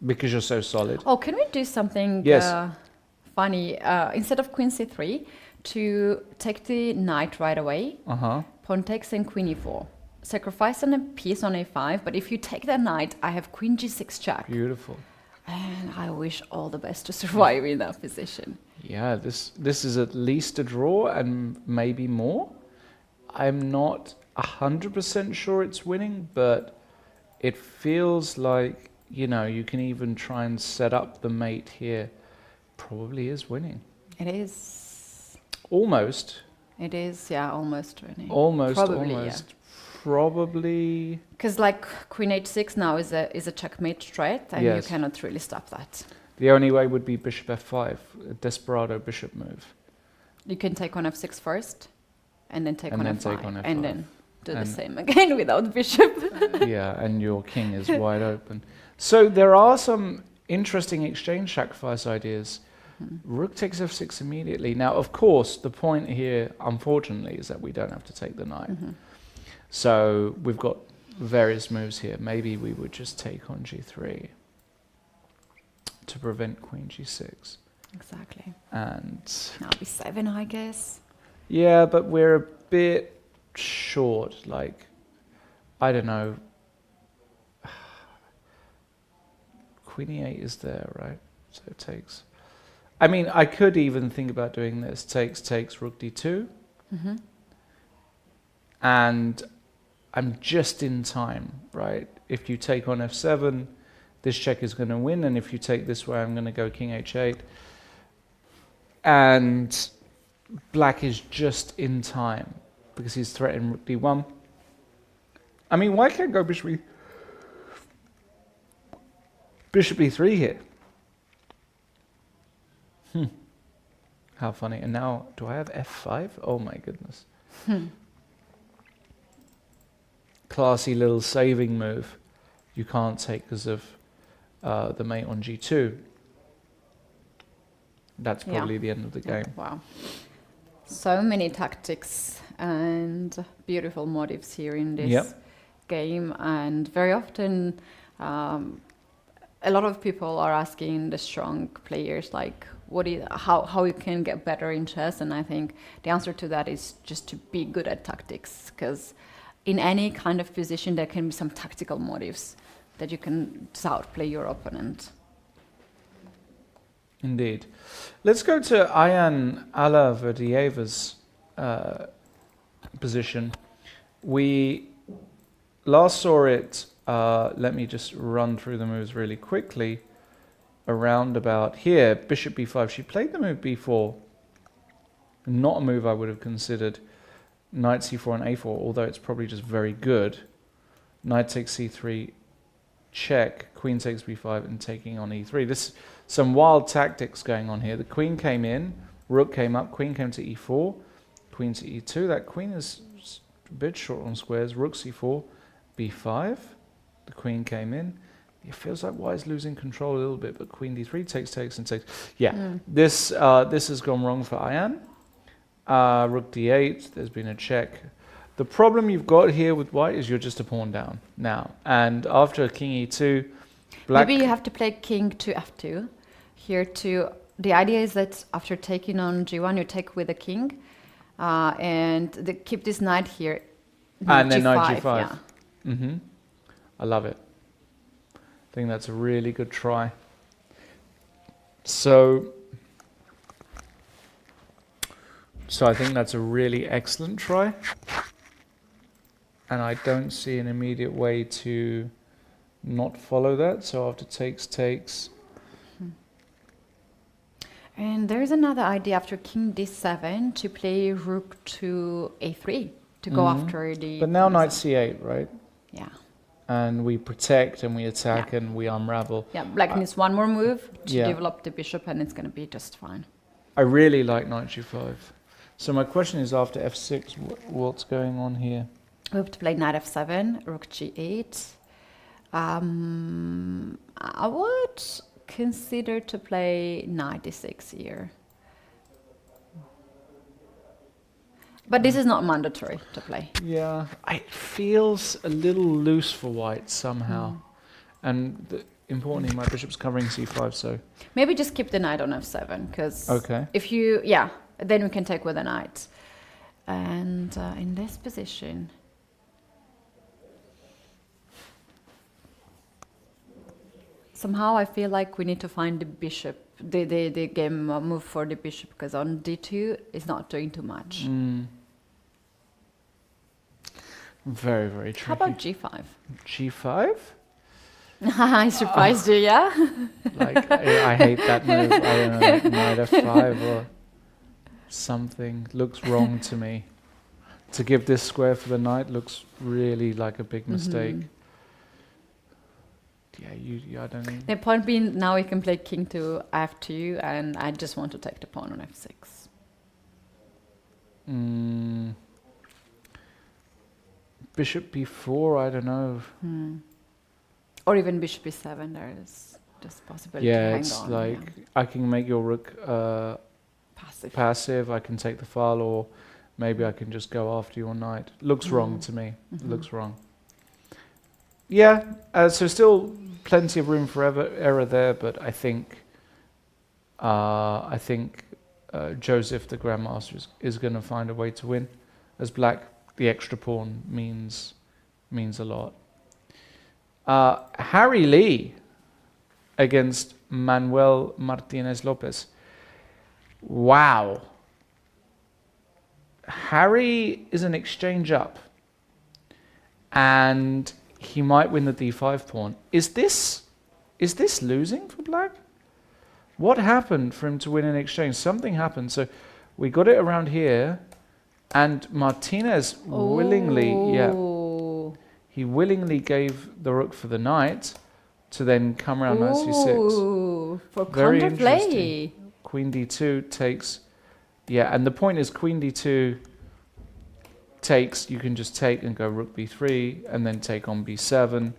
because you're so solid. Oh, can we do something funny? Instead of queen c3, to take the knight right away, pawn takes and queen e4. Sacrifice on a piece on a5, but if you take that knight, I have queen g6 check. Beautiful. And I wish all the best to survive in that position. Yeah, this is at least a draw and maybe more. I'm not 100% sure it's winning, but it feels like, you know, you can even try and set up the mate here. Probably is winning. It is. Almost. It is, yeah, almost winning. Almost, Probably, almost. yeah. Probably. Because like queen h6 now is a checkmate threat, and you cannot really stop that. The only way would be bishop f5, a desperado bishop move. You can take on f6 first, and then take on f5, and then do the same again without bishop. Yeah, and your king is wide open. So there are some interesting exchange sacrifice ideas. Rook takes f6 immediately. Now, of course, the point here, unfortunately, is that we don't have to take the knight. So we've got various moves here. Maybe we would just take on g3 to prevent queen g6. Exactly. And now b7, I guess. Yeah, but we're a bit short. Like, I don't know. Queen e8 is there, right? So it takes. I mean, I could even think about doing this. Takes rook d2. And I'm just in time, right? If you take on f7, this check is going to win, and if you take this way, I'm going to go king h8. And Black is just in time because he's threatening rook d1. I mean, why can't go bishop e3 here? How funny. And now, do I have f5? Oh my goodness. Classy little saving move you can't take because of the mate on g2. That's probably the end of the game. Wow. So many tactics and beautiful motifs here in this game. And very often, a lot of people are asking the strong players, like, how you can get better in chess. And I think the answer to that is just to be good at tactics, because in any kind of position, there can be some tactical motives that you can outplay your opponent. Indeed. Let's go to Ayaan Alaverdieva's position. We last saw it, let me just run through the moves really quickly, around about here, bishop b5. She played the move b4, not a move I would have considered. Knight c4 and a4, although it's probably just very good. Knight takes c3, check, queen takes b5, and taking on e3. This some wild tactics going on here. The queen came in, rook came up, queen came to e4, queen to e2. That queen is a bit short on squares. Rook c4, b5. The queen came in. It feels like White is losing control a little bit, but queen d3 takes, and takes. Yeah, this has gone wrong for Ayaan. Rook d8, there's been a check. The problem you've got here with White is you're just a pawn down now. And after king e2, Maybe you have to play king to f2 here too. The idea is that after taking on g1, you take with a king, and keep this knight here. And then g5, knight g5. Yeah. Mm-hmm. I love it. I think that's a really good try. So I think that's a really excellent try. And I don't see an immediate way to not follow that. So after takes. And there's another idea after king d7 to play rook to a3 to go after the... But now knight c8, right? Yeah. And we protect and we attack and we unravel. Yeah, black needs one more move to develop the bishop, and it's going to be just fine. I really like knight g5. So my question is, after f6, what's going on here? We have to play knight f7, rook g8. I would consider to play knight d6 here. But this is not mandatory to play. Yeah, it feels a little loose for white somehow. And importantly, my bishop's covering c5, so... Maybe just keep the knight on f7, because if you... Yeah, then we can take with the knight. And in this position... Somehow I feel like we need to find the bishop, the game move for the bishop, because on d2 it's not doing too much. Very, very tricky. How about g5? G5? I surprised you, yeah? Like, I hate that move. I don't know, knight f5 or something. Looks wrong to me. To give this square for the knight looks really like a big mistake. Yeah, I don't know. The point being, now we can play king to f2, and I just want to take the pawn on f6. Bishop b4, I don't know. Or even bishop b7, there is just possibility to hang it's on, like, I can make your rook passive, I can take the file, or maybe I can just go after your knight. Looks wrong to me. Looks wrong. Yeah, so still plenty of room for error there, but I think Joseph, the Grandmaster, is going to find a way to win. As black, the extra pawn means a lot. Harry Lee against Manuel Martinez Lopez. Wow. Harry is an exchange up, and he might win the d5 pawn. Is this losing for black? What happened for him to win an exchange? Something happened. So we got it around here, and Martinez willingly, he willingly gave the rook for the knight to then come around knight c6. For Very counterplay. interesting. Queen d2 takes, and the point is queen d2 takes, you can just take and go rook b3, and then take on b7,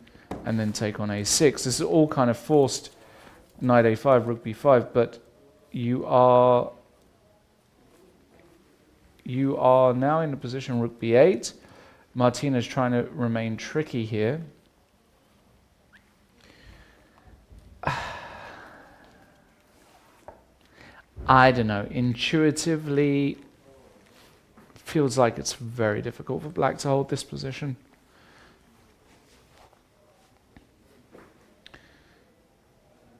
and then take on a6. This is all kind of forced knight a5, rook b5, but you are now in a position rook b8. Martinez trying to remain tricky here. I don't know, intuitively feels like it's very difficult for black to hold this position.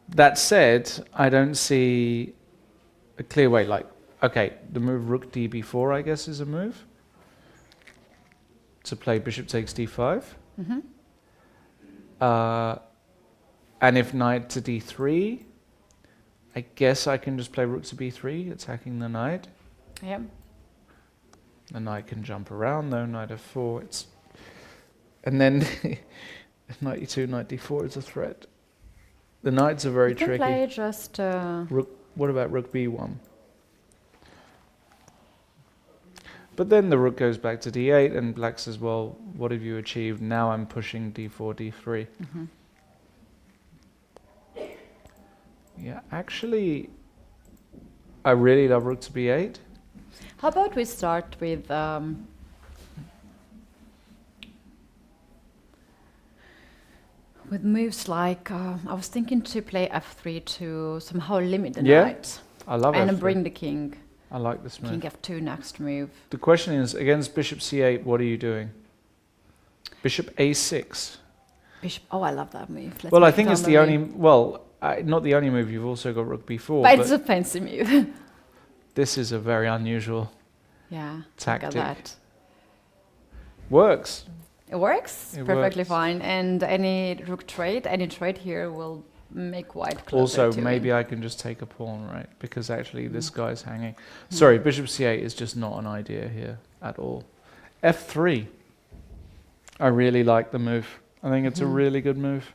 That said, I don't see a clear way. Like, okay, the move rook db4, I guess, is a move to play bishop takes d5. And if knight to d3, I guess I can just play rook to b3, attacking the knight. Yep. The knight can jump around though, knight f4. And then knight e2, knight d4 is a threat. The knights are very tricky. Play just what about rook b1? But then the rook goes back to d8, and black says, well, what have you achieved? Now I'm pushing d4, d3. Yeah, actually, I really love rook to b8. How about we start with With moves like, I was thinking to play f3 to somehow limit the knight. I love it. And bring the king. I like this move. King f2 next move. The question is, against bishop c8, what are you doing? Bishop a6. Bishop, oh, I love that move. Well, I think it's the only, not the only move, you've also got rook b4. But it's a fancy move. This is a very unusual tactic. Look at that. Works. It works perfectly fine. And any rook trade, any trade here will make white closer Also, to maybe win. I can just take a pawn, right? Because actually this guy's hanging. Sorry, bishop c8 is just not an idea here at all. f3. I really like the move. I think it's a really good move.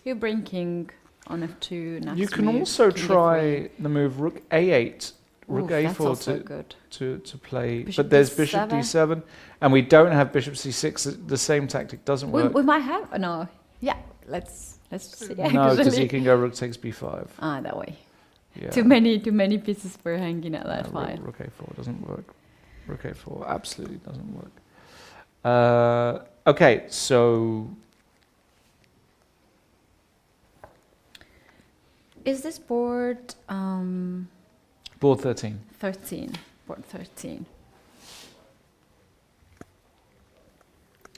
You bring king on f2 next. You can move, also king try f3. the move rook a8, rook a4 to play. Bishop but there's d7. bishop d7, and we don't have bishop c6. The same tactic doesn't work. We might have. No. Yeah. Let's see. No, because he can go rook takes b5. Ah, that way. Yeah. Too many pieces for hanging at that fine. Rook a4 doesn't work. Rook a4 absolutely doesn't work. Okay, so is this board board 13? 13. Board 13.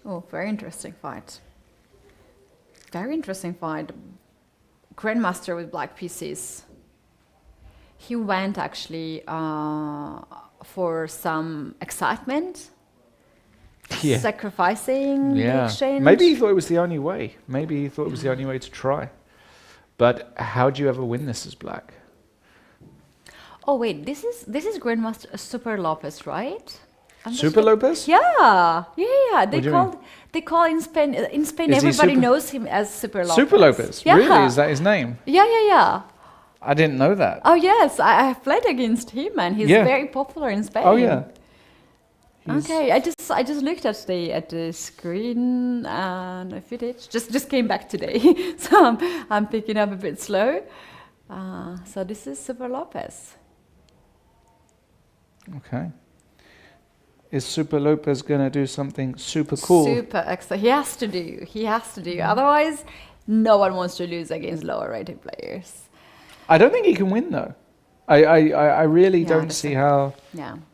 Oh, very interesting fight. Very interesting fight. Grandmaster with black pieces. He went actually for some excitement. Yeah. Sacrificing the exchange. Maybe he thought it was the only way. Maybe he thought it was the only way to try. But how do you ever win this as black? Oh wait, this is Grandmaster Super Lopez, right? Super Lopez? Yeah. They call in Spain Is everybody knows him as Super Lopez. Super Lopez? Yeah. Really? Is that his name? Yeah. I didn't know that. Oh yes, I have played against him and he's very popular in Spain. Oh yeah. Okay, I just looked at the screen and if it just came back today, so I'm picking up a bit slow. So this is Super Lopez. Okay. Is Super Lopez gonna do something super cool? Super excellent. He has to do. Otherwise, no one wants to lose against lower rated players. I don't think he can win though. I really don't see how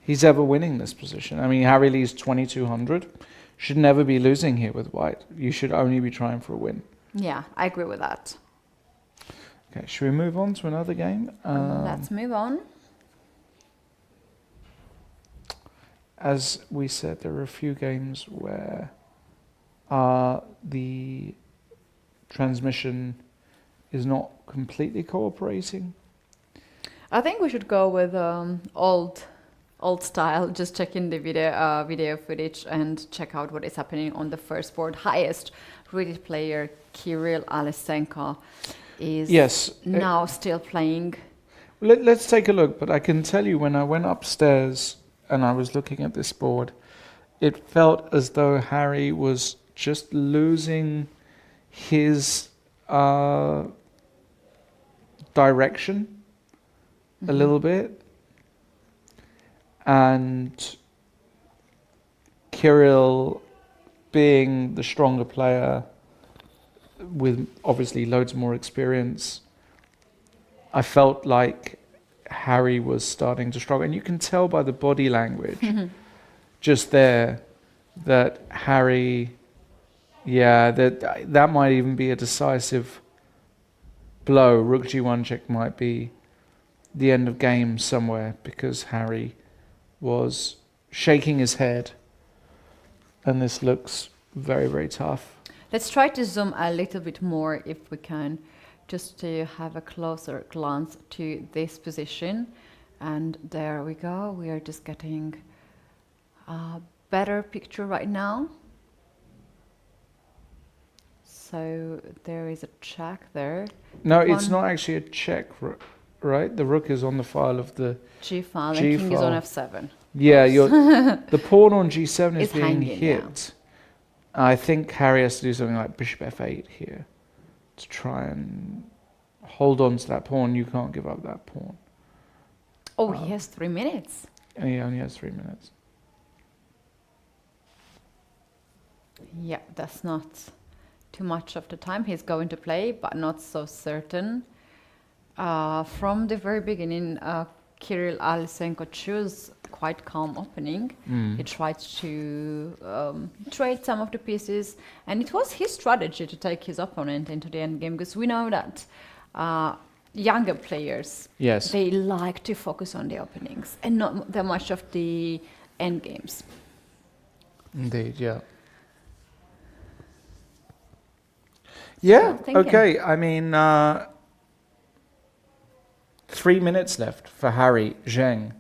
he's ever winning this position. I mean, Harry Lee's 2200. Should never be losing here with white. You should only be trying for a win. Yeah, I agree with that. Okay, should we move on to another game? Let's move on. As we said, there are a few games where the transmission is not completely cooperating. I think we should go with old style. Just check in the video footage and check out what is happening on the first board. Highest rated player Kirill Alexenko is now still playing. Let's take a look. But I can tell you, when I went upstairs and I was looking at this board, it felt as though Harry was just losing his direction a little bit, and Kirill, being the stronger player with obviously loads more experience, I felt like Harry was starting to struggle, and you can tell by the body language just there that Harry, that might even be a decisive blow. Rook g1 check might be the end of game somewhere, because Harry was shaking his head, and this looks very, very tough. Let's try to zoom a little bit more if we can, just to have a closer glance to this position. And there we go. We are just getting a better picture right now. So there is a check there. No, it's not actually a check, right? The rook is on the file of the G file, G and king is file. on f7. Yeah, the pawn on g7 is being hit. Now. I think Harry has to do something like bishop f8 here to try and hold on to that pawn. You can't give up that pawn. Oh, he has 3 minutes. And he only has 3 minutes. Yeah, that's not too much of the time. He's going to play, but not so certain. From the very beginning, Kirill Alexenko chose quite calm opening. He tried to trade some of the pieces, and it was his strategy to take his opponent into the end game, because we know that younger players, they like to focus on the openings and not that much of the end games. Indeed, yeah. Yeah, okay. I mean, 3 minutes left for Harry Zheng,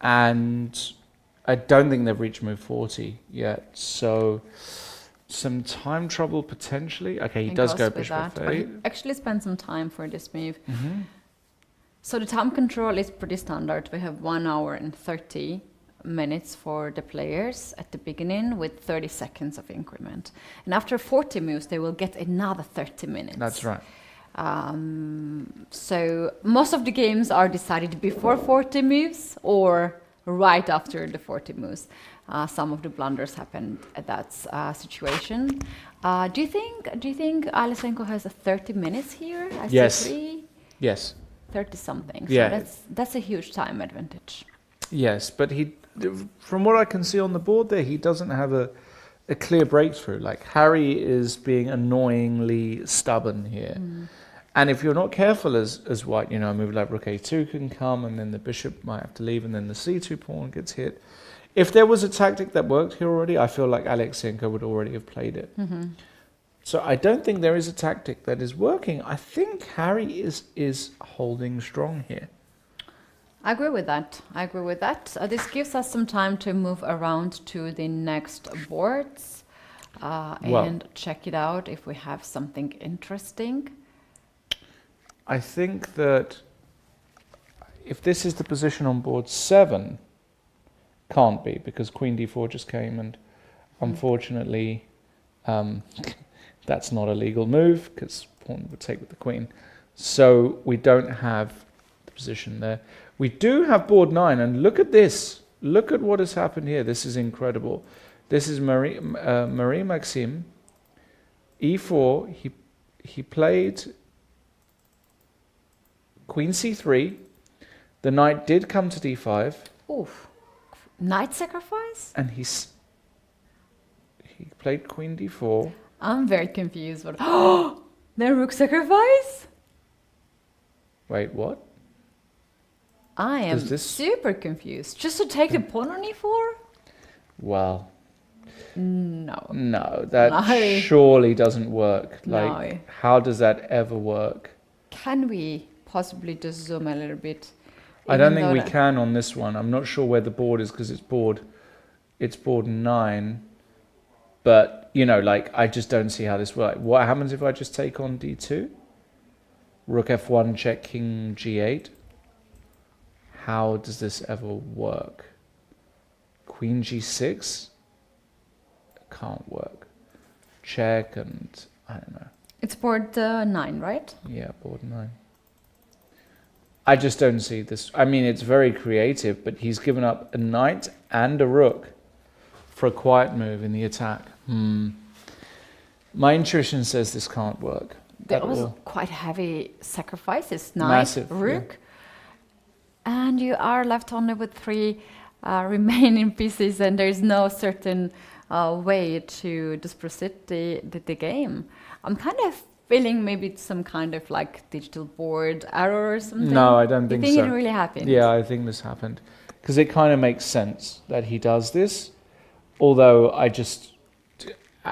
and I don't think they've reached move 40 yet, so some time trouble potentially. Okay, he does go bishop f8. He actually spent some time for this move. So the time control is pretty standard. We have 1 hour and 30 minutes for the players at the beginning with 30 seconds of increment. And after 40 moves, they will get another 30 minutes. That's right. So most of the games are decided before 40 moves or right after the 40 moves. Some of the blunders happened at that situation. Do you think Alexenko has a 30 minutes here? Yes. Yes. 30 something. So yeah. That's a huge time advantage. Yes, but from what I can see on the board there, he doesn't have a clear breakthrough. Like Harry is being annoyingly stubborn here. And if you're not careful as white, a move like rook a2 can come, and then the bishop might have to leave, and then the c2 pawn gets hit. If there was a tactic that worked here already, I feel like Alexenko would already have played it. So I don't think there is a tactic that is working. I think Harry is holding strong here. I agree with that. This gives us some time to move around to the next boards and check it out if we have something interesting. I think that if this is the position on board 7, can't be, because queen d4 just came, and unfortunately that's not a legal move, because pawn would take with the queen. So we don't have the position there. We do have board 9, and look at this. Look at what has happened here. This is incredible. This is Marie-Maxime, e4. He played queen c3. The knight did come to d5. Oof. Knight sacrifice? And he played queen d4. I'm very confused. Oh, the rook sacrifice? Wait, what? I am super confused. Just to take the pawn on e4? Well, no, that surely doesn't work. Like, how does that ever work? Can we possibly just zoom a little bit? I don't think we can on this one. I'm not sure where the board is, because it's board 9. But, I just don't see how this works. What happens if I just take on d2? Rook f1, check king g8. How does this ever work? Queen g6? Can't work. Check, and I don't know. It's board 9, right? Yeah, board 9. I just don't see this. I mean, it's very creative, but he's given up a knight and a rook for a quiet move in the attack. My intuition says this can't work. There was quite heavy sacrifices. Knight, massive, rook. Yeah. And you are left only with 3 remaining pieces, and there's no certain way to just proceed the game. I'm kind of feeling maybe it's some kind of like digital board error or something. No, I don't think so. You think it really happened? Yeah, I think this happened. Because it kind of makes sense that he does this. Although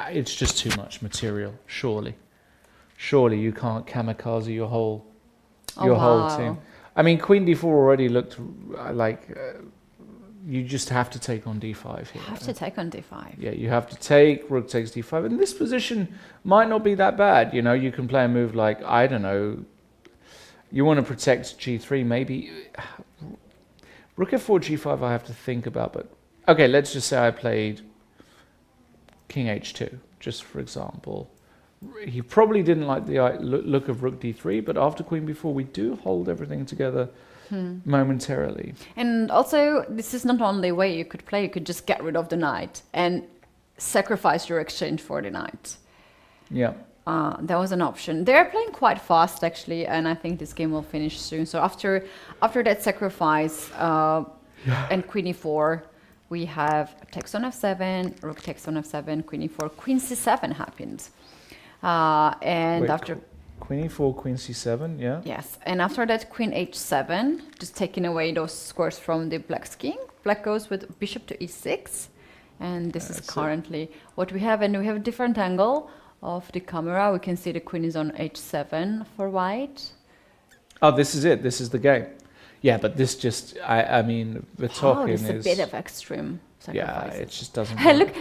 it's just too much material, surely. Surely you can't kamikaze your whole team. I mean, queen d4 already looked like you just have to take on d5 here. You have to take on d5. Yeah, you have to take, rook takes d5. And this position might not be that bad. You can play a move like, I don't know, you want to protect g3, maybe. Rook f4, g5 I have to think about. But okay, let's just say I played king h2, just for example. He probably didn't like the look of rook d3, but after queen b4, we do hold everything together momentarily. And also, this is not only a way you could play. You could just get rid of the knight and sacrifice your exchange for the knight. Yeah. That was an option. They're playing quite fast actually, and I think this game will finish soon. So after that sacrifice and queen e4, we have takes on f7, rook takes on f7, queen e4, queen c7 happened. And Wait, after queen e4, queen c7, yeah. yes, and after that queen h7, just taking away those squares from the black's king. Black goes with bishop to e6, and this is currently what we have. And we have a different angle of the camera. We can see the queen is on h7 for white. Oh, this is it. This is the game. Yeah, but this just, I mean, the talking this is a bit of extreme sacrifice. Yeah, it just doesn't. Hey, look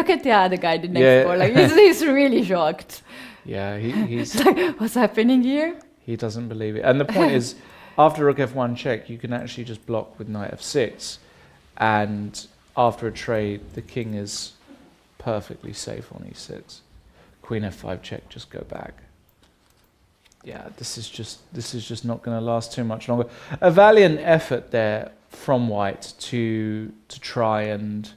at the other guy, the next door. Like he's really shocked. Yeah, he's like, what's happening here? He doesn't believe it. And the point is, after rook f1 check, you can actually just block with knight f6, and after a trade, the king is perfectly safe on e6. Queen f5 check, just go back. Yeah, this is just not going to last too much longer. A valiant effort there from white to try and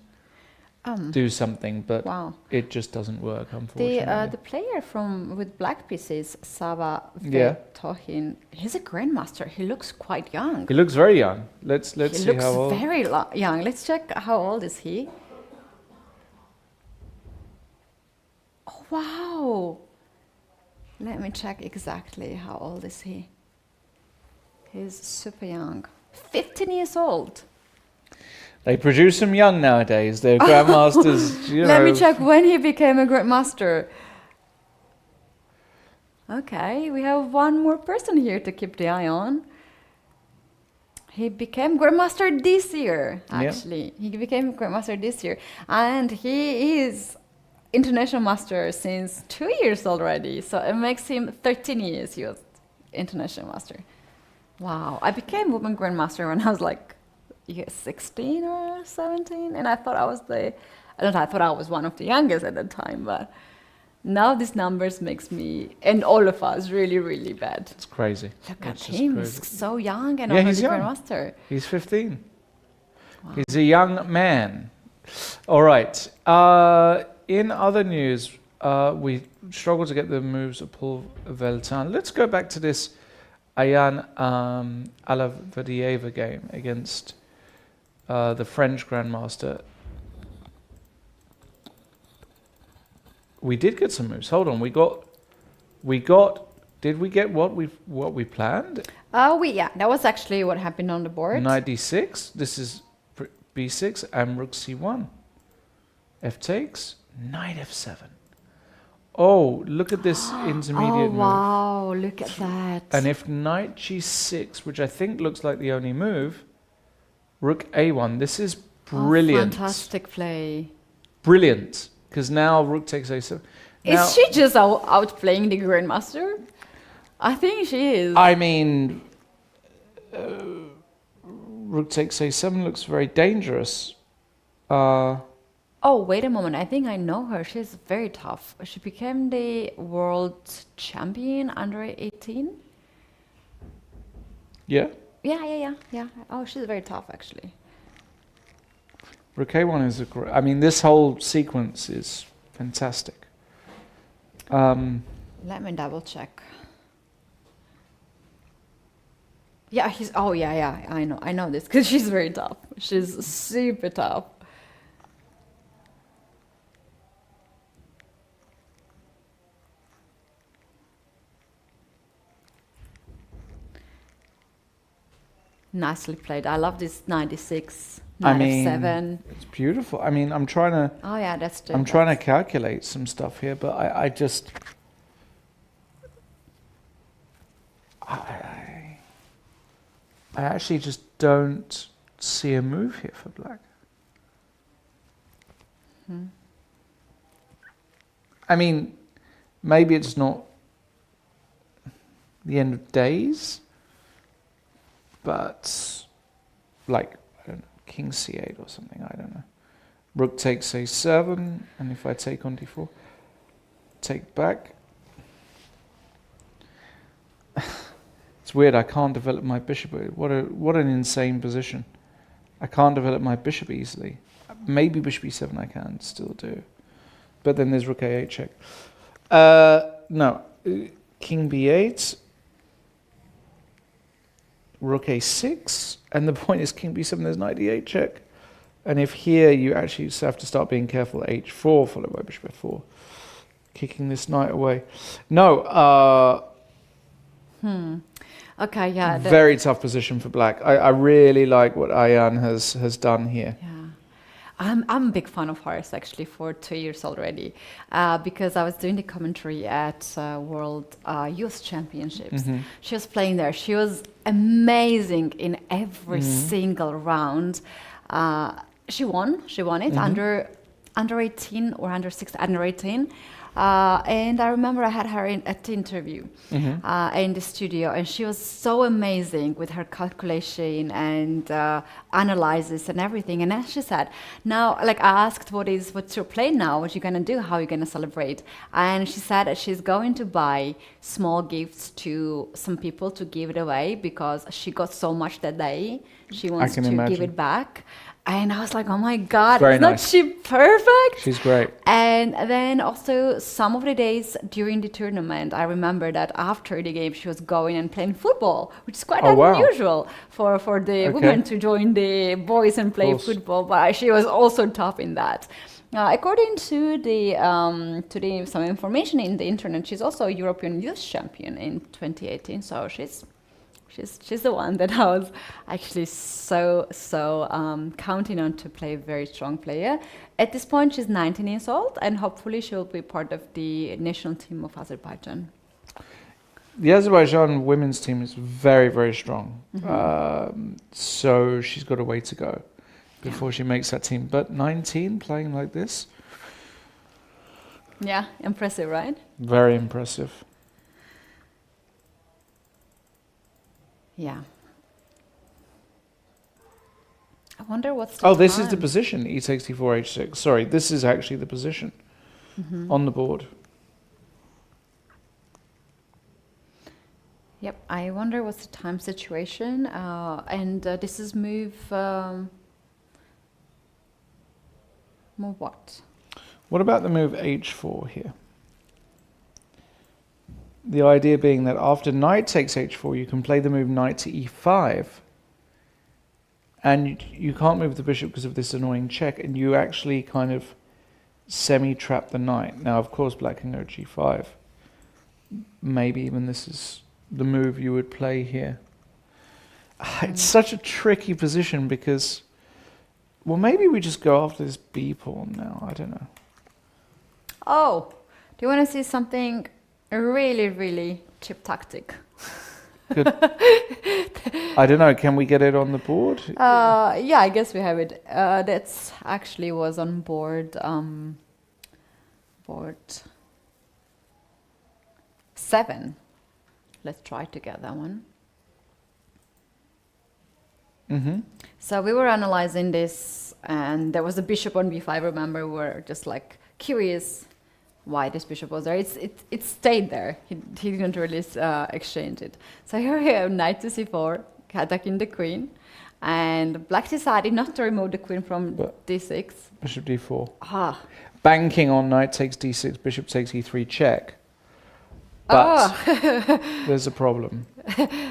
do something, but it just doesn't work, unfortunately. The player with black pieces, Sava Tohin, he's a grandmaster. He looks quite young. He looks very young. Let's see how old. He looks very young. Let's check how old is he. Oh, wow. Let me check exactly how old is he. He's super young. 15 years old. They produce them young nowadays. They're grandmasters. Let me check when he became a grandmaster. Okay, we have one more person here to keep the eye on. He became grandmaster this year, actually. He became grandmaster this year. And he is international master since 2 years already. So it makes him 13 years he was international master. Wow. I became woman grandmaster when I was like 16 or 17, and I thought I was one of the youngest at the time, but now these numbers makes me and all of us really, really bad. It's crazy. Look at him, he's so young and already grandmaster. He's 15. Wow. He's a young man. All right. In other news, we struggled to get the moves of Paul Veltan. Let's go back to this Ayan Alavadieva game against the French grandmaster. We did get some moves. Hold on, did we get what we planned? That was actually what happened on the board. Knight d6. This is b6 and rook c1. F takes. Knight f7. Oh, look at this intermediate move. Wow, look at that. And if knight g6, which I think looks like the only move, rook a1. This is brilliant. Fantastic play. Brilliant. Because now rook takes a7. Is she just outplaying the grandmaster? I think she is. I mean, rook takes a7 looks very dangerous. Oh, wait a moment. I think I know her. She's very tough. She became the world champion under 18. Yeah? Yeah. Oh, she's very tough, actually. Rook a1 is I mean, this whole sequence is fantastic. Let me double check. Yeah, I know this because she's very tough. She's super tough. Nicely played. I love this 96, knight f7. It's beautiful. I mean, I'm trying to. Oh yeah, that's true. I'm trying to calculate some stuff here, but I just. I actually just don't see a move here for black. I mean, maybe it's not the end of days. But, like, I don't know, king c8 or something, I don't know. Rook takes a7, and if I take on d4, take back. It's weird, I can't develop my bishop. What an insane position. I can't develop my bishop easily. Maybe bishop e7 I can still do. But then there's rook a8 check. No. King b8. Rook a6. And the point is king b7, there's knight d8 check. And if here you actually just have to start being careful, h4 followed by bishop f4. Kicking this knight away. No. Okay, yeah. Very tough position for black. I really like what Ayan has done here. Yeah. I'm a big fan of hers actually for 2 years already, because I was doing the commentary at World Youth Championships. She was playing there. She was amazing in every single round. She won it under 18 or under 16, under 18. And I remember I had her at the interview in the studio, and she was so amazing with her calculation and analysis and everything. And then she said, now, like I asked, what's your plan now? What you gonna do? How you gonna celebrate? And she said that she's going to buy small gifts to some people to give it away because she got so much that day. She wants to give it back. And I was like, oh my God, isn't she perfect? She's great. And then also some of the days during the tournament, I remember that after the game, she was going and playing football, which is quite unusual for the women to join the boys and play football. But she was also top in that. According to some information in the internet, she's also a European Youth Champion in 2018. So she's the one that I was actually so counting on to play a very strong player. At this point, she's 19 years old, and hopefully she'll be part of the national team of Azerbaijan. The Azerbaijan women's team is very, very strong. So she's got a way to go before she makes that team. But 19, playing like this? Yeah, impressive, right? Very impressive. Yeah. I wonder what's the this is the position. E takes d4, h6. Sorry, this is actually the position on the board. Yep, I wonder what's the time situation. And this is move what? What about the move h4 here? The idea being that after knight takes h4, you can play the move knight to e5. And you can't move the bishop because of this annoying check, and you actually kind of semi-trap the knight. Now, of course, black can go g5. Maybe even this is the move you would play here. It's such a tricky position because, well, maybe we just go after this b pawn now. I don't know. Oh, do you want to see something really, really cheap tactic? Good. I don't know. Can we get it on the board? Yeah, I guess we have it. That's actually was on board 7. Let's try to get that one. So we were analyzing this, and there was a bishop on b5. Remember, we were just like curious why this bishop was there. It stayed there. He didn't really exchange it. So here we have knight to c4, attacking the queen, and black decided not to remove the queen from d6. Bishop d4. Banking on knight takes d6, bishop takes e3 check. But there's a problem.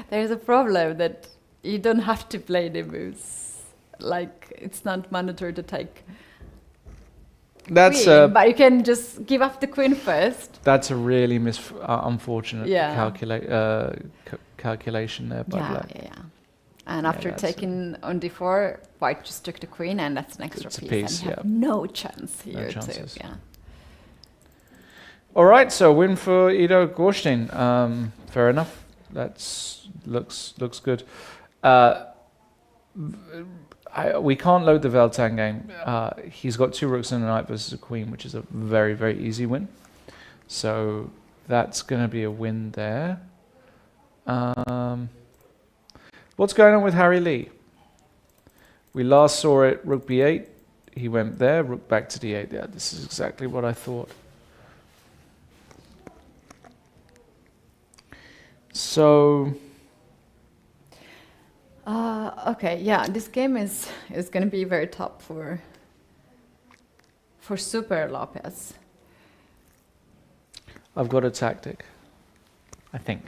There's a problem that you don't have to play the moves. Like, it's not mandatory to take That's queen, but you can just give up the queen first. That's a really unfortunate calculation there by black. Yeah. And after taking on d4, white just took the queen, and that's an extra piece. And you have no chance here. No chances. Yeah. All right, so win for Ido Gorshtein. Fair enough. That's looks good. We can't load the Veltan game. He's got 2 rooks and a knight versus a queen, which is a very, very easy win. So that's going to be a win there. What's going on with Harry Lee? We last saw it, rook b8. He went there, rook back to d8. Yeah, this is exactly what I thought. So... okay, yeah, this game is going to be very tough for Super Lopez. I've got a tactic, I think.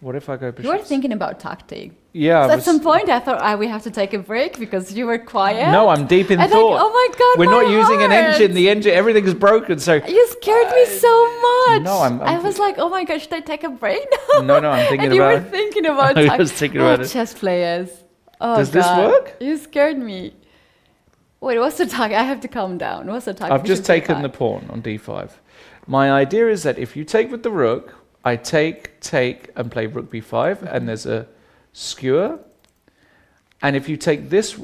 What if I go bishop? You were thinking about tactic. Yeah. So at some point I thought we have to take a break because you were quiet. No, I'm deep in thought. Like, oh my God, we're not using an heart. engine. The engine, everything is broken. So you scared me so much. No, I was like, oh my God, should I take a break No, now? I'm thinking and about. You were thinking about. I was thinking about it. Chess players. Oh, Does God. this work? You scared me. Wait, what's the tactic? I have to calm down. What's the tactic? I've just taken the pawn on d5. My idea is that if you take with the rook, I take, and play rook b5, and there's a skewer. And if you take this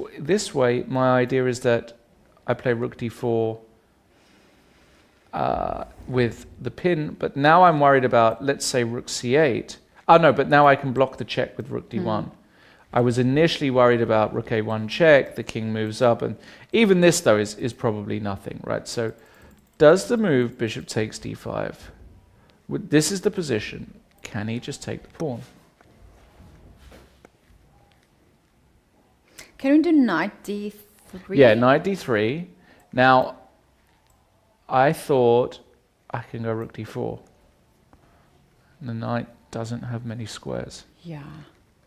way, my idea is that I play rook d4 with the pin. But now I'm worried about, let's say, rook c8. Oh, no, but now I can block the check with rook d1. I was initially worried about rook a1 check, the king moves up, and even this, though, is probably nothing, right? So does the move bishop takes d5? This is the position. Can he just take the pawn? Can we do knight d3? Yeah, knight d3. Now, I thought I can go rook d4. The knight doesn't have many squares. Yeah.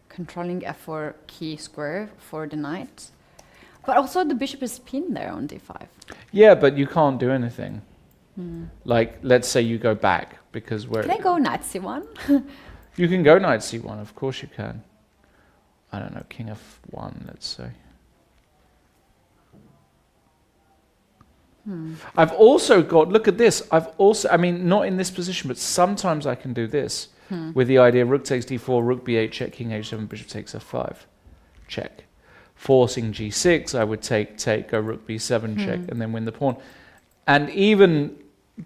Controlling f4 key square for the knight. But also the bishop is pinned there on d5. Yeah, but you can't do anything. Like, let's say you go back, because we're... Can I go knight c1? You can go knight c1, of course you can. I don't know, king f1, let's say. I've also got, look at this, I mean, not in this position, but sometimes I can do this with the idea rook takes d4, rook b8, check, king h7, bishop takes f5, check. Forcing g6, I would take, go rook b7, check, and then win the pawn. And even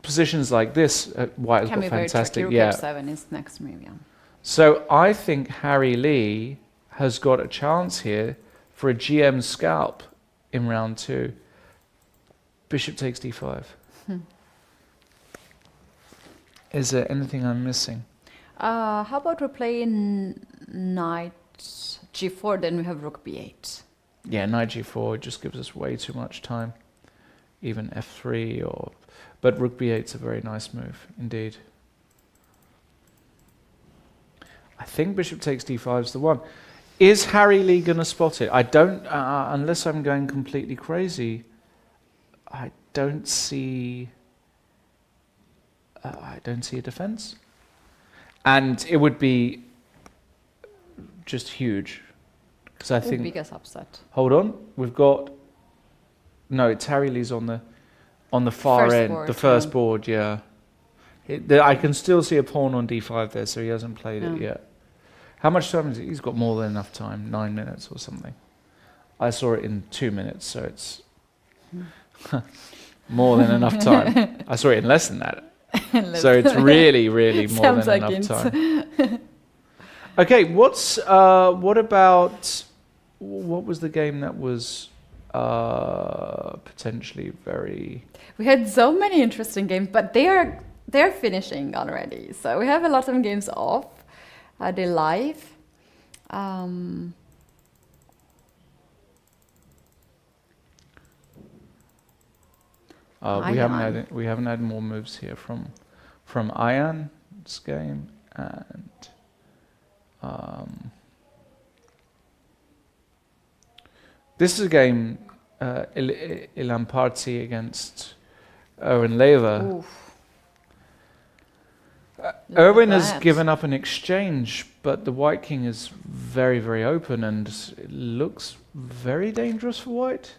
positions like this, white has got fantastic. Rook f7 is next move, yeah. So I think Harry Lee has got a chance here for a GM scalp in round 2. Bishop takes d5. Is there anything I'm missing? How about we play knight g4, then we have rook b8. Yeah, knight g4 just gives us way too much time. Even f3 or... But rook b8's a very nice move, indeed. I think bishop takes d5 is the one. Is Harry Lee going to spot it? I don't, unless I'm going completely crazy, I don't see a defense. And it would be just huge. Because I think... biggest upset. Hold on, we've got... No, it's Harry Lee's on the far First end, board, the first board, yeah. I can still see a pawn on d5 there, so he hasn't played it yet. How much time is it? He's got more than enough time, 9 minutes or something. I saw it in 2 minutes, so it's more than enough time. I saw it in less than that. So it's really, really more than enough time. Okay, what about, what was the game that was potentially very... We had so many interesting games, but they're finishing already. So we have a lot of games off. They're live. We haven't had more moves here from Ayan's game and this is a game Ilan Parti against Erwin Lever. Erwin has given up an exchange, but the white king is very, very open and it looks very dangerous for white.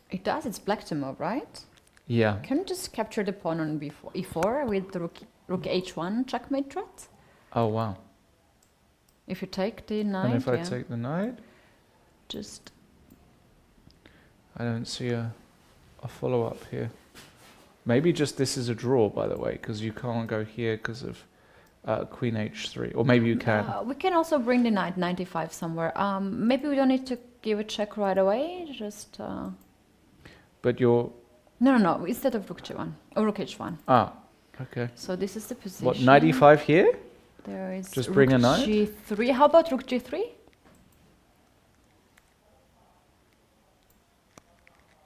It does, it's black to move, right? Yeah. Can we just capture the pawn on e4 with the rook h1 checkmate threat? Oh, wow. If you take the knight, and if I take the knight? Just... I don't see a follow-up here. Maybe just this is a draw, by the way, because you can't go here because of queen h3. Or maybe you can. We can also bring the knight 95 somewhere. Maybe we don't need to give a check right away, just... But you're... No, instead of rook g1, or rook h1. Ah, okay. So this is the position. What, 95 here? There is just rook bring a knight? g3. How about rook g3?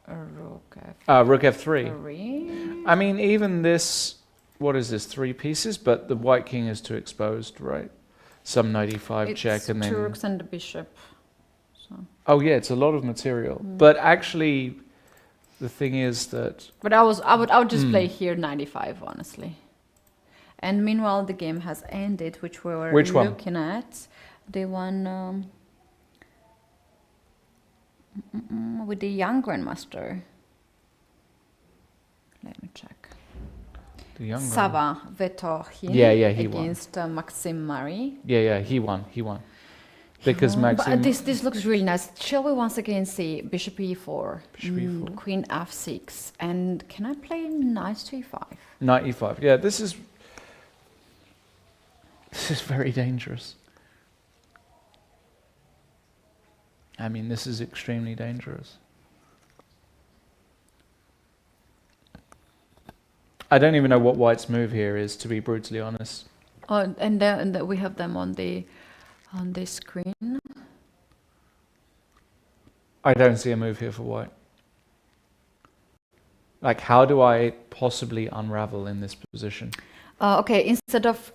rook f3. f3. I mean, even this, what is this, 3 pieces? But the white king is too exposed, right? Some knight e5 check and then... It's 2 rooks and the bishop. So. Oh yeah, it's a lot of material. But actually, the thing is that... But I would just play here 95, honestly. And meanwhile, the game has ended, which we were looking at. The one with the young grandmaster. Let me check. The young Sava Vetohin he won. Against Maxim Mari. Yeah, he won. Because Maxim... But this looks really nice. Shall we once again see bishop e4, queen f6, and can I play knight to e5? Knight e5. Yeah, this is very dangerous. I mean, this is extremely dangerous. I don't even know what White's move here is, to be brutally honest. Oh, and we have them on the screen. I don't see a move here for White. Like, how do I possibly unravel in this position? Okay, instead of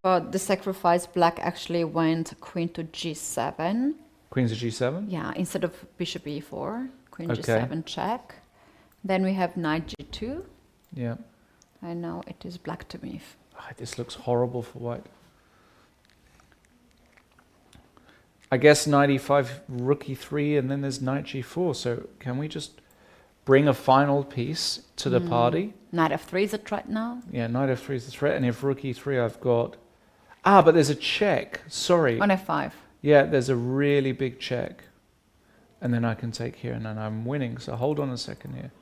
the sacrifice, Black actually went queen to g7. Queen to g7? Yeah, instead of bishop e4, queen g7 check. Then we have knight g2. Yeah. And now it is Black to move. This looks horrible for White. I guess knight e5, rook e3, and then there's knight g4. So can we just bring a final piece to the party? Knight f3 is a threat now. Yeah, knight f3 is the threat, and if rook e3, I've got... but there's a check. Sorry. On f5. Yeah, there's a really big check. And then I can take here, and then I'm winning. So hold on a second here.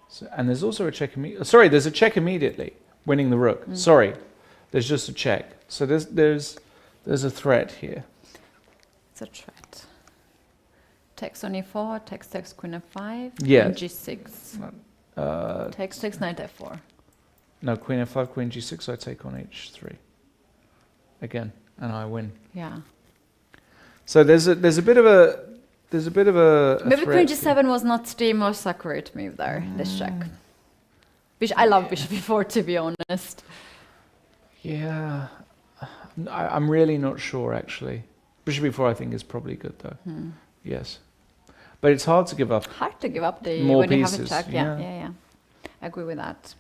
So, and there's also a check sorry, there's a check immediately, winning the rook. Sorry, there's just a check. So there's a threat here. It's a threat. Takes on e4, takes queen f5, yeah. queen g6. Takes knight f4. No, queen f5, queen g6, so I take on h3. Again, and I win. Yeah. So there's a bit of a maybe queen g7 was not the most accurate move there, this check. I love bishop e4, to be honest. Yeah. I'm really not sure, actually. Bishop e4, I think, is probably good, though. Yes. But it's hard to give up. Hard to give up the more when pieces. You have a check. Yeah. I agree with that.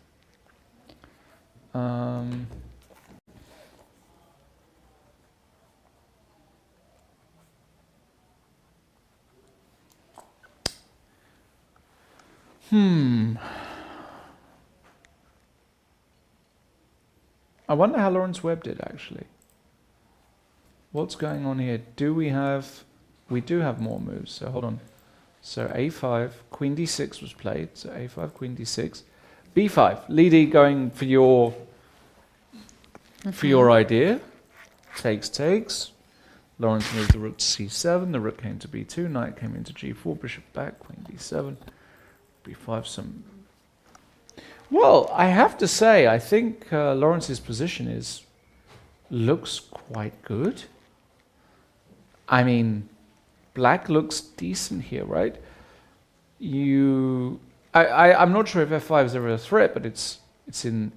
I wonder how Lawrence Webb did, actually. What's going on here? We do have more moves, so hold on. So a5, queen d6 was played, so a5, queen d6. b5, Lady going for your idea. Takes. Lawrence moved the rook to c7, the rook came to b2, knight came into g4, bishop back, queen d7, b5, Well, I have to say, I think Lawrence's position looks quite good. I mean, Black looks decent here, right? I'm not sure if f5 is ever a threat, but it's in...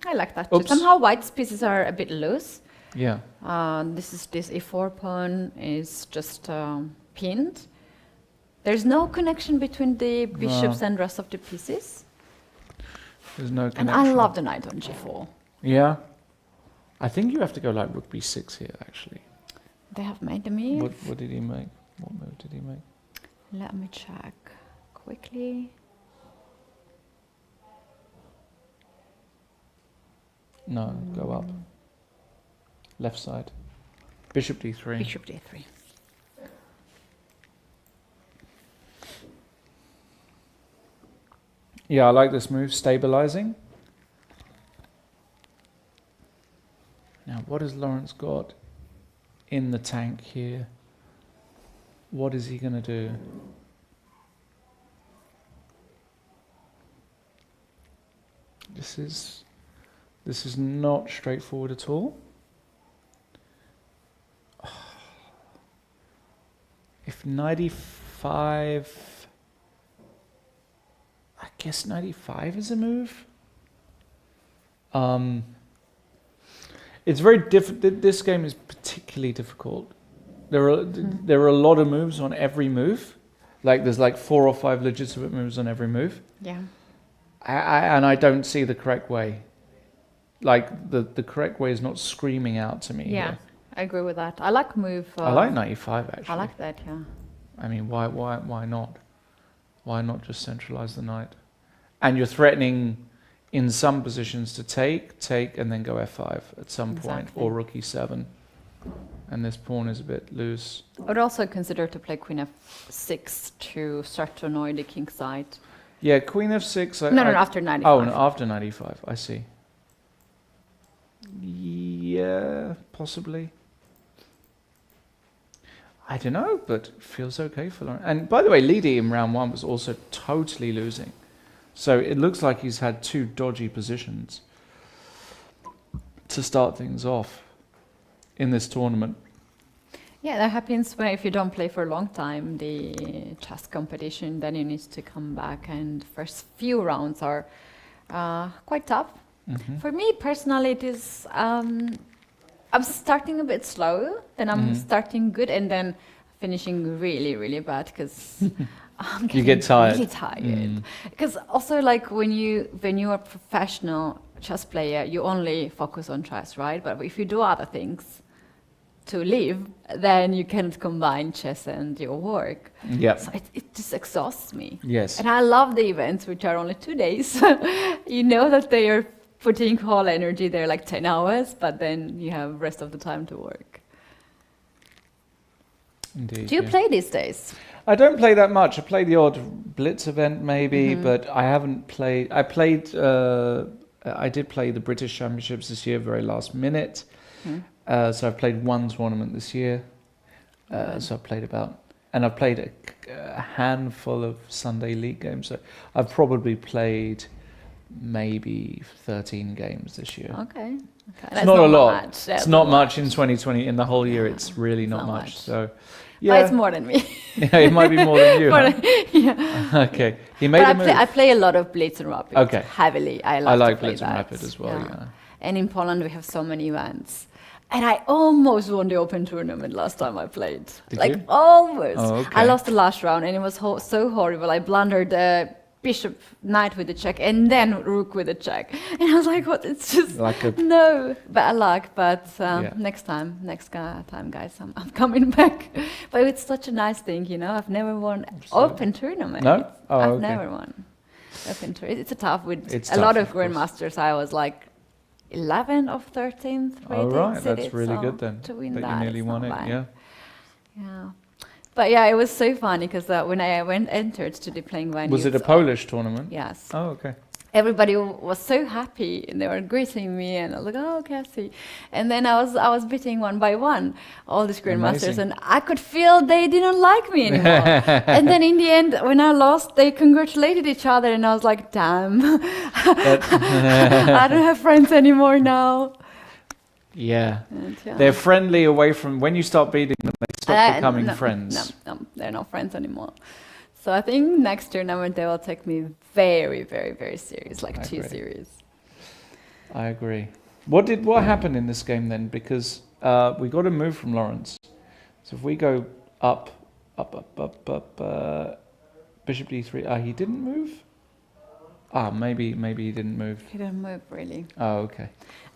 I like that too. Somehow White's pieces are a bit loose. Yeah. This e4 pawn is just pinned. There's no connection between the bishops and rest of the pieces. There's no connection. And I love the knight on g4. Yeah. I think you have to go like rook b6 here, actually. They have made the move. What did he make? What move did he make? Let me check quickly. No, go up. Left side. Bishop d3. Bishop d3. Yeah, I like this move, stabilizing. Now, what has Lawrence got in the tank here? What is he going to do? This is not straightforward at all. If knight e5, guess 95 is a move. It's very difficult. This game is particularly difficult. There are a lot of moves on every move. Like there's like 4 or 5 legitimate moves on every move. Yeah. And I don't see the correct way. Like the correct way is not screaming out to me. Yeah, I agree with that. I like move. I like 95 actually. I like that. Yeah. I mean, why not? Why not just centralize the knight? And you're threatening in some positions to take, and then go f5 at some point, or rook e7. And this pawn is a bit loose. I would also consider to play queen f6 to start to annoy the king side. Yeah, queen f6. No, after 95. Oh, no, after 95, I see. Yeah, possibly. I don't know, but it feels okay for Lauren. And by the way, Lidi in round 1 was also totally losing. So it looks like he's had 2 dodgy positions to start things off in this tournament. Yeah, that happens when if you don't play for a long time, the chess competition, then you need to come back, and the first few rounds are quite tough. Mm-hmm. For me personally, it is, I'm starting a bit slow, then I'm starting good, and then finishing really, really bad, because I'm getting really tired. Because also, like when you are a professional chess player, you only focus on chess, right? But if you do other things to live, then you cannot combine chess and your work. Yeah. So it just exhausts me. Yes. And I love the events, which are only 2 days. You know that they are putting whole energy there, like 10 hours, but then you have rest of the time to work. Indeed. Do you play these days? I don't play that much. I play the odd Blitz event maybe, but I haven't played. I did play the British Championships this year, very last minute. So I've played 1 tournament this year. So I've played I've played a handful of Sunday League games. So I've probably played maybe 13 games this year. Okay. It's not a lot. It's not much in 2020. In the whole year, it's really not much. So, yeah. But it's more than me. Yeah, it might be more than you. Huh? Yeah. Okay. He made a move. I play a lot of Blitz and Rapid. Okay. Heavily. I like to play Blitz and Rapid as well. Yeah. And in Poland, we have so many events. And I almost won the Open tournament last time I played. Did like you? Almost. Oh, okay. I lost the last round, and it was so horrible. I blundered the bishop knight with the check, and then rook with the check. And I was like, what? It's just like no bad luck. But next time, guys, I'm coming back. But it's such a nice thing, you know. I've never won Open tournament. No? Oh, I've okay. never won Open tournament. It's a tough with it's a tough, lot of grandmasters. I was like 11 of 13th. Oh, right. That's really good then. To win that that, you nearly won it. bad. Yeah. Yeah. But yeah, it was so funny because when I entered to the playing venues. Was it a Polish tournament? Yes. Oh, okay. Everybody was so happy, and they were greeting me, and I was like, "Oh, Cassie!" And then I was beating one by one all these grandmasters, and I could feel they didn't like me anymore. And then in the end, when I lost, they congratulated each other, and I was like, "Damn, I don't have friends anymore now." Yeah. And, They're friendly away from when you start beating them. They stop becoming friends. No, they're not friends anymore. So I think next tournament they will take me very, very, very serious, like too serious. I agree. What happened in this game then? Because we got a move from Lawrence. So if we go up, bishop d3. He didn't move. Maybe he didn't move. He didn't move really. Oh, okay.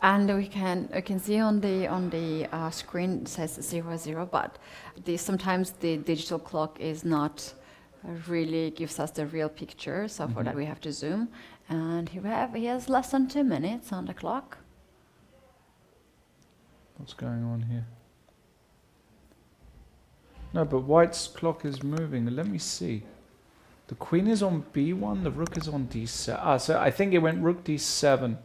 And we can see on the screen it says 0-0, but sometimes the digital clock is not really gives us the real picture. So for that we have to zoom, and he has less than 2 minutes on the clock. What's going on here? No, but White's clock is moving. Let me see. The queen is on b1, the rook is on d7. So I think it went rook d7.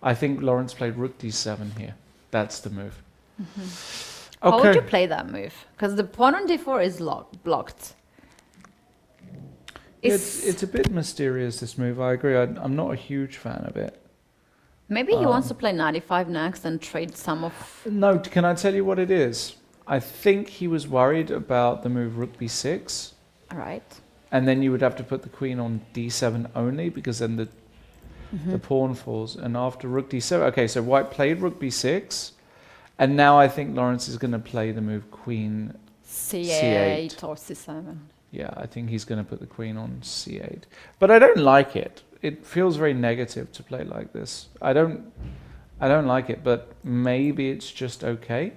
I think Lawrence played rook d7 here. That's the move. Okay. How would you play that move? Because the pawn on d4 is blocked. It's a bit mysterious, this move. I agree. I'm not a huge fan of it. Maybe he wants to play 95 next and trade some of... No, can I tell you what it is? I think he was worried about the move rook b6. All right. And then you would have to put the queen on d7 only, because then the pawn falls. And after rook d7, okay, so white played rook b6, and now I think Lawrence is going to play the move queen c8 or c7. Yeah, I think he's going to put the queen on c8. But I don't like it. It feels very negative to play like this. I don't like it, but maybe it's just okay.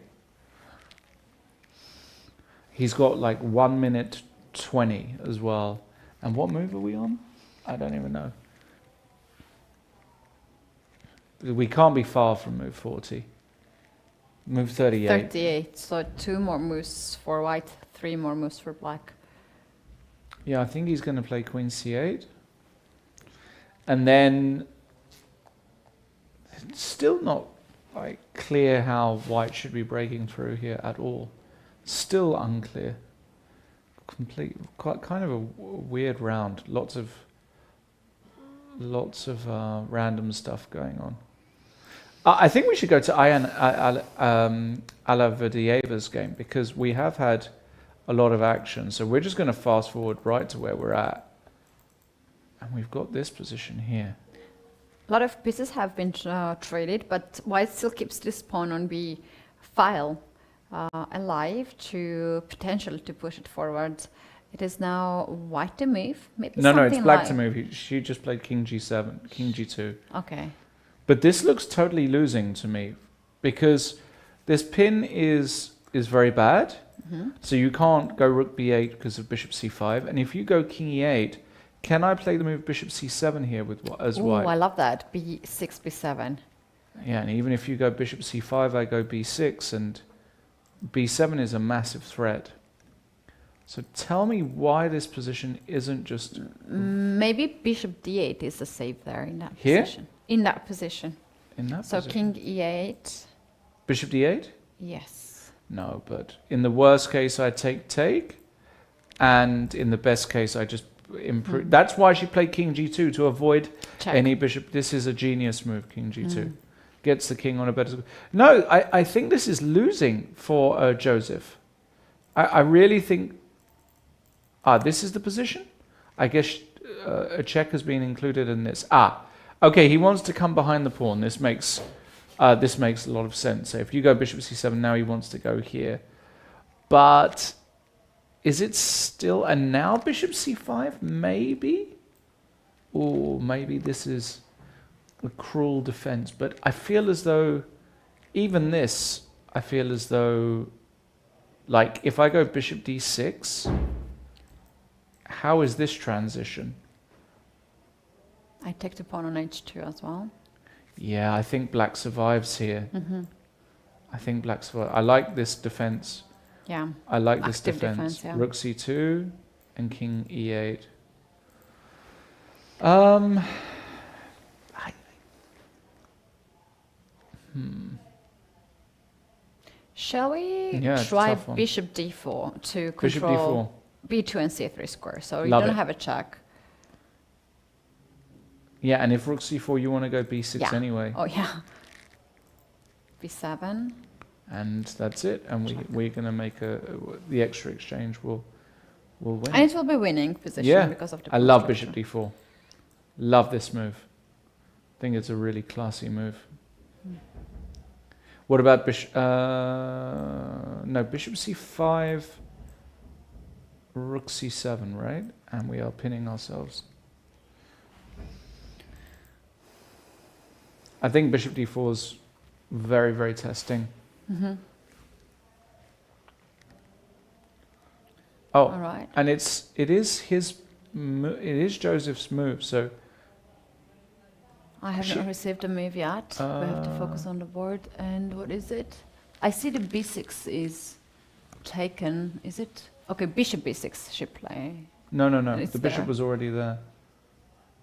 He's got like 1 minute 20 as well. And what move are we on? I don't even know. We can't be far from move 40. Move 38. 38, so 2 more moves for white, 3 more moves for black. Yeah, I think he's going to play queen c8. And then it's still not like clear how white should be breaking through here at all. Still unclear. Quite kind of a weird round. Lots of random stuff going on. I think we should go to Alavadieva's game, because we have had a lot of action. So we're just going to fast forward right to where we're at. And we've got this position here. A lot of pieces have been traded, but white still keeps this pawn on b file alive to potential to push it forward. It is now white to move. Maybe no, it's black like to move. She just played king g7, king g2. Okay. But this looks totally losing to me, because this pin is very bad. So you can't go rook b8 because of bishop c5. And if you go king e8, can I play the move bishop c7 here as white? I love that. b6, b7. Yeah, and even if you go bishop c5, I go b6, and b7 is a massive threat. So tell me why this position isn't just... Maybe bishop d8 is the safe there in that here? position. In that position. In that so position. King e8. Bishop d8? Yes. No, but in the worst case, I take, and in the best case, I just improve. That's why she played king g2, to avoid any bishop. This is a genius move, king g2. Gets the king on a better... No, I think this is losing for Joseph. I really think... this is the position? I guess a check has been included in this. Okay, he wants to come behind the pawn. This makes a lot of sense. So if you go bishop c7, now he wants to go here. But is it still... And now bishop c5, maybe? Or maybe this is a cruel defense. But I feel as though, even this, I feel as though, like, if I go bishop d6, how is this transition? I take the pawn on h2 as well. Yeah, I think black survives here. I think black survives. I like this defense. Yeah. I like this defense. Yeah. Rook c2 and king e8. Shall we try bishop d4 to control b2 and c3 square? So you don't have a check. Yeah, and if rook c4, you want to go b6 anyway. Oh, yeah. b7. And that's it. And we're going to make the extra exchange will win. And it will be winning position because of the... I love bishop d4. Love this move. I think it's a really classy move. What about bishop... no, bishop c5, rook c7, right? And we are pinning ourselves. I think bishop d4 is very, very testing. Oh, all right. And it is Joseph's move. So I haven't received a move yet. We have to focus on the board. And what is it? I see the b6 is taken. Is it? Okay, bishop b6 should play. No. The bishop was already there.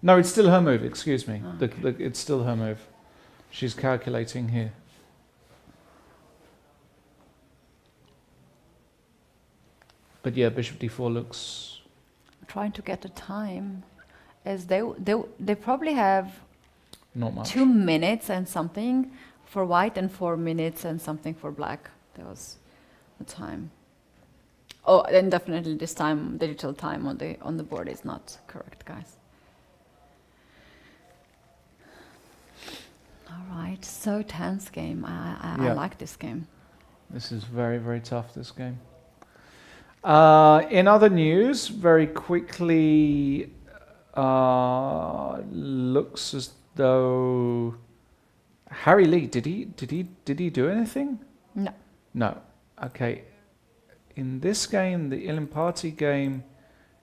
No, it's still her move. Excuse me. It's still her move. She's calculating here. But yeah, bishop d4 looks... I'm trying to get the time, as they probably have not much. 2 minutes and something for white and 4 minutes and something for black. That was the time. Oh, then definitely this time digital time on the board is not correct, guys. All right, so tense game. I like this game. This is very, very tough, this game. In other news, very quickly, looks as though Harry Lee, did he do anything? No. No. Okay. In this game, the Ilin Party game,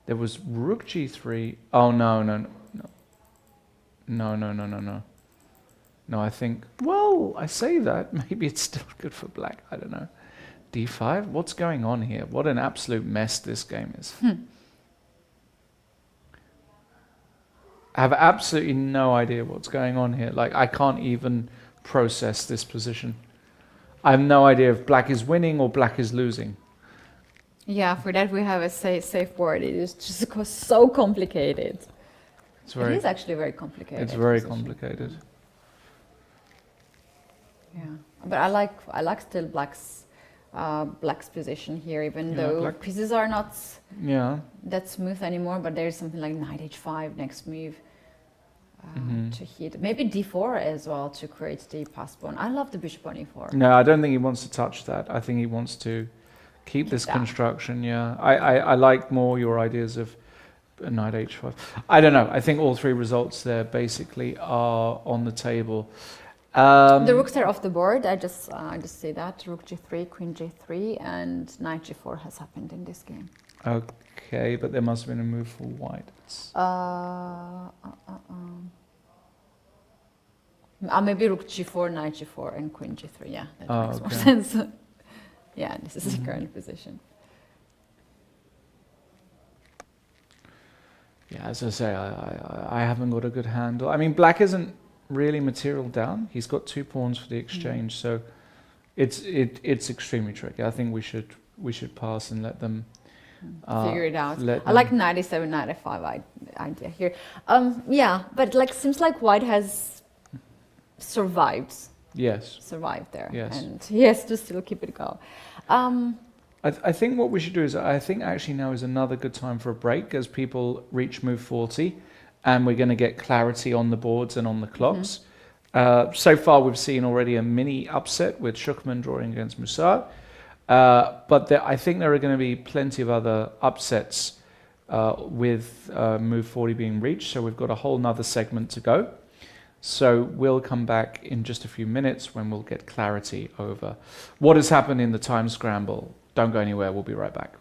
there was Rook G3. Oh no. No, I think, well, I say that, maybe it's still good for black, I don't know. D5? What's going on here? What an absolute mess this game is. I have absolutely no idea what's going on here. Like, I can't even process this position. I have no idea if black is winning or black is losing. Yeah, for that we have a safe board. It is just so complicated. It is actually very complicated. It's very complicated. Yeah, but I like still black's position here, even though pieces are not that smooth anymore. But there's something like knight h5 next move to hit. Maybe d4 as well to create the pass pawn. I love the bishop on e4. No, I don't think he wants to touch that. I think he wants to keep this construction. Yeah, I like more your ideas of knight h5. I don't know. I think all three results there basically are on the table. The rooks are off the board. I just say that rook g3, queen g3, and knight g4 has happened in this game. Okay, but there must have been a move for white. Maybe rook g4, knight g4, and queen g3. Yeah, that makes more sense. Yeah, this is the current position. Yeah, as I say, I haven't got a good handle. I mean, black isn't really material down. He's got 2 pawns for the exchange, so it's extremely tricky. I think we should pass and let them figure it out. I like 97, 95 idea here. Yeah, but like seems like white has survived. Yes. Survived there. Yes. And he has to still keep it going. I think what we should do is, I think actually now is another good time for a break as people reach move 40. And we're going to get clarity on the boards and on the clocks. So far, we've seen already a mini upset with Shukman drawing against Moussard. But I think there are going to be plenty of other upsets with move 40 being reached. So we've got a whole nother segment to go. So we'll come back in just a few minutes when we'll get clarity over what has happened in the time scramble. Don't go anywhere. We'll be right back.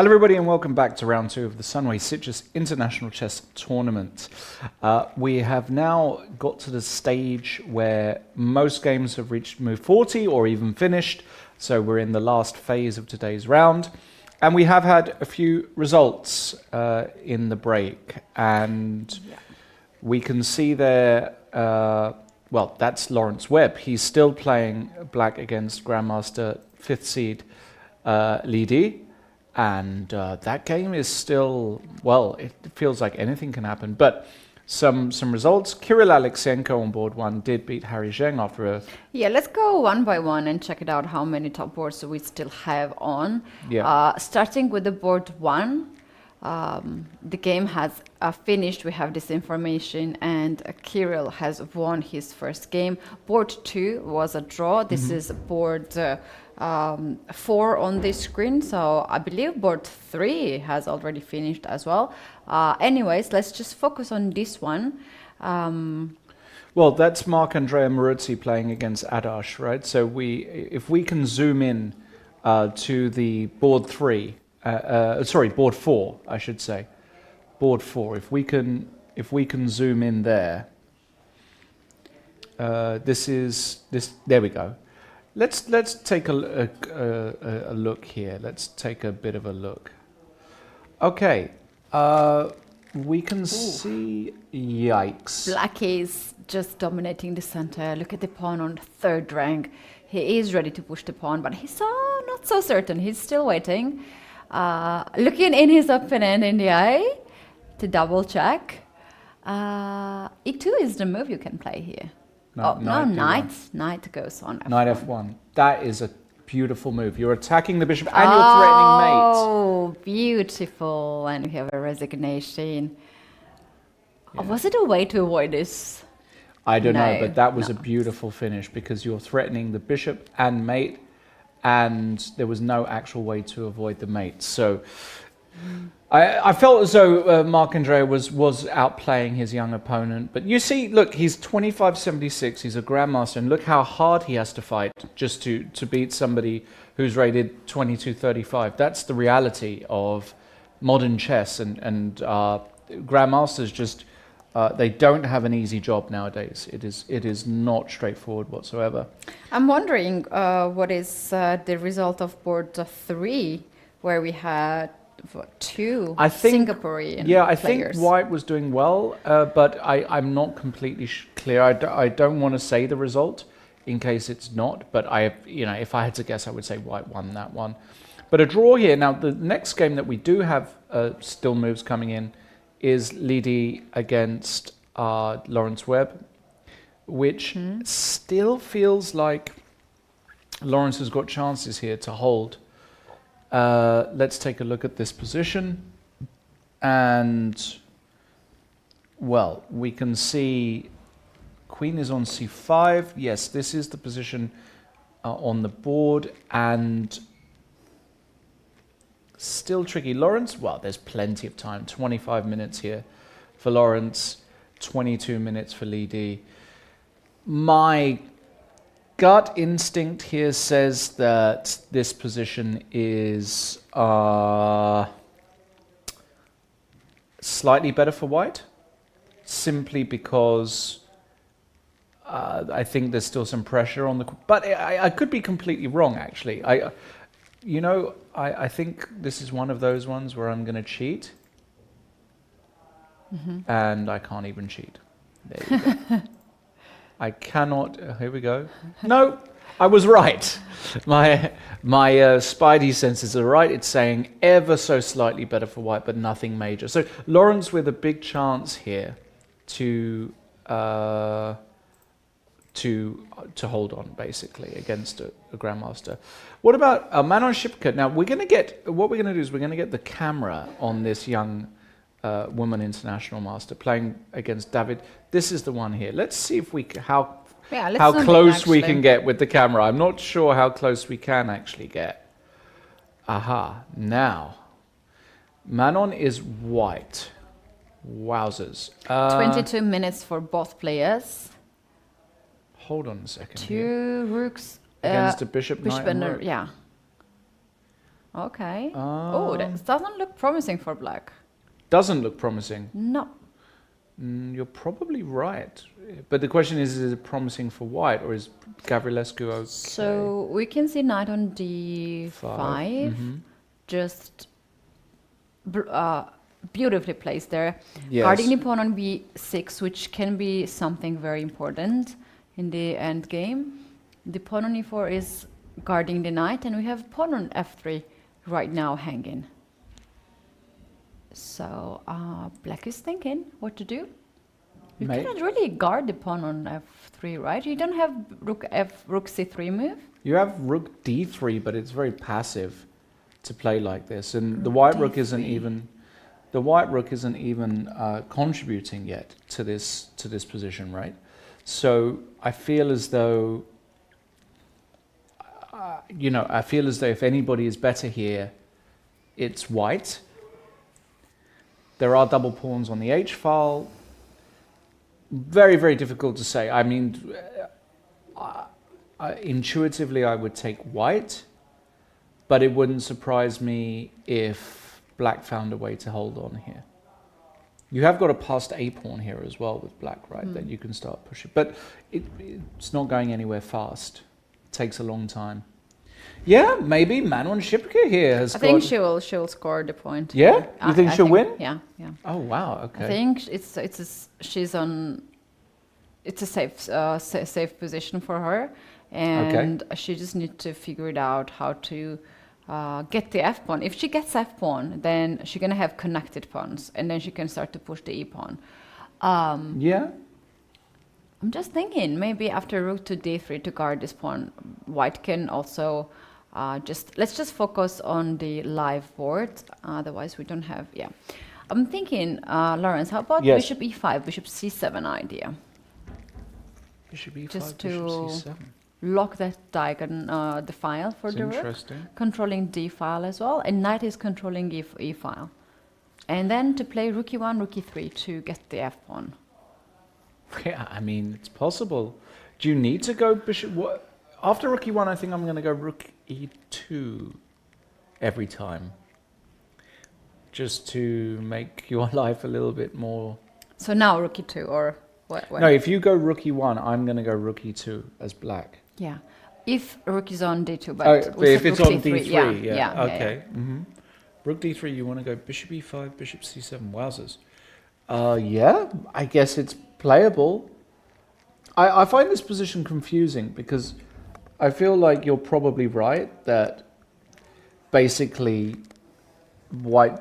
Hello everybody and welcome back to round 2 of the Sunway Sitges International Chess Tournament. We have now got to the stage where most games have reached move 40 or even finished, so we're in the last phase of today's round. And we have had a few results in the break, and we can see there, well, that's Lawrence Webb. He's still playing black against Grandmaster 5th seed Lidi. And that game is still, well, it feels like anything can happen. But some results. Kirill Alexenko on board 1 did beat Harry Zheng after a... Yeah, let's go one by one and check it out how many top boards we still have on. Yeah. Starting with the board 1, the game has finished. We have this information, and Kirill has won his first game. Board 2 was a draw. This is board 4 on this screen, so I believe board 3 has already finished as well. Anyways, let's just focus on this one. Well, that's Marc-Andrea Maurizzi playing against Adarsh, right? So if we can zoom in to the board 3, board 4, I should say, board 4. If we can zoom in there, there we go. Let's take a look here. Let's take a bit of a look. Okay, we can see. Yikes! Black is just dominating the center. Look at the pawn on 3rd rank. He is ready to push the pawn, but he's not so certain. He's still waiting, looking in his opponent in the eye to double check. E2 is the move you can play here. Knight goes on F1. Knight F1. That is a beautiful move. You're attacking the bishop and you're threatening mate. Oh, beautiful. And we have a resignation. Yeah. Was it a way to avoid this? I don't know, but that was a beautiful finish because you're threatening the bishop and mate, and there was no actual way to avoid the mate. So I felt as though Marc-Andrea was outplaying his young opponent. But you see, look, he's 25-76. He's a grandmaster. And look how hard he has to fight just to beat somebody who's rated 22-35. That's the reality of modern chess. And grandmasters just, they don't have an easy job nowadays. It is not straightforward whatsoever. I'm wondering what is the result of board 3, where we had... 2 Singaporean I players. think White was doing well, but I'm not completely clear. I don't want to say the result in case it's not, but if I had to guess, I would say White won that one. But a draw here. Now, the next game that we do have still moves coming in is Lidi against Lawrence Webb, which still feels like Lawrence has got chances here to hold. Let's take a look at this position, and well, we can see Queen is on c5. Yes, this is the position on the board, and still tricky. Lawrence, well, there's plenty of time. 25 minutes here for Lawrence, 22 minutes for Lidi. My gut instinct here says that this position is slightly better for White, simply because I think there's still some pressure on the... But I could be completely wrong, actually. I think this is one of those ones where I'm going to cheat, and I can't even cheat. There you go. I cannot. Here we go. No, I was right. My spidey senses are right. It's saying ever so slightly better for White, but nothing major. So Lawrence with a big chance here to hold on basically against a grandmaster. What about Manon Schippke? Now what we're going to do is we're going to get the camera on this young woman international master playing against David. This is the one here. Let's see if how close we can get with the camera. I'm not sure how close we can actually get. Aha, now Manon is White. Wowzers. 22 minutes for both players. Hold on a second. Two rooks against a bishop, knight, and rook. Yeah. Okay. That doesn't look promising for black. Doesn't look promising? No. You're probably right. But the question is it promising for white, or is Gavrilescu okay? So we can see knight on d5. Just beautifully placed there. Yes. Guarding the pawn on b6, which can be something very important in the end game. The pawn on e4 is guarding the knight, and we have pawn on f3 right now hanging. So black is thinking what to do. You cannot really guard the pawn on f3, right? You don't have rook c3 move. You have rook d3, but it's very passive to play like this, and the white rook isn't even contributing yet to this position, right? So I feel as though if anybody is better here, it's white. There are double pawns on the h file. Very, very difficult to say. I mean, intuitively, I would take white, but it wouldn't surprise me if black found a way to hold on here. You have got a passed a pawn here as well with black, right? That you can start pushing, but it's not going anywhere fast. It takes a long time. Yeah, maybe Manon Schippke here has. I think she'll score the point. Yeah, you think she'll win? Yeah. Oh wow, okay. I think she's on. It's a safe position for her, and she just needs to figure it out how to get the f pawn. If she gets f pawn, then she's gonna have connected pawns, and then she can start to push the e pawn. Yeah. I'm just thinking maybe after rook to d3 to guard this pawn, white can also let's just focus on the live board. Otherwise, we don't have. Yeah, I'm thinking, Lawrence. How about bishop e5, bishop c7 idea? Bishop e5, just bishop to c7. Lock that diagonal, the file for the rook, controlling d file as well, and knight is controlling e file, and then to play rook e1, rook e3 to get the f pawn. Yeah, I mean, it's possible. Do you need to go bishop? After rook e1, I think I'm going to go rook e2 every time. Just to make your life a little bit more... So now rook e2 or what? No, if you go rook e1, I'm going to go rook e2 as black. Yeah. If rook is on d2, but if it's on d3, yeah. Okay. Rook d3, you want to go bishop e5, bishop c7. Wowzers. Yeah, I guess it's playable. I find this position confusing because I feel like you're probably right that basically white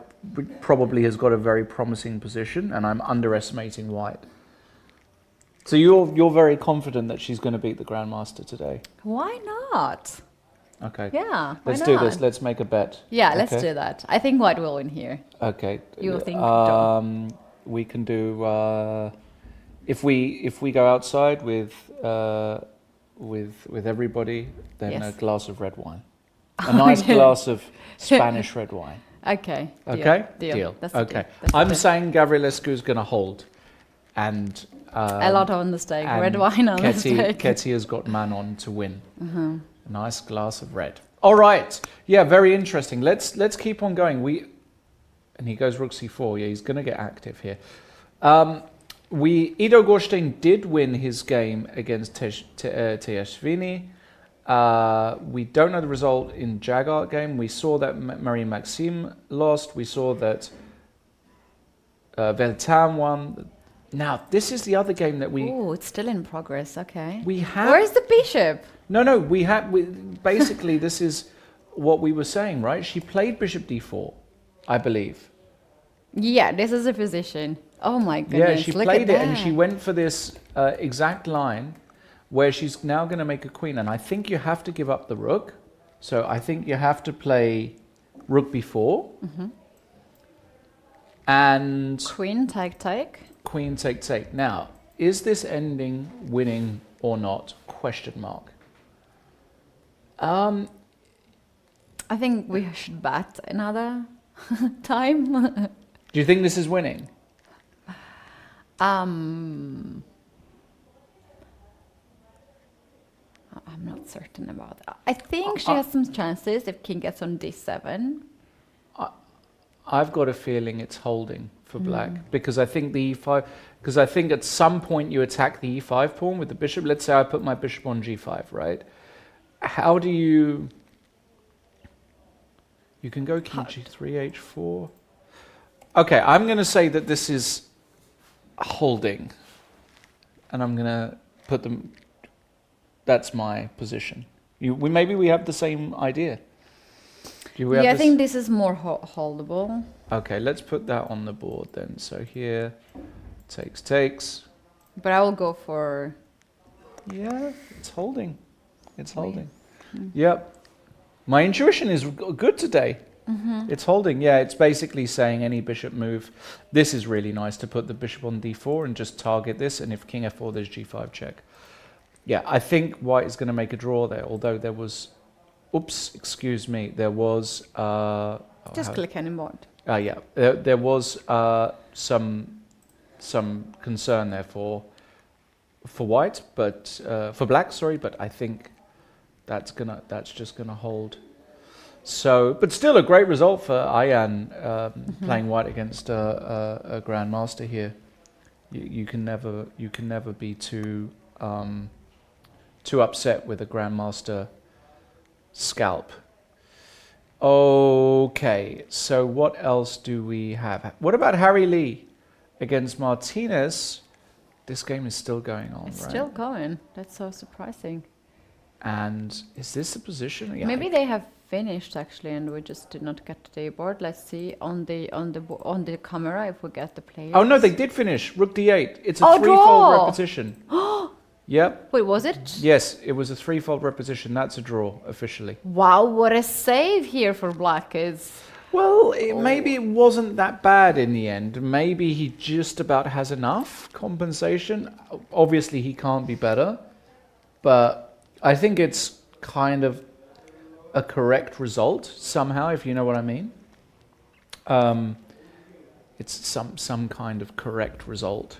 probably has got a very promising position and I'm underestimating white. So you're very confident that she's going to beat the Grandmaster today? Why not? Okay. Yeah, let's do this. Let's make a bet. Yeah, let's do that. I think white will win here. Okay. You think? We can do if we go outside with everybody, then a glass of red wine, a nice glass of Spanish red wine. Okay. Deal. That's okay. That's I'm saying Gavrilescu is going to hold, and a lot on the stake. Red wine on the stake. Ketty has got Manon to win. A nice glass of red. All right. Yeah, very interesting. Let's keep on going. And he goes rook c4. Yeah, he's going to get active here. Ido Gorshtein did win his game against Tejaswini. We don't know the result in Jagart game. We saw that Marie-Maxime lost. We saw that Veltam won. Now, this is the other game that we... Oh, it's still in progress. Okay. Where's the bishop? No. Basically, this is what we were saying, right? She played bishop d4, I believe. Yeah, this is a position. Oh my goodness. Yeah, she played it and she went for this exact line where she's now going to make a queen. And I think you have to give up the rook. So I think you have to play rook b4. And... Queen take. Queen take. Now, is this ending winning or not? Question mark. I think we should bet another time. Do you think this is winning? I'm not certain about that. I think she has some chances if king gets on d7. I've got a feeling it's holding for black because I think the e5. Because I think at some point you attack the e5 pawn with the bishop. Let's say I put my bishop on g5, right? How do you? You can go king g3, h4. Okay, I'm going to say that this is holding, and I'm going to put them. That's my position. Maybe we have the same idea. I think this is more holdable. Okay, let's put that on the board then. So here, takes. But I will go for... Yeah, it's holding. It's holding. Yep. My intuition is good today. It's holding. Yeah, it's basically saying any bishop move. This is really nice to put the bishop on d4 and just target this. And if king f4, there's g5 check. Yeah, I think white is going to make a draw there, although there was... Oops, excuse me. There was... just click any board. Yeah, there was some concern there for white, but for black, sorry. But I think that's just gonna hold. So, but still a great result for Ayan playing white against a grandmaster here. You can never be too upset with a grandmaster scalp. Okay, so what else do we have? What about Harry Lee against Martinez? This game is still going on, it's right? Still going. That's so surprising. And is this the position? Yeah, maybe they have finished actually, and we just did not get to the board. Let's see on the camera if we get the players. Oh no, they did finish. Rook d8. It's a threefold repetition. Yep. Wait, was it? Yes, it was a threefold repetition. That's a draw officially. Wow, what a save here for black is. Well, maybe it wasn't that bad in the end. Maybe he just about has enough compensation. Obviously, he can't be better. But I think it's kind of a correct result somehow, if you know what I mean. It's some kind of correct result.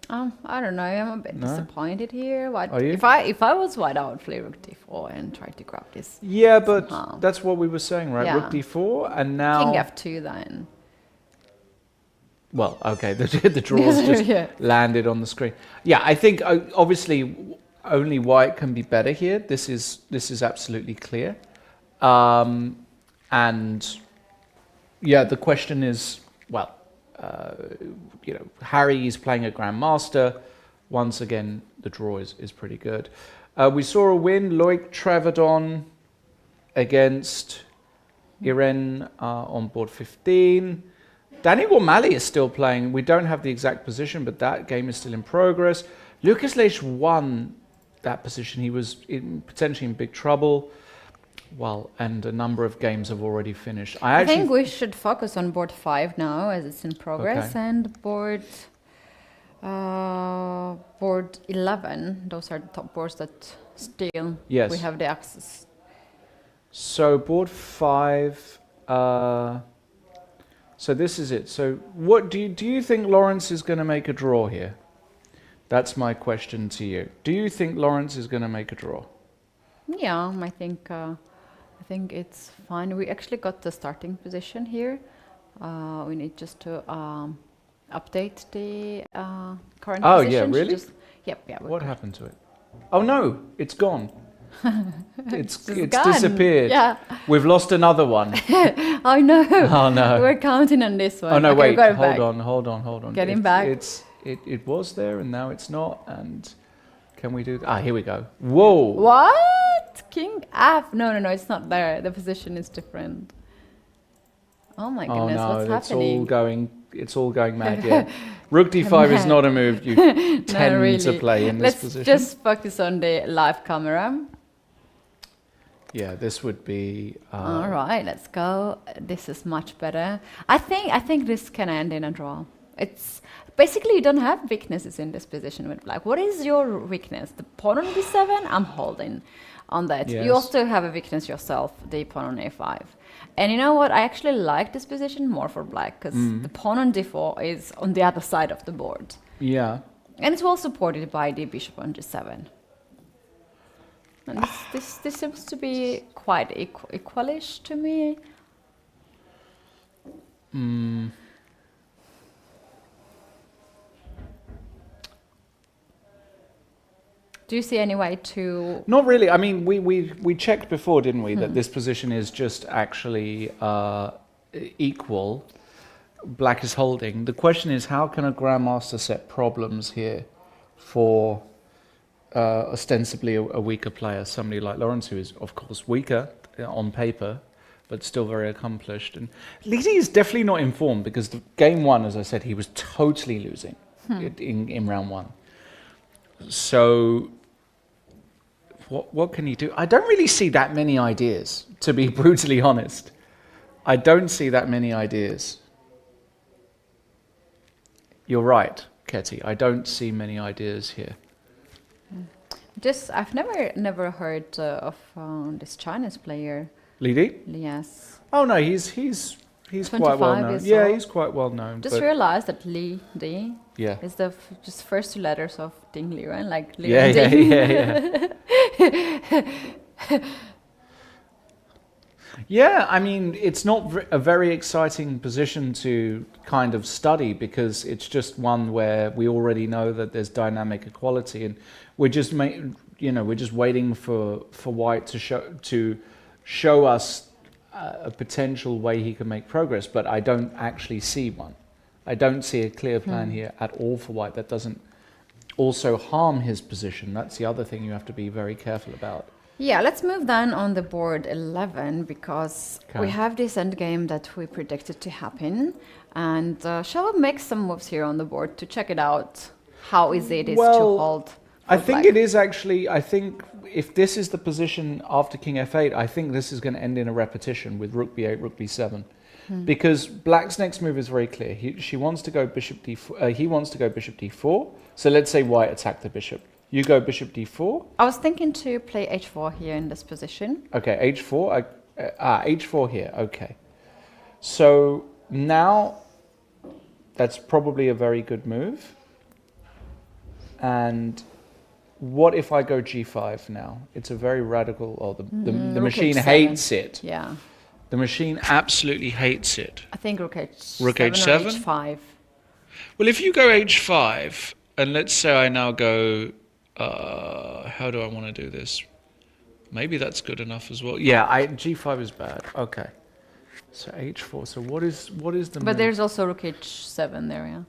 I don't know. I'm a bit disappointed here. Are you? If I was white, I would play rook d4 and try to grab this. Yeah, but somehow. That's what we were saying, right? Yeah. Rook d4, and now King f2 then. Well, okay, the draws just landed on the screen. Yeah, I think obviously only white can be better here. This is absolutely clear. And yeah, the question is, well, Harry is playing a grandmaster. Once again, the draw is pretty good. We saw a win, Loic Travadon against Irene on board 15. Daniel O'Malley is still playing. We don't have the exact position, but that game is still in progress. Lucas Leish won that position. He was potentially in big trouble. Well, and a number of games have already finished. I think we should focus on board 5 now, as it's in progress, and board 11. Those are the top boards that still we have the access. So board 5. So this is it. So what do you think Lawrence is going to make a draw here? That's my question to you. Do you think Lawrence is going to make a draw? Yeah, I think it's fine. We actually got the starting position here. We need just to update the current position. Oh, yeah, really? Yeah. What happened to it? Oh, no, it's gone. It's gone. disappeared. Yeah. We've lost another one. Oh, no. Oh, no. We're counting on this one. Oh, no, okay, wait. Hold on. Getting back. It was there, and now it's not. And can we do that? Here we go. Whoa. What? King F. No, it's not there. The position is different. Oh my goodness, what's happening? It's all going mad, yeah. Rook d5 is not a move you tend to play in this position. Let's just focus on the live camera. Yeah, this would be... all right, let's go. This is much better. I think this can end in a draw. It's basically you don't have weaknesses in this position with black. What is your weakness? The pawn on d7? I'm holding on that. Yes. You also have a weakness yourself, the pawn on a5. And you know what? I actually like this position more for black because the pawn on d4 is on the other side of the board. Yeah. And it's well supported by the bishop on g7. And this seems to be quite equalish to me. Do you see any way to... Not really. I mean, we checked before, didn't we, that this position is just actually equal. Black is holding. The question is, how can a grandmaster set problems here for ostensibly a weaker player, somebody like Lawrence, who is, of course, weaker on paper, but still very accomplished. And Lidi is definitely not informed, because the game one, as I said, he was totally losing in round one. So what can you do? I don't really see that many ideas, to be brutally honest. I don't see that many ideas. You're right, Ketty. I don't see many ideas here. I've never heard of this Chinese player. Lidi? Yes. Oh no, he's quite well known. Yeah, he's quite well known. Just realized that Li Di is the just first two letters of Ding Liren, like Li and Ding. Yeah, I mean, it's not a very exciting position to kind of study, because it's just one where we already know that there's dynamic equality, and we're just we're just waiting for White to show us a potential way he can make progress. But I don't actually see one. I don't see a clear plan here at all for White that doesn't also harm his position. That's the other thing you have to be very careful about. Yeah, let's move then on the board 11, because we have this endgame that we predicted to happen. And shall we make some moves here on the board to check it out? How easy it is to hold? I think it is actually, I think if this is the position after King F8, I think this is going to end in a repetition with Rook B8, Rook B7. Because Black's next move is very clear. She wants to go Bishop D4, he wants to go Bishop D4. So let's say White attacked the Bishop. You go Bishop D4. I was thinking to play H4 here in this position. Okay, H4. H4 here. Okay. So now that's probably a very good move. And what if I go G5 now? It's a very radical... Oh, the machine hates it. Yeah. The machine absolutely hates it. I think Rook H7 Rook H7? or H5. Well, if you go H5, and let's say I now go... how do I want to do this? Maybe that's good enough as well. Yeah, G5 is bad. Okay. So H4. So what is the But there's also Rook H7 there, yeah.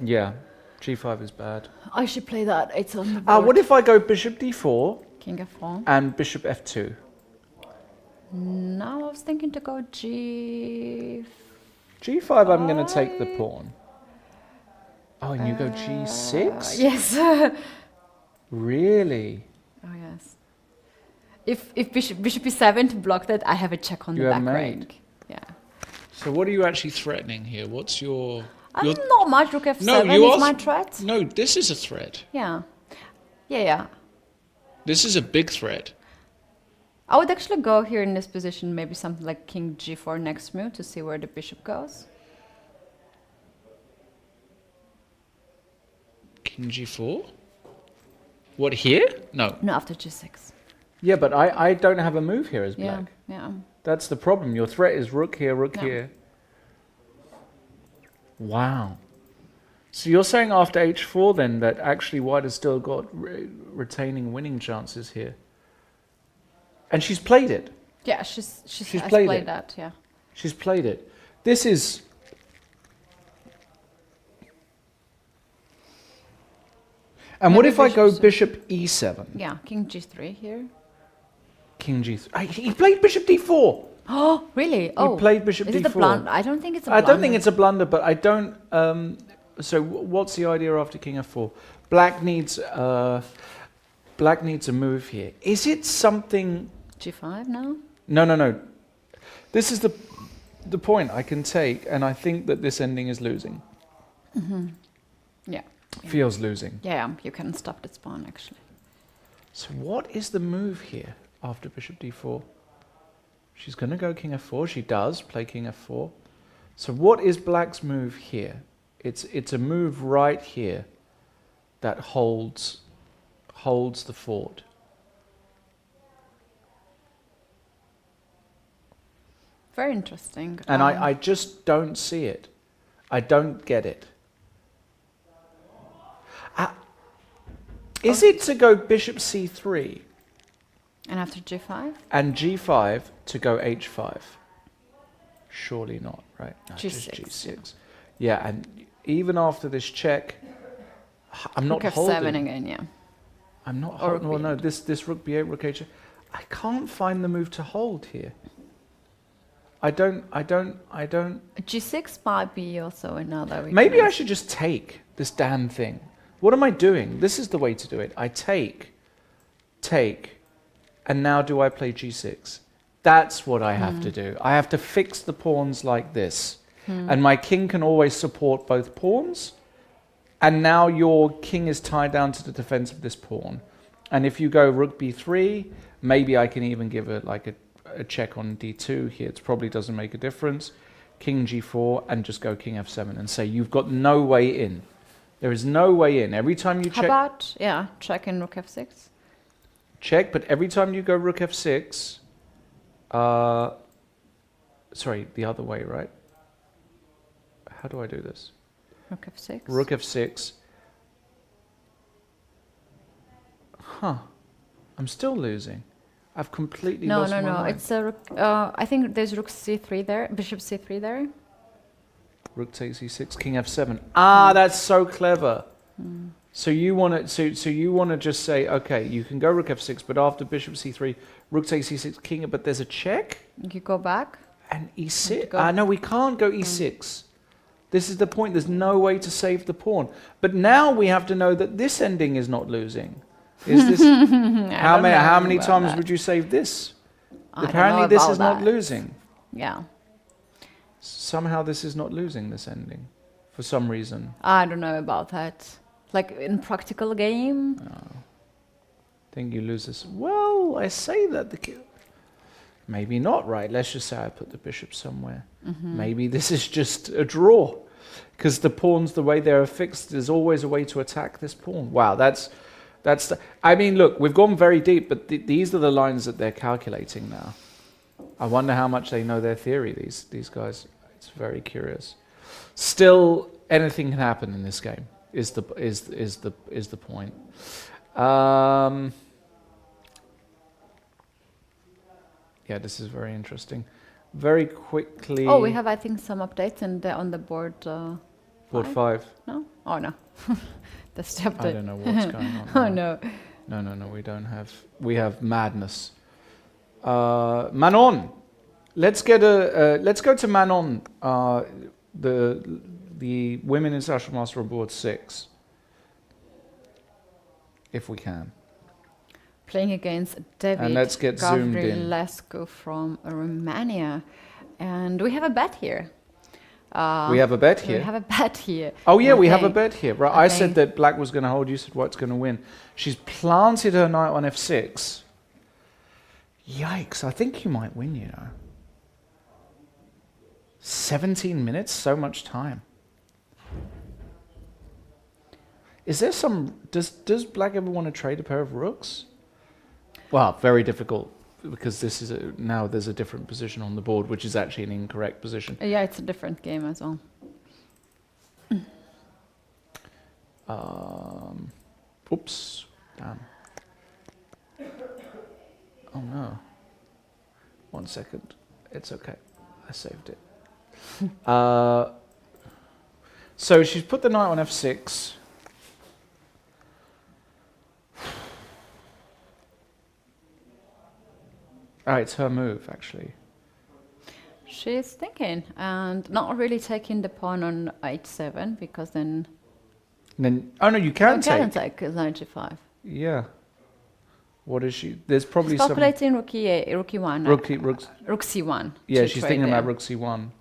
Yeah. G5 is bad. I should play that. It's on the board. What if I go Bishop D4? King F4. And Bishop F2? No, I was thinking to go G5. G5, I'm going to take the pawn. Oh, and you go G6? Yes. Really? Oh, yes. If Bishop E7 to block that, I have a check on the back rank. Yeah. So what are you actually threatening here? What's your... not much. Rook F7 is my threat. No, this is a threat. Yeah. Yeah. This is a big threat. I would actually go here in this position, maybe something like King G4 next move to see where the bishop goes. King G4? What, here? No. No, after G6. Yeah, but I don't have a move here as black. Yeah. That's the problem. Your threat is rook here, rook here. Wow. So you're saying after H4 then that actually White has still got retaining winning chances here. And she's played it. Yeah, she's played that, yeah. She's played it. This is... And what if I go Bishop E7? Yeah, King G3 here. King G3. He played Bishop D4. Oh, really? He played Bishop D4. Is it a blunder? I don't think it's a blunder. I don't think it's a blunder, but I don't... so what's the idea after King F4? Black needs a move here. Is it something... G5 now? No. This is the point I can take, and I think that this ending is losing. Mm-hmm. Yeah. Feels losing. Yeah, you can stop this pawn, actually. So what is the move here after Bishop D4? She's going to go King F4. She does play King F4. So what is Black's move here? It's a move right here that holds the fort. Very interesting. And I just don't see it. I don't get it. Is it to go bishop c3? And after g5? And g5 to go h5? Surely not, right? No, G6. Just g6. Yeah, and even after this check, I'm not holding. Rook f7 again, yeah. I'm not holding. Well, no, this rook b8, rook h8. I can't find the move to hold here. I don't. G6 might be also another. Maybe I should just take this damn thing. What am I doing? This is the way to do it. I take, and now do I play g6? That's what I have to do. I have to fix the pawns like this. And my king can always support both pawns. And now your king is tied down to the defense of this pawn. And if you go rook b3, maybe I can even give it like a check on d2 here. It probably doesn't make a difference. King g4 and just go king f7 and say you've got no way in. There is no way in. Every time you check... How about, check in rook f6? Check, but every time you go rook f6... sorry, the other way, right? How do I do this? Rook f6. Rook f6. Huh. I'm still losing. I've completely lost my mind. No. It's a rook... I think there's rook c3 there, bishop c3 there. Rook takes e6, king f7. Ah, that's so clever. So you want to so you want to just say, okay, you can go rook f6, but after bishop c3, rook takes e6, king, but there's a check. You go back. And e6. No, we can't go e6. This is the point. There's no way to save the pawn. But now we have to know that this ending is not losing. Is this? how many times would you save this? Apparently, this is not losing. Yeah. Somehow this is not losing, this ending, for some reason. I don't know about that. Like in practical game? I think you lose this. Well, I say that. Maybe not, right? Let's just say I put the bishop somewhere. Maybe this is just a draw. Because the pawns, the way they're fixed, there's always a way to attack this pawn. Wow, I mean, look, we've gone very deep, but these are the lines that they're calculating now. I wonder how much they know their theory, these guys. It's very curious. Still, anything can happen in this game. Is the point? Yeah, this is very interesting. Very quickly. Oh, we have, I think, some updates on the board. Board 5. No? Oh no. That's the update. I don't know what's going on. Oh no. No. We don't have. We have madness. Manon. Let's go to Manon. The women international master on board 6. If we can. Playing against David Gavrilescu from Romania. And we have a bet here. We have a bet here? We have a bet here. Oh yeah, we have a bet here. Right. I said that black was going to hold. You said white's going to win. She's planted her knight on f6. Yikes, I think you might win, you know. 17 minutes, so much time. Is there some... Does black ever want to trade a pair of rooks? Well, very difficult, because this is now there's a different position on the board, which is actually an incorrect position. Yeah, it's a different game as well. Oops. Damn. Oh no. 1 second. It's okay. I saved it. So she's put the knight on f6. It's her move, actually. She's thinking, and not really taking the pawn on h7, because then... Oh no, you can take. You can take knight g5. Yeah. What is she? There's probably some... Calculating rook e1. Rook c1. Yeah, she's thinking about rook c1.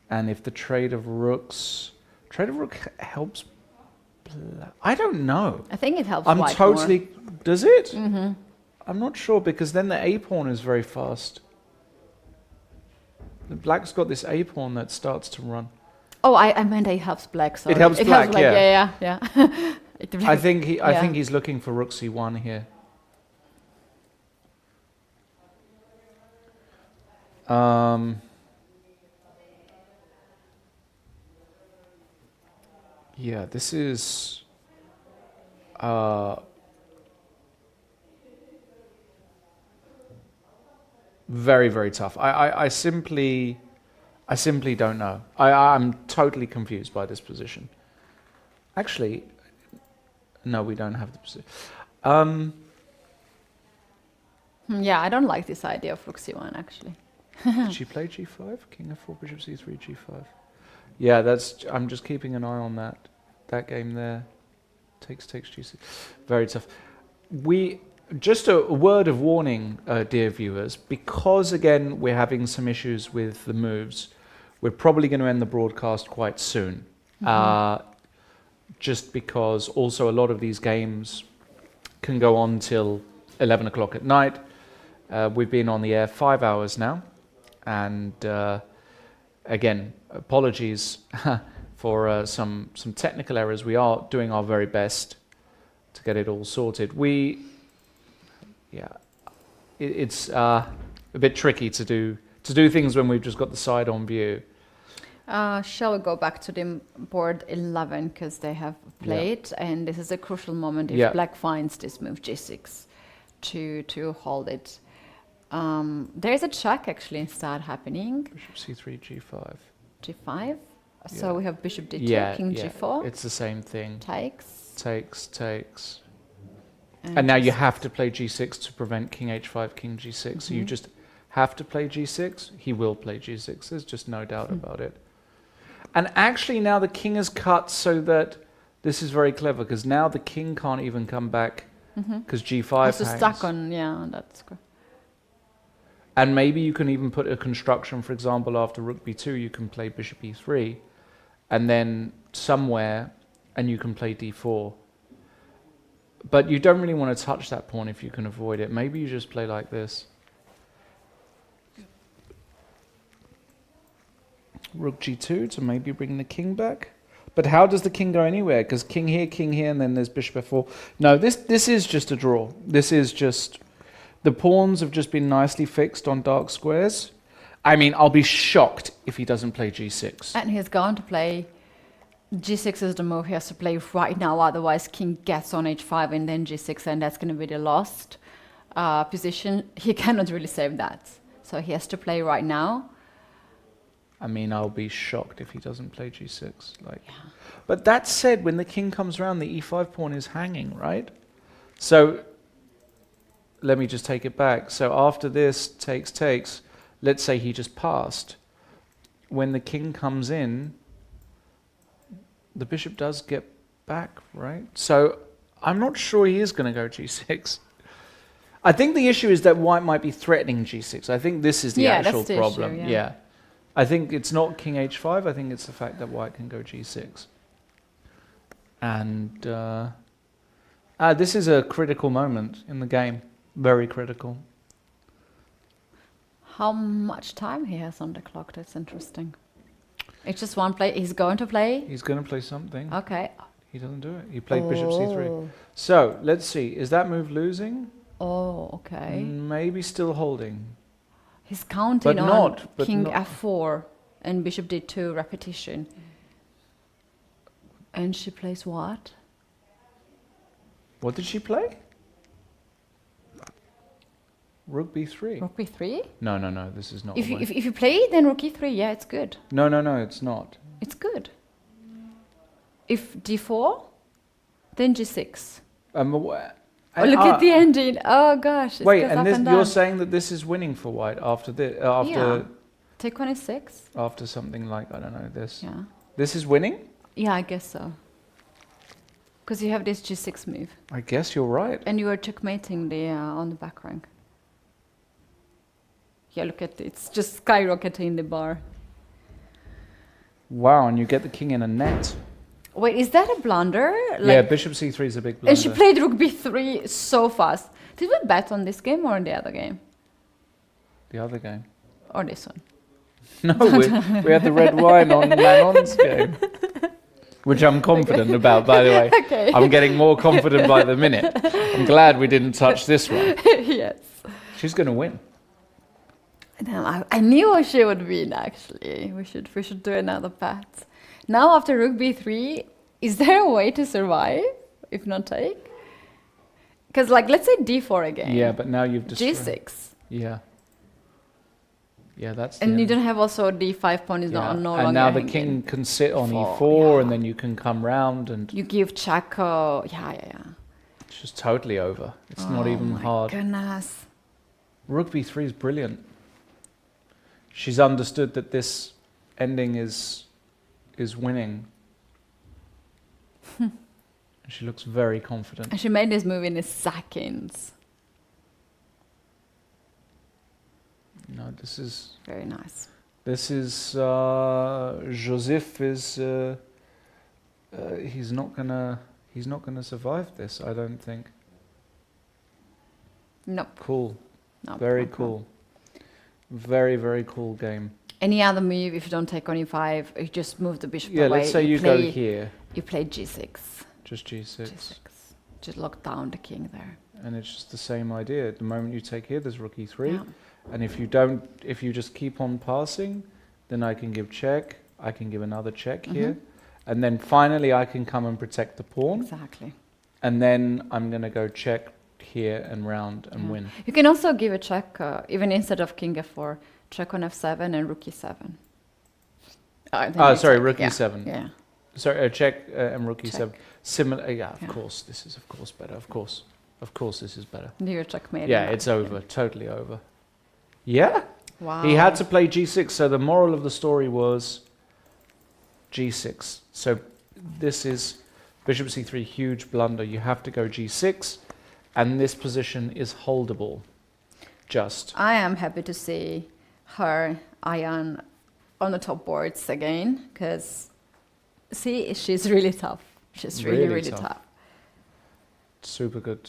And if the trade of rooks... Trade of rook helps... I don't know. I think it helps I'm white totally... more. Does it? Mm-hmm. I'm not sure, because then the a-pawn is very fast. The black's got this a-pawn that starts to run. Oh, I meant it helps black, sorry. It helps black, yeah. I think he's looking for rook c1 here. Yeah, this is very, very tough. I simply don't know. I'm totally confused by this position. Actually, no, we don't have the position. Yeah, I don't like this idea of rook c1 actually. Did she play g5? King f4, bishop c3, g5. Yeah, that's. I'm just keeping an eye on that game there. Takes g6. Very tough. Just a word of warning, dear viewers, because again we're having some issues with the moves. We're probably going to end the broadcast quite soon. Just because also a lot of these games can go on till 11 o'clock at night. We've been on the air 5 hours now, and again, apologies for some technical errors. We are doing our very best to get it all sorted. It's a bit tricky to do things when we've just got the side on view. Shall we go back to the board 11 because they have played, and this is a crucial moment if black finds this move g6 to hold it. There is a check actually instead happening. Bishop c3, g5. g5. So we have bishop d2, king g4. It's the same thing. Takes. And now you have to play g6 to prevent king h5, king g6. So you just have to play g6. He will play g6. There's just no doubt about it. And actually now the king is cut so that this is very clever because now the king can't even come back because g5 hangs. So stuck on, that's good. And maybe you can even put a construction, for example, after rook b2, you can play bishop e3, and then somewhere, and you can play d4. But you don't really want to touch that pawn if you can avoid it. Maybe you just play like this. Rook g2 to maybe bring the king back. But how does the king go anywhere? Because king here, and then there's bishop f4. No, this is just a draw. This is just... The pawns have just been nicely fixed on dark squares. I mean, I'll be shocked if he doesn't play g6. And he's going to play... g6 is the move he has to play right now, otherwise king gets on h5 and then g6, and that's going to be the lost position. He cannot really save that. So he has to play right now. I mean, I'll be shocked if he doesn't play g6. But that said, when the king comes around, the e5 pawn is hanging, right? So... Let me just take it back. So after this takes, let's say he just passed. When the king comes in, the bishop does get back, right? So I'm not sure he is going to go g6. I think the issue is that white might be threatening g6. I think this is the actual problem. Issue, I think it's not king h5. I think it's the fact that white can go g6. And this is a critical moment in the game. Very critical. How much time he has on the clock? That's interesting. It's just one play. He's going to play? He's going to play something. Okay. He doesn't do it. He played bishop c3. So, let's see. Is that move losing? Oh, okay. Maybe still holding. He's counting on king f4 and bishop d2 repetition. And she plays what? What did she play? Rook b3. Rook b3? No, this is not. If you play, then rook e3, yeah, it's good. No, it's not. It's good. If d4, then g6. Look at the ending. Oh gosh. Wait, and you're saying that this is winning for white after this? Take on e6. After something like, I don't know, this. Yeah. This is winning? Yeah, I guess so. Because you have this g6 move. I guess you're right. And you are checkmating the on the back rank. Yeah, look at it. It's just skyrocketing the bar. Wow, and you get the king in a net. Wait, is that a blunder? Yeah, bishop c3 is a big blunder. And she played rook b3 so fast. Did we bet on this game or on the other game? The other game. Or this one? No, we had the red wine on Manon's game. Which I'm confident about, by the way. Okay. I'm getting more confident by the minute. I'm glad we didn't touch this one. Yes. She's going to win. I knew she would win, actually. We should do another bet. Now, after rook b3, Is there a way to survive if not take? Because, like, let's say d4 again. Yeah, but now you've destroyed. g6. Yeah. Yeah, that's. And you don't have also d5 pawn is not no longer. And now the hanging. king can sit on e4, and then you can come round and. You give check. Yeah. It's just totally over. It's not even hard. Oh my goodness. Rook b3 is brilliant. She's understood that this ending is winning. She looks very confident. And she made this move in seconds. No, this is very nice. This is Joseph is he's not gonna survive this, I don't think. Nope. Cool. Nope, very nope, cool. Nope. Very, very cool game. Any other move, if you don't take on e5, you just move the bishop away. Yeah, let's say you go here. You play g6. Just g6. g6. Just lock down the king there. And it's just the same idea. At the moment you take here, there's rook e3. Yeah. And if you just keep on passing, then I can give check. I can give another check here. And then finally I can come and protect the pawn. Exactly. And then I'm going to go check here and round and win. You can also give a check, even instead of king f4, check on f7 and rook e7. Sorry, rook e7. Yeah. Sorry, check and rook e7. Similar, of course, this is of course better, of course. Of course this is better. You're checkmate. Yeah, it's over, totally over. Yeah? Wow. He had to play g6, so the moral of the story was g6. So this is bishop c3, huge blunder. You have to go g6, and this position is holdable. Just. I am happy to see her, Ian, on the top boards again, because she's really tough. She's really tough. Super good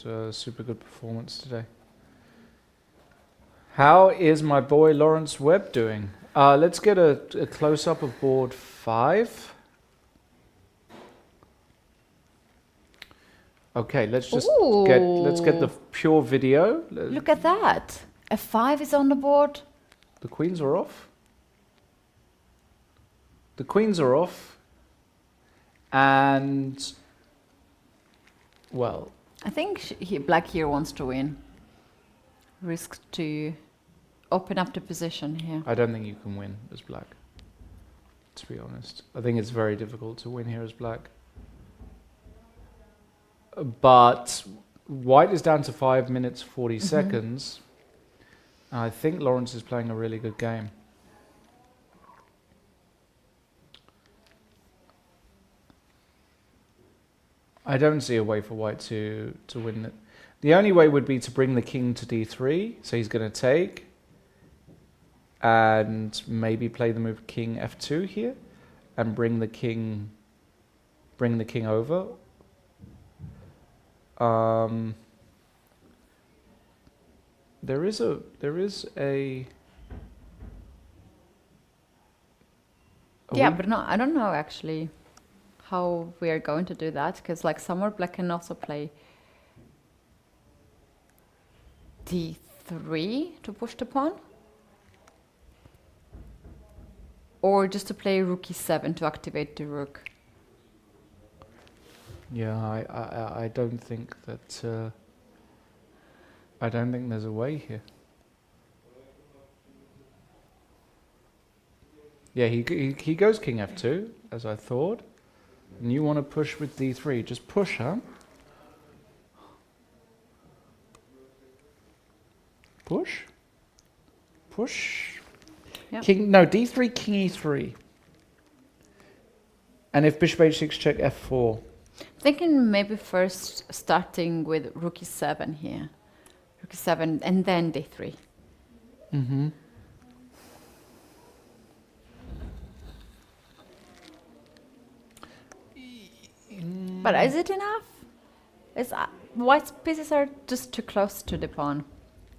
performance today. How is my boy Lawrence Webb doing? Let's get a close-up of board 5. Okay, let's just get the pure video. Look at that. F5 is on the board. The queens are off. The queens are off. And, well... I think black here wants to win. Risks to open up the position here. I don't think you can win as black, to be honest. I think it's very difficult to win here as black. But white is down to 5 minutes 40 seconds. I think Lawrence is playing a really good game. I don't see a way for white to win it. The only way would be to bring the king to d3, so he's going to take, and maybe play the move king f2 here, and bring the king over. There is a. Yeah, but no, I don't know actually how we are going to do that, because like somewhere black can also play d3 to push the pawn, or just to play rook e7 to activate the rook. Yeah, I don't think that. I don't think there's a way here. Yeah, he goes king f2 as I thought. And you want to push with d3. Just push, huh? Push? Push? Yep. d3, king e3. And if bishop h6, check f4. Thinking maybe first starting with rook e7 here. Rook e7 and then d3. Mm-hmm. But is it enough? White's pieces are just too close to the pawn.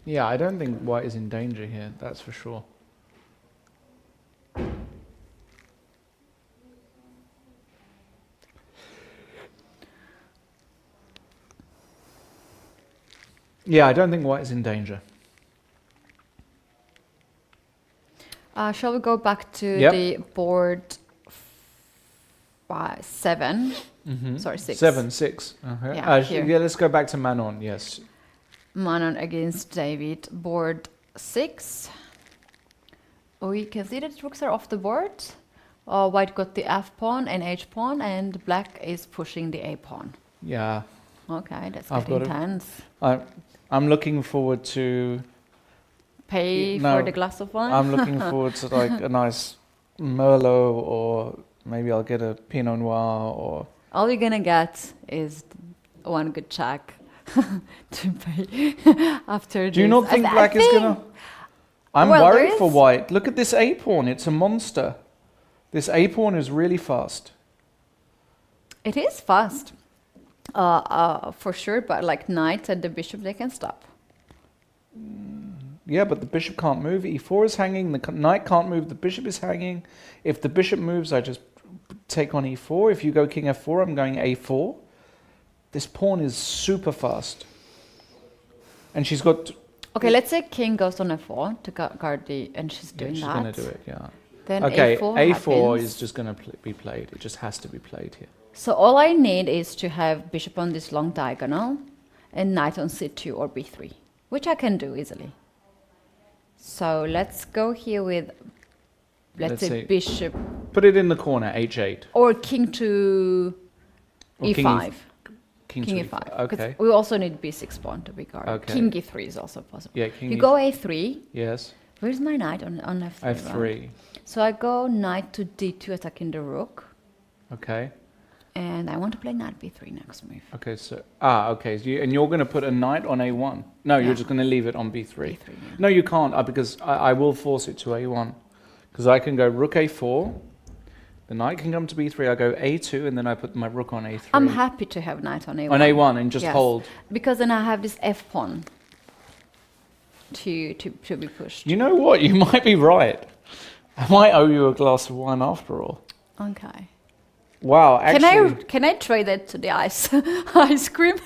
Yeah, I don't think white is in danger here, that's for sure. Yeah, I don't think white is in danger. Shall we go back to the board 7? Sorry, 6. 7, 6. Yeah, let's go back to Manon, yes. Manon against David, board 6. We can see that rooks are off the board. White got the F pawn and H pawn, and black is pushing the A pawn. Yeah. Okay, that's getting intense. I'm looking forward to... Pay for the glass of wine? I'm looking forward to like a nice Merlot, or maybe I'll get a Pinot Noir, or... All you're gonna get is one good check to pay after. Do you not think black is gonna? I'm worried for white. Look at this A pawn; it's a monster. This A pawn is really fast. It is fast, for sure. But like knight and the bishop, they can stop. Yeah, but the bishop can't move. E4 is hanging. The knight can't move. The bishop is hanging. If the bishop moves, I just take on E4. If you go king F4, I'm going A4. This pawn is super fast. And she's got... Okay, let's say king goes on F4 to guard the... And she's doing that. She's going to do it, yeah. Then okay, A4 happens. Is just going to be played. It just has to be played here. So all I need is to have bishop on this long diagonal and knight on C2 or B3, which I can do easily. So let's go here with, let's say bishop. Put it in the corner, H8. Or king to E5. King E5. Okay. We also need B6 pawn to be guarded. Okay. King E3 is also possible. Yeah, king you go A3. Yes. Where's my knight on F3? F3. Right? So I go knight to D2 attacking the rook. Okay. And I want to play knight B3 next move. Okay, so... okay. So and you're going to put a knight on A1? No, you're just going to leave it on B3. B3, yeah. No, you can't, because I will force it to A1. Because I can go rook A4, the knight can come to B3, I go A2, and then I put my rook on A3. I'm happy to have knight on A1. On A1 and just hold. Because then I have this F pawn to be pushed. You know what? You might be right. I might owe you a glass of wine after all. Okay. Wow, actually... Can I trade it to the ice cream?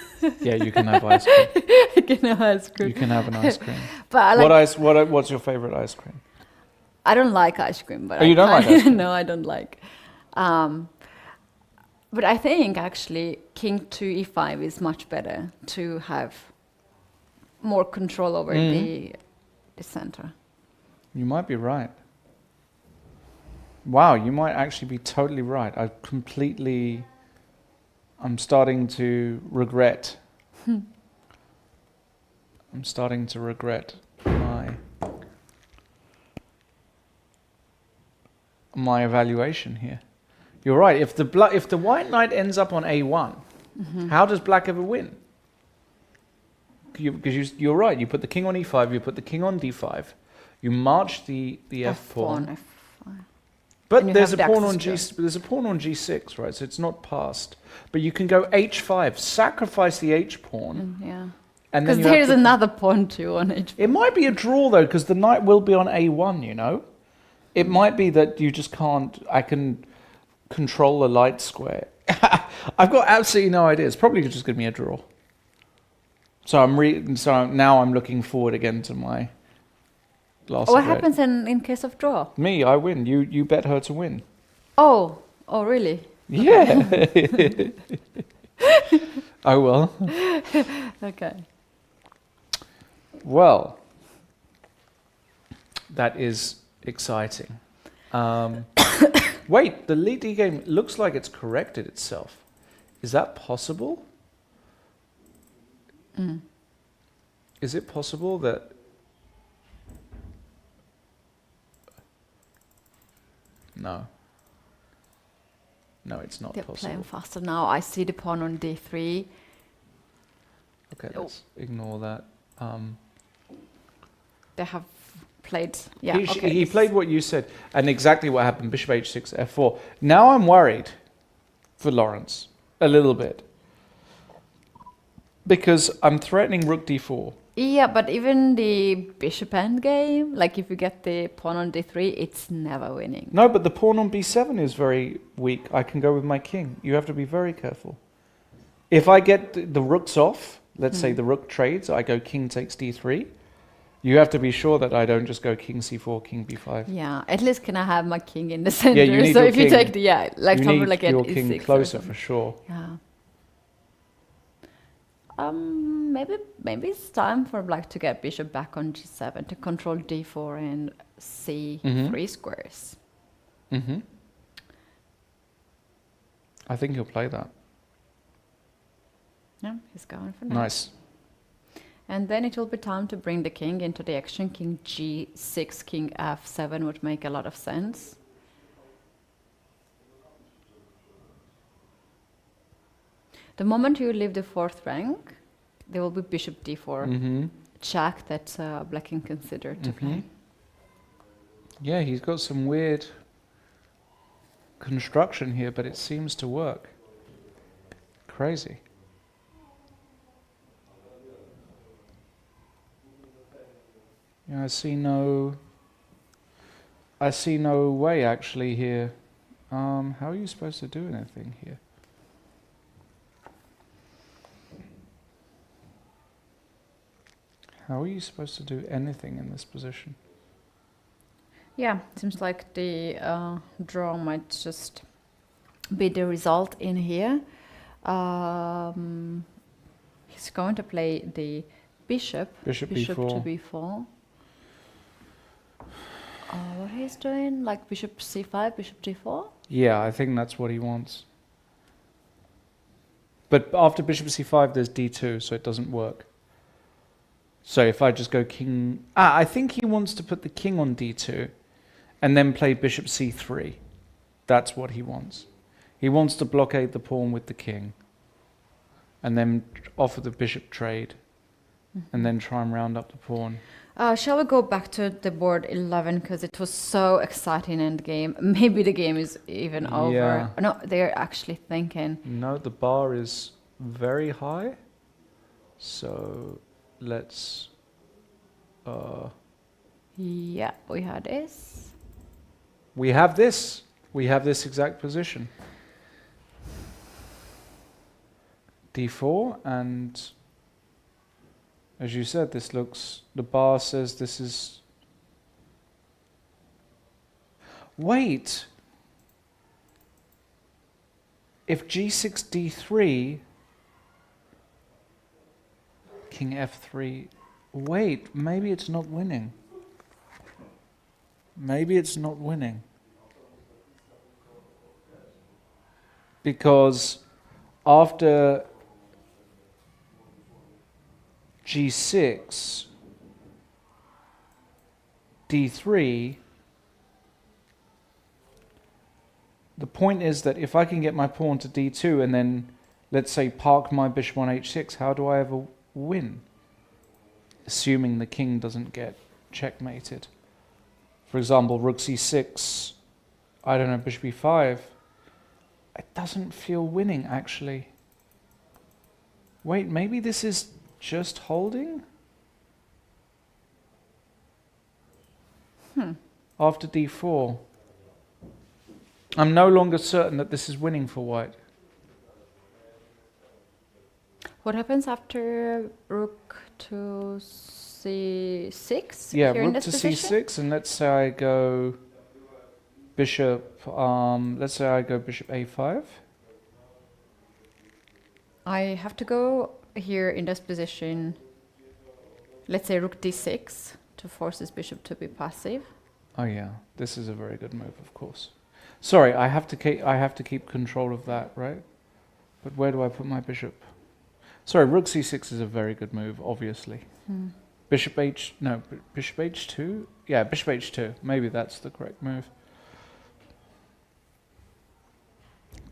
Yeah, you can have ice cream. I can have ice cream. You can have an ice cream. But I like what's your favorite ice cream? I don't like ice cream, but you don't like ice cream? No, I don't like. But I think actually king to E5 is much better to have more control over the center. You might be right. Wow, you might actually be totally right. I'm starting to regret. I'm starting to regret my evaluation here. You're right. If the white knight ends up on A1, how does black ever win? Because you're right. You put the king on E5. You put the king on D5. You march the F pawn. But there's a pawn on G6, right? So it's not passed. But you can go H5, sacrifice the H pawn. Yeah. Because there's another pawn too on H5. It might be a draw though, because the knight will be on A1. You know, it might be that you just can't. I can control the light square. I've got absolutely no idea. It's probably just going to be a draw. So now I'm looking forward again to my. What happens in case of draw? Me, I win. You bet her to win. Oh, really? Yeah. Okay. Oh well. Okay. Well, that is exciting. Wait, the lead D game looks like it's corrected itself. Is that possible? Is it possible that... No. No, it's not possible. They're playing faster now. I see the pawn on D3. Okay, let's ignore that. They have played... Yeah, he played what you said, and exactly what happened. Bishop H6, F4. Now I'm worried for Lawrence, a little bit. Because I'm threatening rook D4. Yeah, but even the bishop endgame, like if you get the pawn on D3, it's never winning. No, but the pawn on B7 is very weak. I can go with my king. You have to be very careful. If I get the rooks off, let's say the rook trades, I go king takes D3, You have to be sure that I don't just go king c4, king b5. Yeah, at least can I have my king in the center? Yeah, you need so your if king. you take the like you something need like your an king e6 closer for sure. Yeah. Maybe it's time for black to get bishop back on g7 to control d4 and c3 squares. I think he'll play that. Yeah, he's going for that. Nice. And then it will be time to bring the king into the action. King g6, king f7 would make a lot of sense. The moment you leave the fourth rank, there will be bishop d4 check that black can consider to play. Yeah, he's got some weird construction here, but it seems to work. Crazy. Yeah, I see no way actually here. How are you supposed to do anything here? How are you supposed to do anything in this position? Yeah, seems like the draw might just be the result in here. He's going to play the bishop b4. to b4. What he's doing, like bishop c5, bishop d4? Yeah, I think that's what he wants. But after bishop c5, there's d2, so it doesn't work. So if I just go king... I think he wants to put the king on d2 and then play bishop c3. That's what he wants. He wants to blockade the pawn with the king and then offer the bishop trade and then try and round up the pawn. Shall we go back to the board 11 because it was so exciting in the game. Maybe the game is even over. Yeah. No, they're actually thinking. No, the bar is very high. So let's... yeah, we had this. We have this. We have this exact position. d4 and... As you said, this looks... The bar says this is... Wait! If g6, d3... King f3... Wait, maybe it's not winning. Maybe it's not winning. Because after... g6, d3, the point is that if I can get my pawn to d2 and then, let's say, park my bishop on h6, how do I ever win? Assuming the king doesn't get checkmated. For example, rook c6, I don't know, bishop e5. It doesn't feel winning, actually. Wait, maybe this is... just holding? After d4. I'm no longer certain that this is winning for white. What happens after rook to c6? Yeah, here rook in this to position? c6, and let's say I go bishop, let's say I go bishop a5. I have to go here in this position, let's say rook d6 to force this bishop to be passive. Oh yeah, this is a very good move, of course. Sorry, I have to keep control of that, right? But where do I put my bishop? Sorry, rook c6 is a very good move, obviously. Bishop bishop h2? Yeah, bishop h2. Maybe that's the correct move.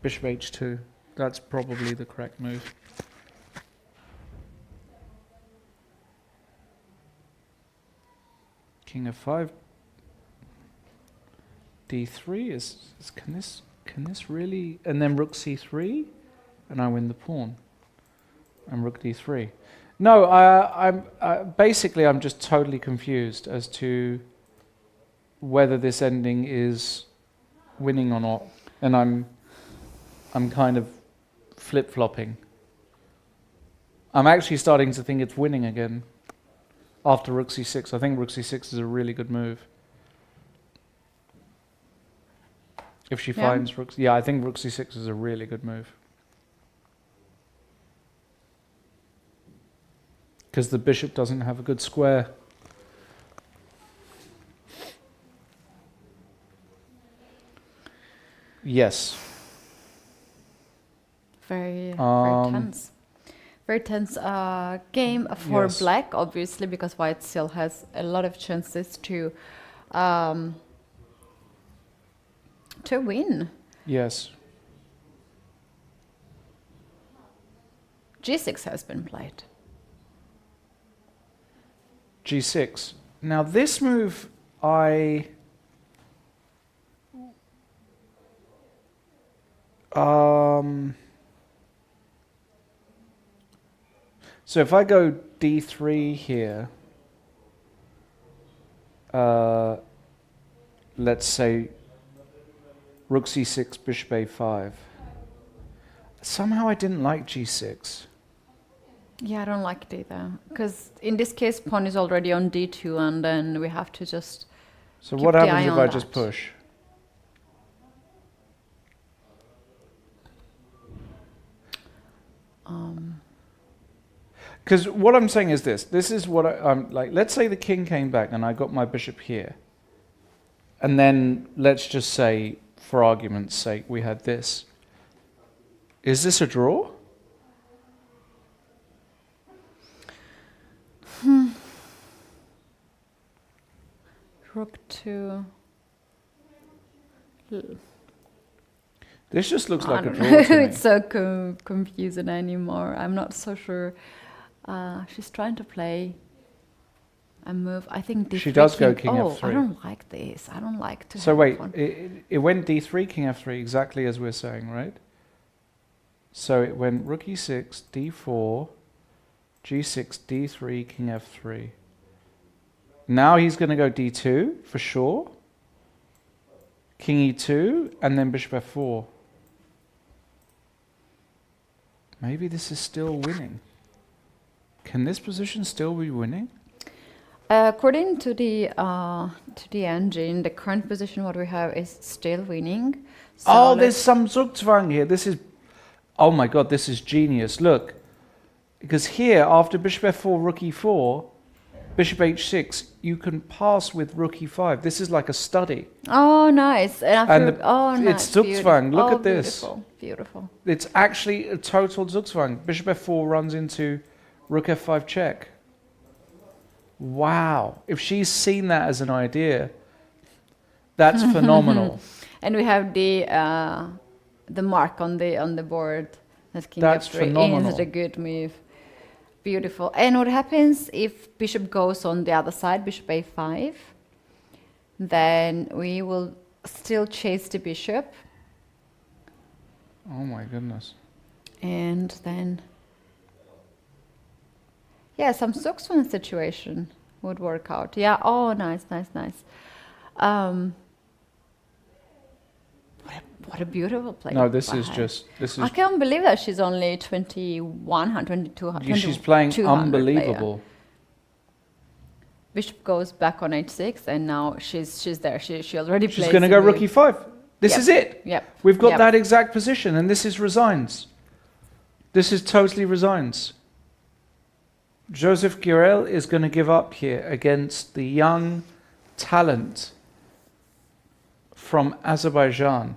Bishop h2. That's probably the correct move. King f5, d3 is can this really, and then rook c3, and I win the pawn, and rook d3. No, I'm basically I'm just totally confused as to whether this ending is winning or not, and I'm kind of flip-flopping. I'm actually starting to think it's winning again. after rook c6. I think rook c6 is a really good move. If she finds rook... Yeah, I think rook c6 is a really good move. Because the bishop doesn't have a good square. Yes. Very tense. Very tense game for black, obviously, because white still has a lot of chances to win. Yes. G6 has been played. G6. Now this move, so if I go d3 here, let's say rook c6, bishop a5. Somehow I didn't like g6. Yeah, I don't like it either. Because in this case, pawn is already on d2, and then we have to just. So what happens if I just push? Because what I'm saying is this. This is what I'm like. Let's say the king came back and I got my bishop here. And then let's just say, for argument's sake, we had this. Is this a draw? Rook to... This just looks like a draw to me. It's so confusing anymore. I'm not so sure. She's trying to play a move. I think D3. She does go king f3. I don't like this. I don't like to. So wait, it went d3, king f3, exactly as we're saying, right? So it went rook e6, d4, g6, d3, king f3. Now he's going to go d2 for sure. King e2, and then bishop f4. Maybe this is still winning. Can this position still be winning? According to the engine, the current position what we have is still winning. So there's some Zugzwang here. This is, oh my god, this is genius. Look, because here after bishop f4, rook e4, bishop h6, you can pass with rook e5. This is like a study. Oh, nice. And nice. It's Zugzwang. Look at this. Beautiful, beautiful. It's actually a total Zugzwang. Bishop f4 runs into rook f5 check. Wow. If she's seen that as an idea, that's phenomenal. And we have the mark on the board. That's f3 phenomenal. Is a good move. Beautiful. And what happens if bishop goes on the other side, bishop a5? Then we will still chase the bishop. Oh my goodness. And then, yeah, some Zugzwang situation would work out. Yeah, oh, nice, nice, nice. What a beautiful play. No, this is. I can't believe that she's only 2100, 2200. She's playing unbelievable. Player. Bishop goes back on h6, and now she's there. She already plays. She's going to go rook e5. This is it. Yep. We've got that exact position, and this is resigns. This is totally resigns. Joseph Gurel is going to give up here against the young talent from Azerbaijan.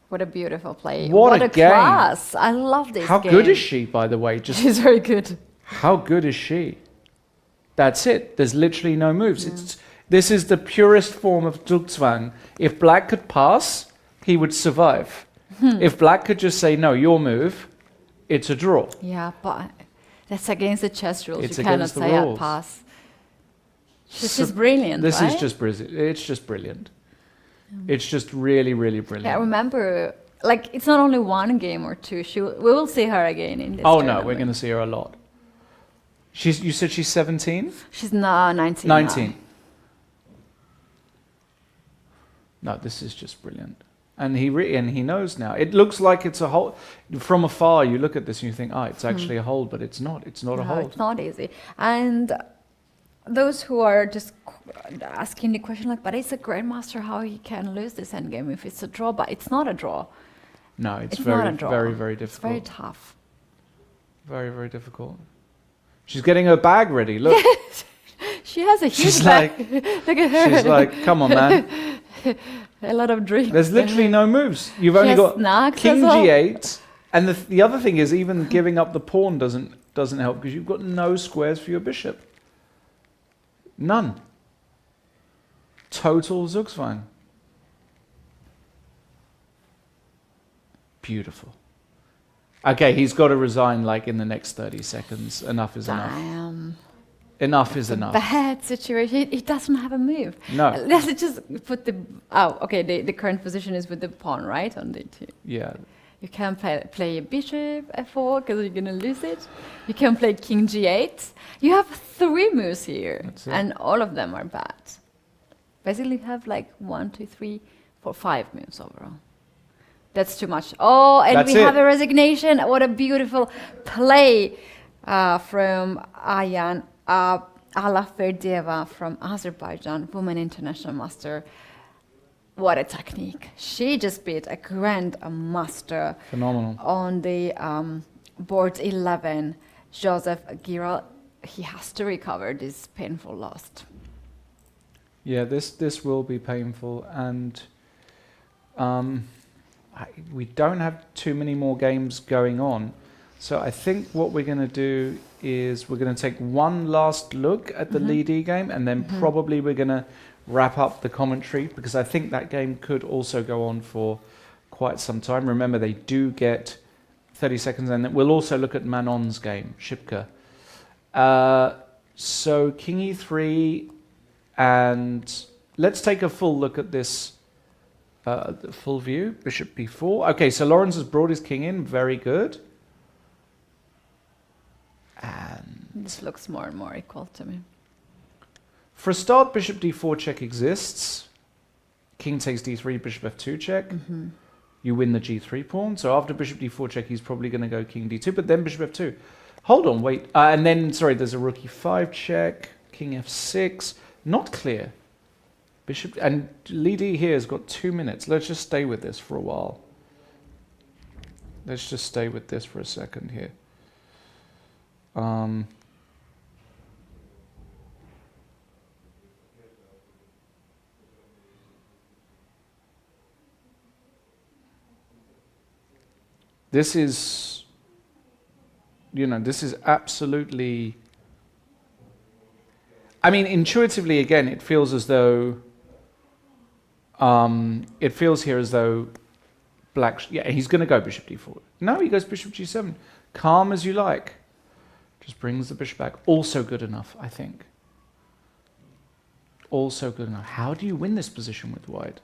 What a beautiful play. What a game. Class. I love this How game. good is she, by the way? She's very good. How good is she? That's it. There's literally no moves. This is the purest form of Zugzwang. If black could pass, he would survive. If black could just say, no, your move, it's a draw. Yeah, but that's against the chess rules. It's you cannot say a pass. This is brilliant, This right? is just brilliant. It's just brilliant. It's just really, really brilliant. Yeah, I remember, like, it's not only one game or two. We will see her again in this tournament. No, we're going to see her a lot. You said she's 17? She's 19. 19. No, this is just brilliant. And he knows now. It looks like it's a hold. From afar, you look at this and you think, it's actually a hold, but it's not. It's not a hold. It's not easy. And those who are just asking the question like, but it's a grandmaster, how he can lose this endgame if it's a draw? But it's not a draw. No, it's not very, a draw. very, very difficult. It's very tough. Very, very difficult. She's getting her bag ready. Look. She has a huge She's bag. like, Look at her. she's like, come on, man. A lot of drinks. There's literally no moves. You've only got King G8, and the other thing is even giving up the pawn doesn't help because you've got no squares for your bishop. None. Total Zugzwang. Beautiful. Okay, he's got to resign like in the next 30 seconds. Enough is enough. Enough is enough. Bad situation. He doesn't have a move. No. Let's just put the... Oh, okay, the current position is with the pawn, right? On d2. Yeah. You can't play a bishop f4 because you're going to lose it. You can play king g8. You have 3 moves here, and all of them are bad. Basically, you have like 1, 2, 3, 4, 5 moves overall. That's too much. Oh, and we have a resignation. What a beautiful play from Ayan Alaferdiyeva from Azerbaijan, woman international master. What a technique. She just beat a grandmaster. Phenomenal. On the board 11, Joseph Giral. He has to recover this painful loss. Yeah, this will be painful, and we don't have too many more games going on. So I think what we're going to do is we're going to take one last look at the Lead E game, and then probably we're going to wrap up the commentary, because I think that game could also go on for quite some time. Remember, they do get 30 seconds, and we'll also look at Manon's game, Schippke. So King E3, and let's take a full look at this, the full view, Bishop B4. Okay, so Lawrence has brought his king in, very good. And this looks more and more equal to me. For a start, Bishop D4 check exists. King takes D3, Bishop F2 check. You win the G3 pawn. So after Bishop D4 check, he's probably going to go King D2, but then Bishop F2. Hold on, wait. And then, sorry, there's a Rook E5 check. King F6. Not clear. Bishop, and Lead E here has got 2 minutes. Let's just stay with this for a while. Let's just stay with this for a second here. This is, this is absolutely, I mean, intuitively, again, it feels as though, it feels here as though black, yeah, he's going to go Bishop D4. No, he goes Bishop G7. Calm as you like. Just brings the bishop back. Also good enough, I think. Also good enough. How do you win this position with white?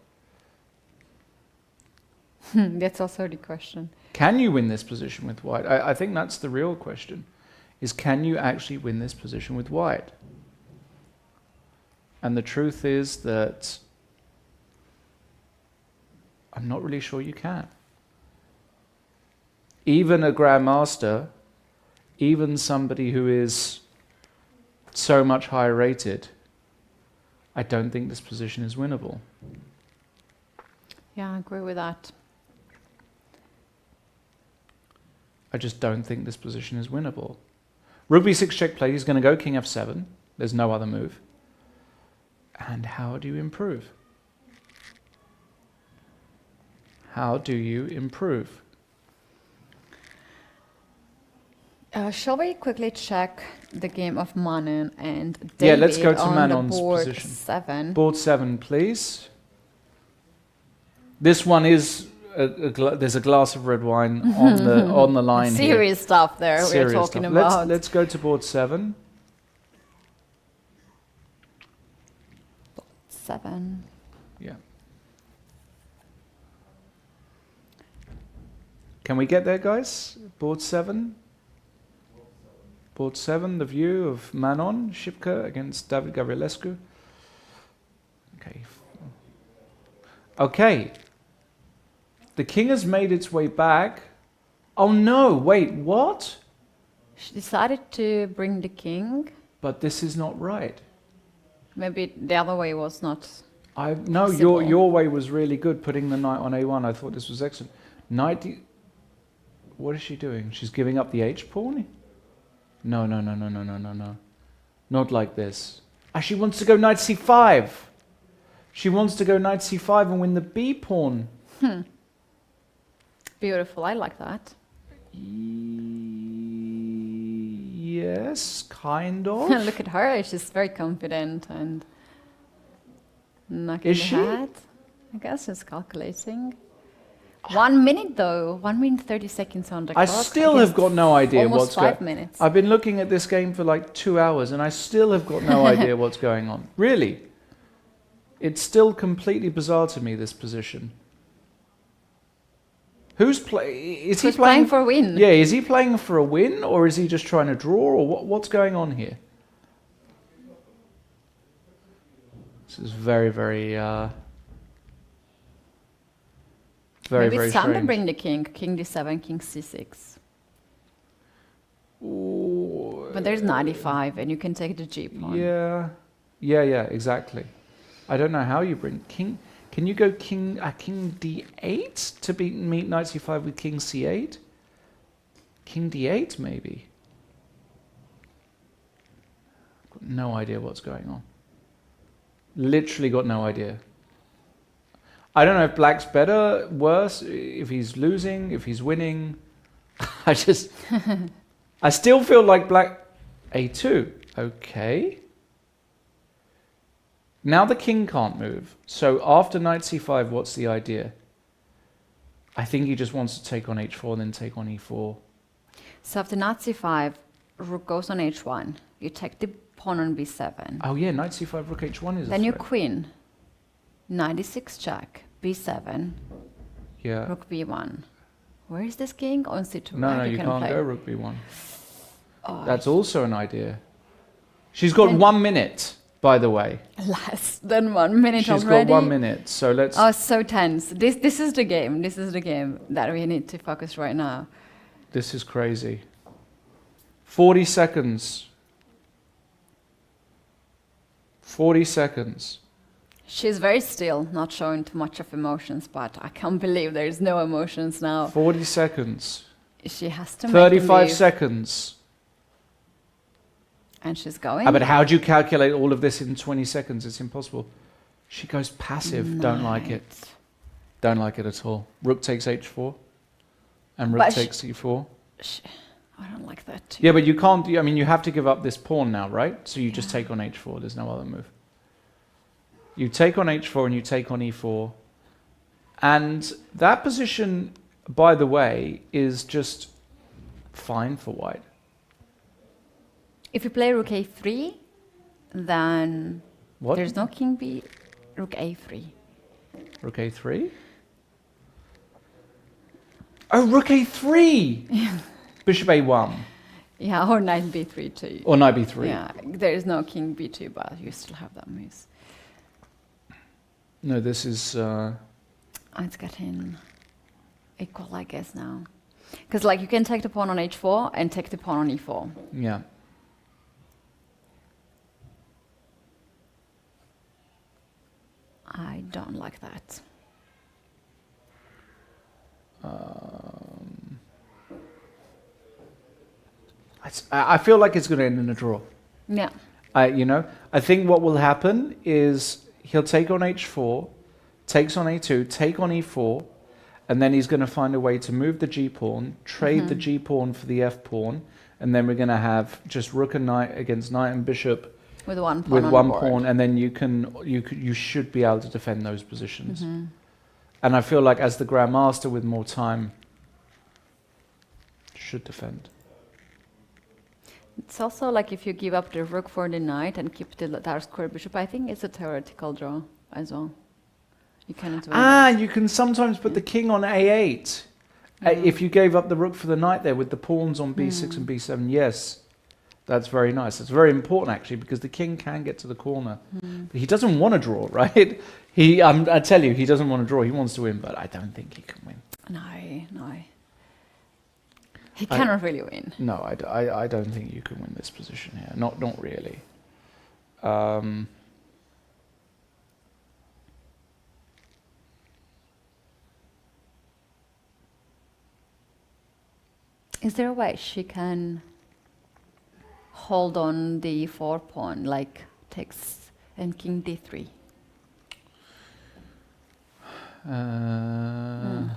That's also the question. Can you win this position with white? I think that's the real question, is can you actually win this position with white? And the truth is that I'm not really sure you can. Even a grandmaster, even somebody who is so much higher rated, I don't think this position is winnable. Yeah, I agree with that. I just don't think this position is winnable. Rook B6 check play, he's going to go King F7. There's no other move. And how do you improve? How do you improve? Shall we quickly check the game of Manon and David? Yeah, let's go to on Manon's the board position. 7. Board 7, please. This one is there's a glass of red wine on the line. Serious here. stuff there Serious we're talking stuff. about. Let's go to board 7. 7. Yeah. Can we get there, guys? Board 7. Board 7, the view of Manon, Schippke against David Gavrilescu. Okay. Okay. The king has made its way back. Oh no, wait, what? She decided to bring the king. But this is not right. Maybe the other way was not. No, your way was really good. Putting the knight on a1. I thought this was excellent. Knight. What is she doing? She's giving up the h pawn. No. Not like this. Ah, she wants to go knight c5. She wants to go knight c5 and win the b pawn. Beautiful. I like that. Yes, kind of. Look at her. She's very confident and knocking Is the she? head. I guess she's calculating. 1 minute though. 1 minute 30 seconds on the clock. I still have got no idea what's going on. Almost 5 minutes. I've been looking at this game for like 2 hours and I still have got no idea what's going on. Really. It's still completely bizarre to me, this position. Who's playing for a win? Yeah, is he playing for a win or is he just trying to draw or what's going on here? This is very, very Maybe very it's time to strange. bring the king. King d7, king c6. Ooh, But there's 95 and you can take the g pawn. Yeah, exactly. I don't know how you bring king. Can you go king d8 to meet knight c5 with king c8? King d8 maybe. Got no idea what's going on. Literally got no idea. I don't know if black's better, worse, if he's losing, if he's winning. I still feel like black a2. Okay. Now the king can't move. So after knight c5, what's the idea? I think he just wants to take on h4 and then take on e4. So after knight c5, rook goes on h1. You take the pawn on b7. Oh yeah, knight c5, rook h1 is Then a your threat. queen. Knight d6 check. b7. Yeah. Rook b1. Where is this king? On c2. No, right? no, you can't play. go rook b1. Oh, That's also an idea. She's got 1 minute, by the way. less than 1 minute She's already. got 1 minute, so let's... Oh, so tense. This is the game. This is the game that we need to focus right now. This is crazy. 40 seconds. 40 seconds. She's very still, not showing too much of emotions, but I can't believe there's no emotions now. 40 seconds. She has to make 35 a move. seconds. And she's going. Ah, but how do you calculate all of this in 20 seconds? It's impossible. She goes passive. Don't like it. Don't like it at all. Rook takes h4. And rook takes e4. I don't like that too. Yeah, but you can't... I mean, you have to give up this pawn now, right? So you just take on h4. There's no other move. You take on h4 and you take on e4. And that position, by the way, is just fine for white. If you play rook a3, then What? there's no king b, rook a3. Rook a3? Oh, rook a3! Bishop a1. Yeah, or knight b3 too. Or knight b3. Yeah, there is no king b2, but you still have that move. No, this is... It's getting equal, I guess, now. Because like you can take the pawn on h4 and take the pawn on e4. yeah. I don't like that. I feel like it's going to end in a draw. Yeah. I think what will happen is he'll take on h4, takes on a2, take on e4, and then he's going to find a way to move the g-pawn, trade the g-pawn for the f-pawn, and then we're going to have just rook and knight against knight and bishop With one pawn with on one the board. pawn, and then you should be able to defend those positions. And I feel like as the grandmaster with more time should defend. It's also like if you give up the rook for the knight and keep the dark square bishop, I think it's a theoretical draw as well. You cannot win. You can sometimes put the king on a8. If you gave up the rook for the knight there with the pawns on b6 and b7, yes. That's very nice. It's very important, actually, because the king can get to the corner. But he doesn't want to draw, right? I tell you, he doesn't want to draw. He wants to win, but I don't think he can win. No. He cannot really win. No, I don't think you can win this position here. Not really. Is there a way she can hold on the 4 pawn, like takes and king d3? No.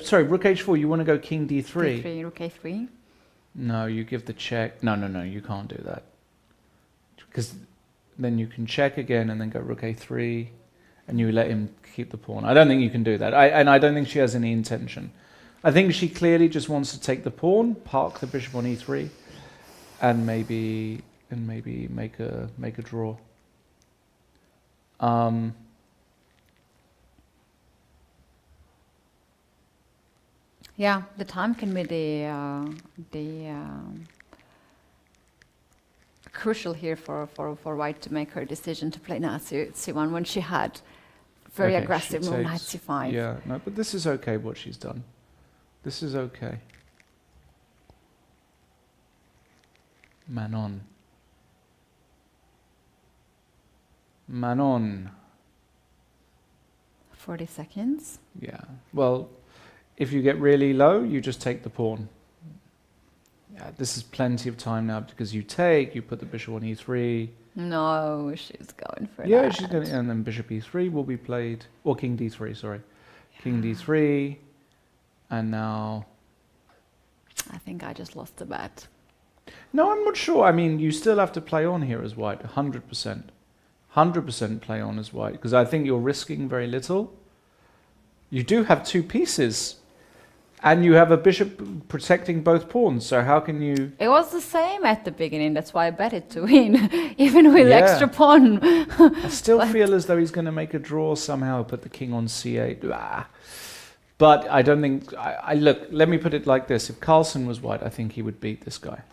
Sorry, rook h4. You want to go king d3? d3, rook a3. No, you give the check. No. You can't do that because then you can check again and then go rook a3, and you let him keep the pawn. I don't think you can do that. I don't think she has any intention. I think she clearly just wants to take the pawn, park the bishop on e3, and maybe make a draw. Yeah, the time can be the crucial here for White to make her decision to play knight c1 when she had very aggressive move knight c5. Yeah, no, but this is okay what she's done. This is okay. Manon. 40 seconds. Yeah. Well, if you get really low, you just take the pawn. Yeah, this is plenty of time now because you put the bishop on e3. No, she's going for that. Yeah, she's going to, and then bishop e3 will be played, or king d3, sorry. Yeah. King d3, and now... I think I just lost the bet. No, I'm not sure. I mean, you still have to play on here as White, 100%. 100% play on as White, because I think you're risking very little. You do have two pieces, and you have a bishop protecting both pawns, so how can you... It was the same at the beginning, that's why I bet it to win, even with extra pawn. I still feel as though he's going to make a draw somehow, put the king on c8. But I don't think... Look, let me put it like this. If Carlsen was White, I think he would beat this guy.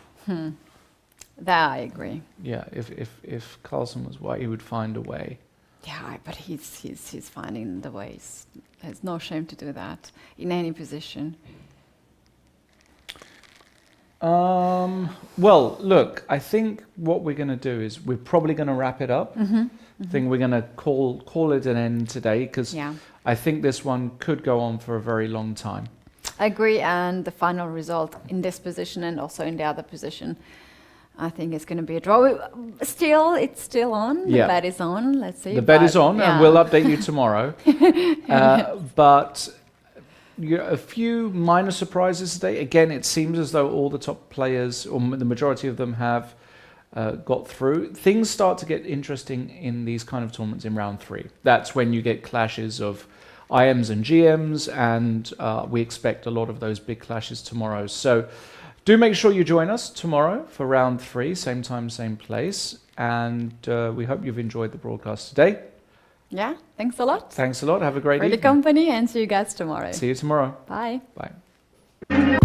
That I agree. Yeah, if Carlsen was White, he would find a way. Yeah, but he's finding the ways. There's no shame to do that in any position. Well, look, I think what we're going to do is we're probably going to wrap it up. I think we're going to call it an end today because I think this one could go on for a very long time. I agree, and the final result in this position and also in the other position, I think it's going to be a draw. It's still on. The bet is on. Let's see. The bet is on, and we'll update you tomorrow. But a few minor surprises today. Again, it seems as though all the top players, or the majority of them, have got through. Things start to get interesting in these kind of tournaments in round 3. That's when you get clashes of IMs and GMs, and we expect a lot of those big clashes tomorrow. So do make sure you join us tomorrow for round 3, same time, same place. And we hope you've enjoyed the broadcast today. Yeah, thanks a lot. Thanks a lot. Have a great evening. For the company, and see you guys tomorrow. See you tomorrow. Bye. Bye.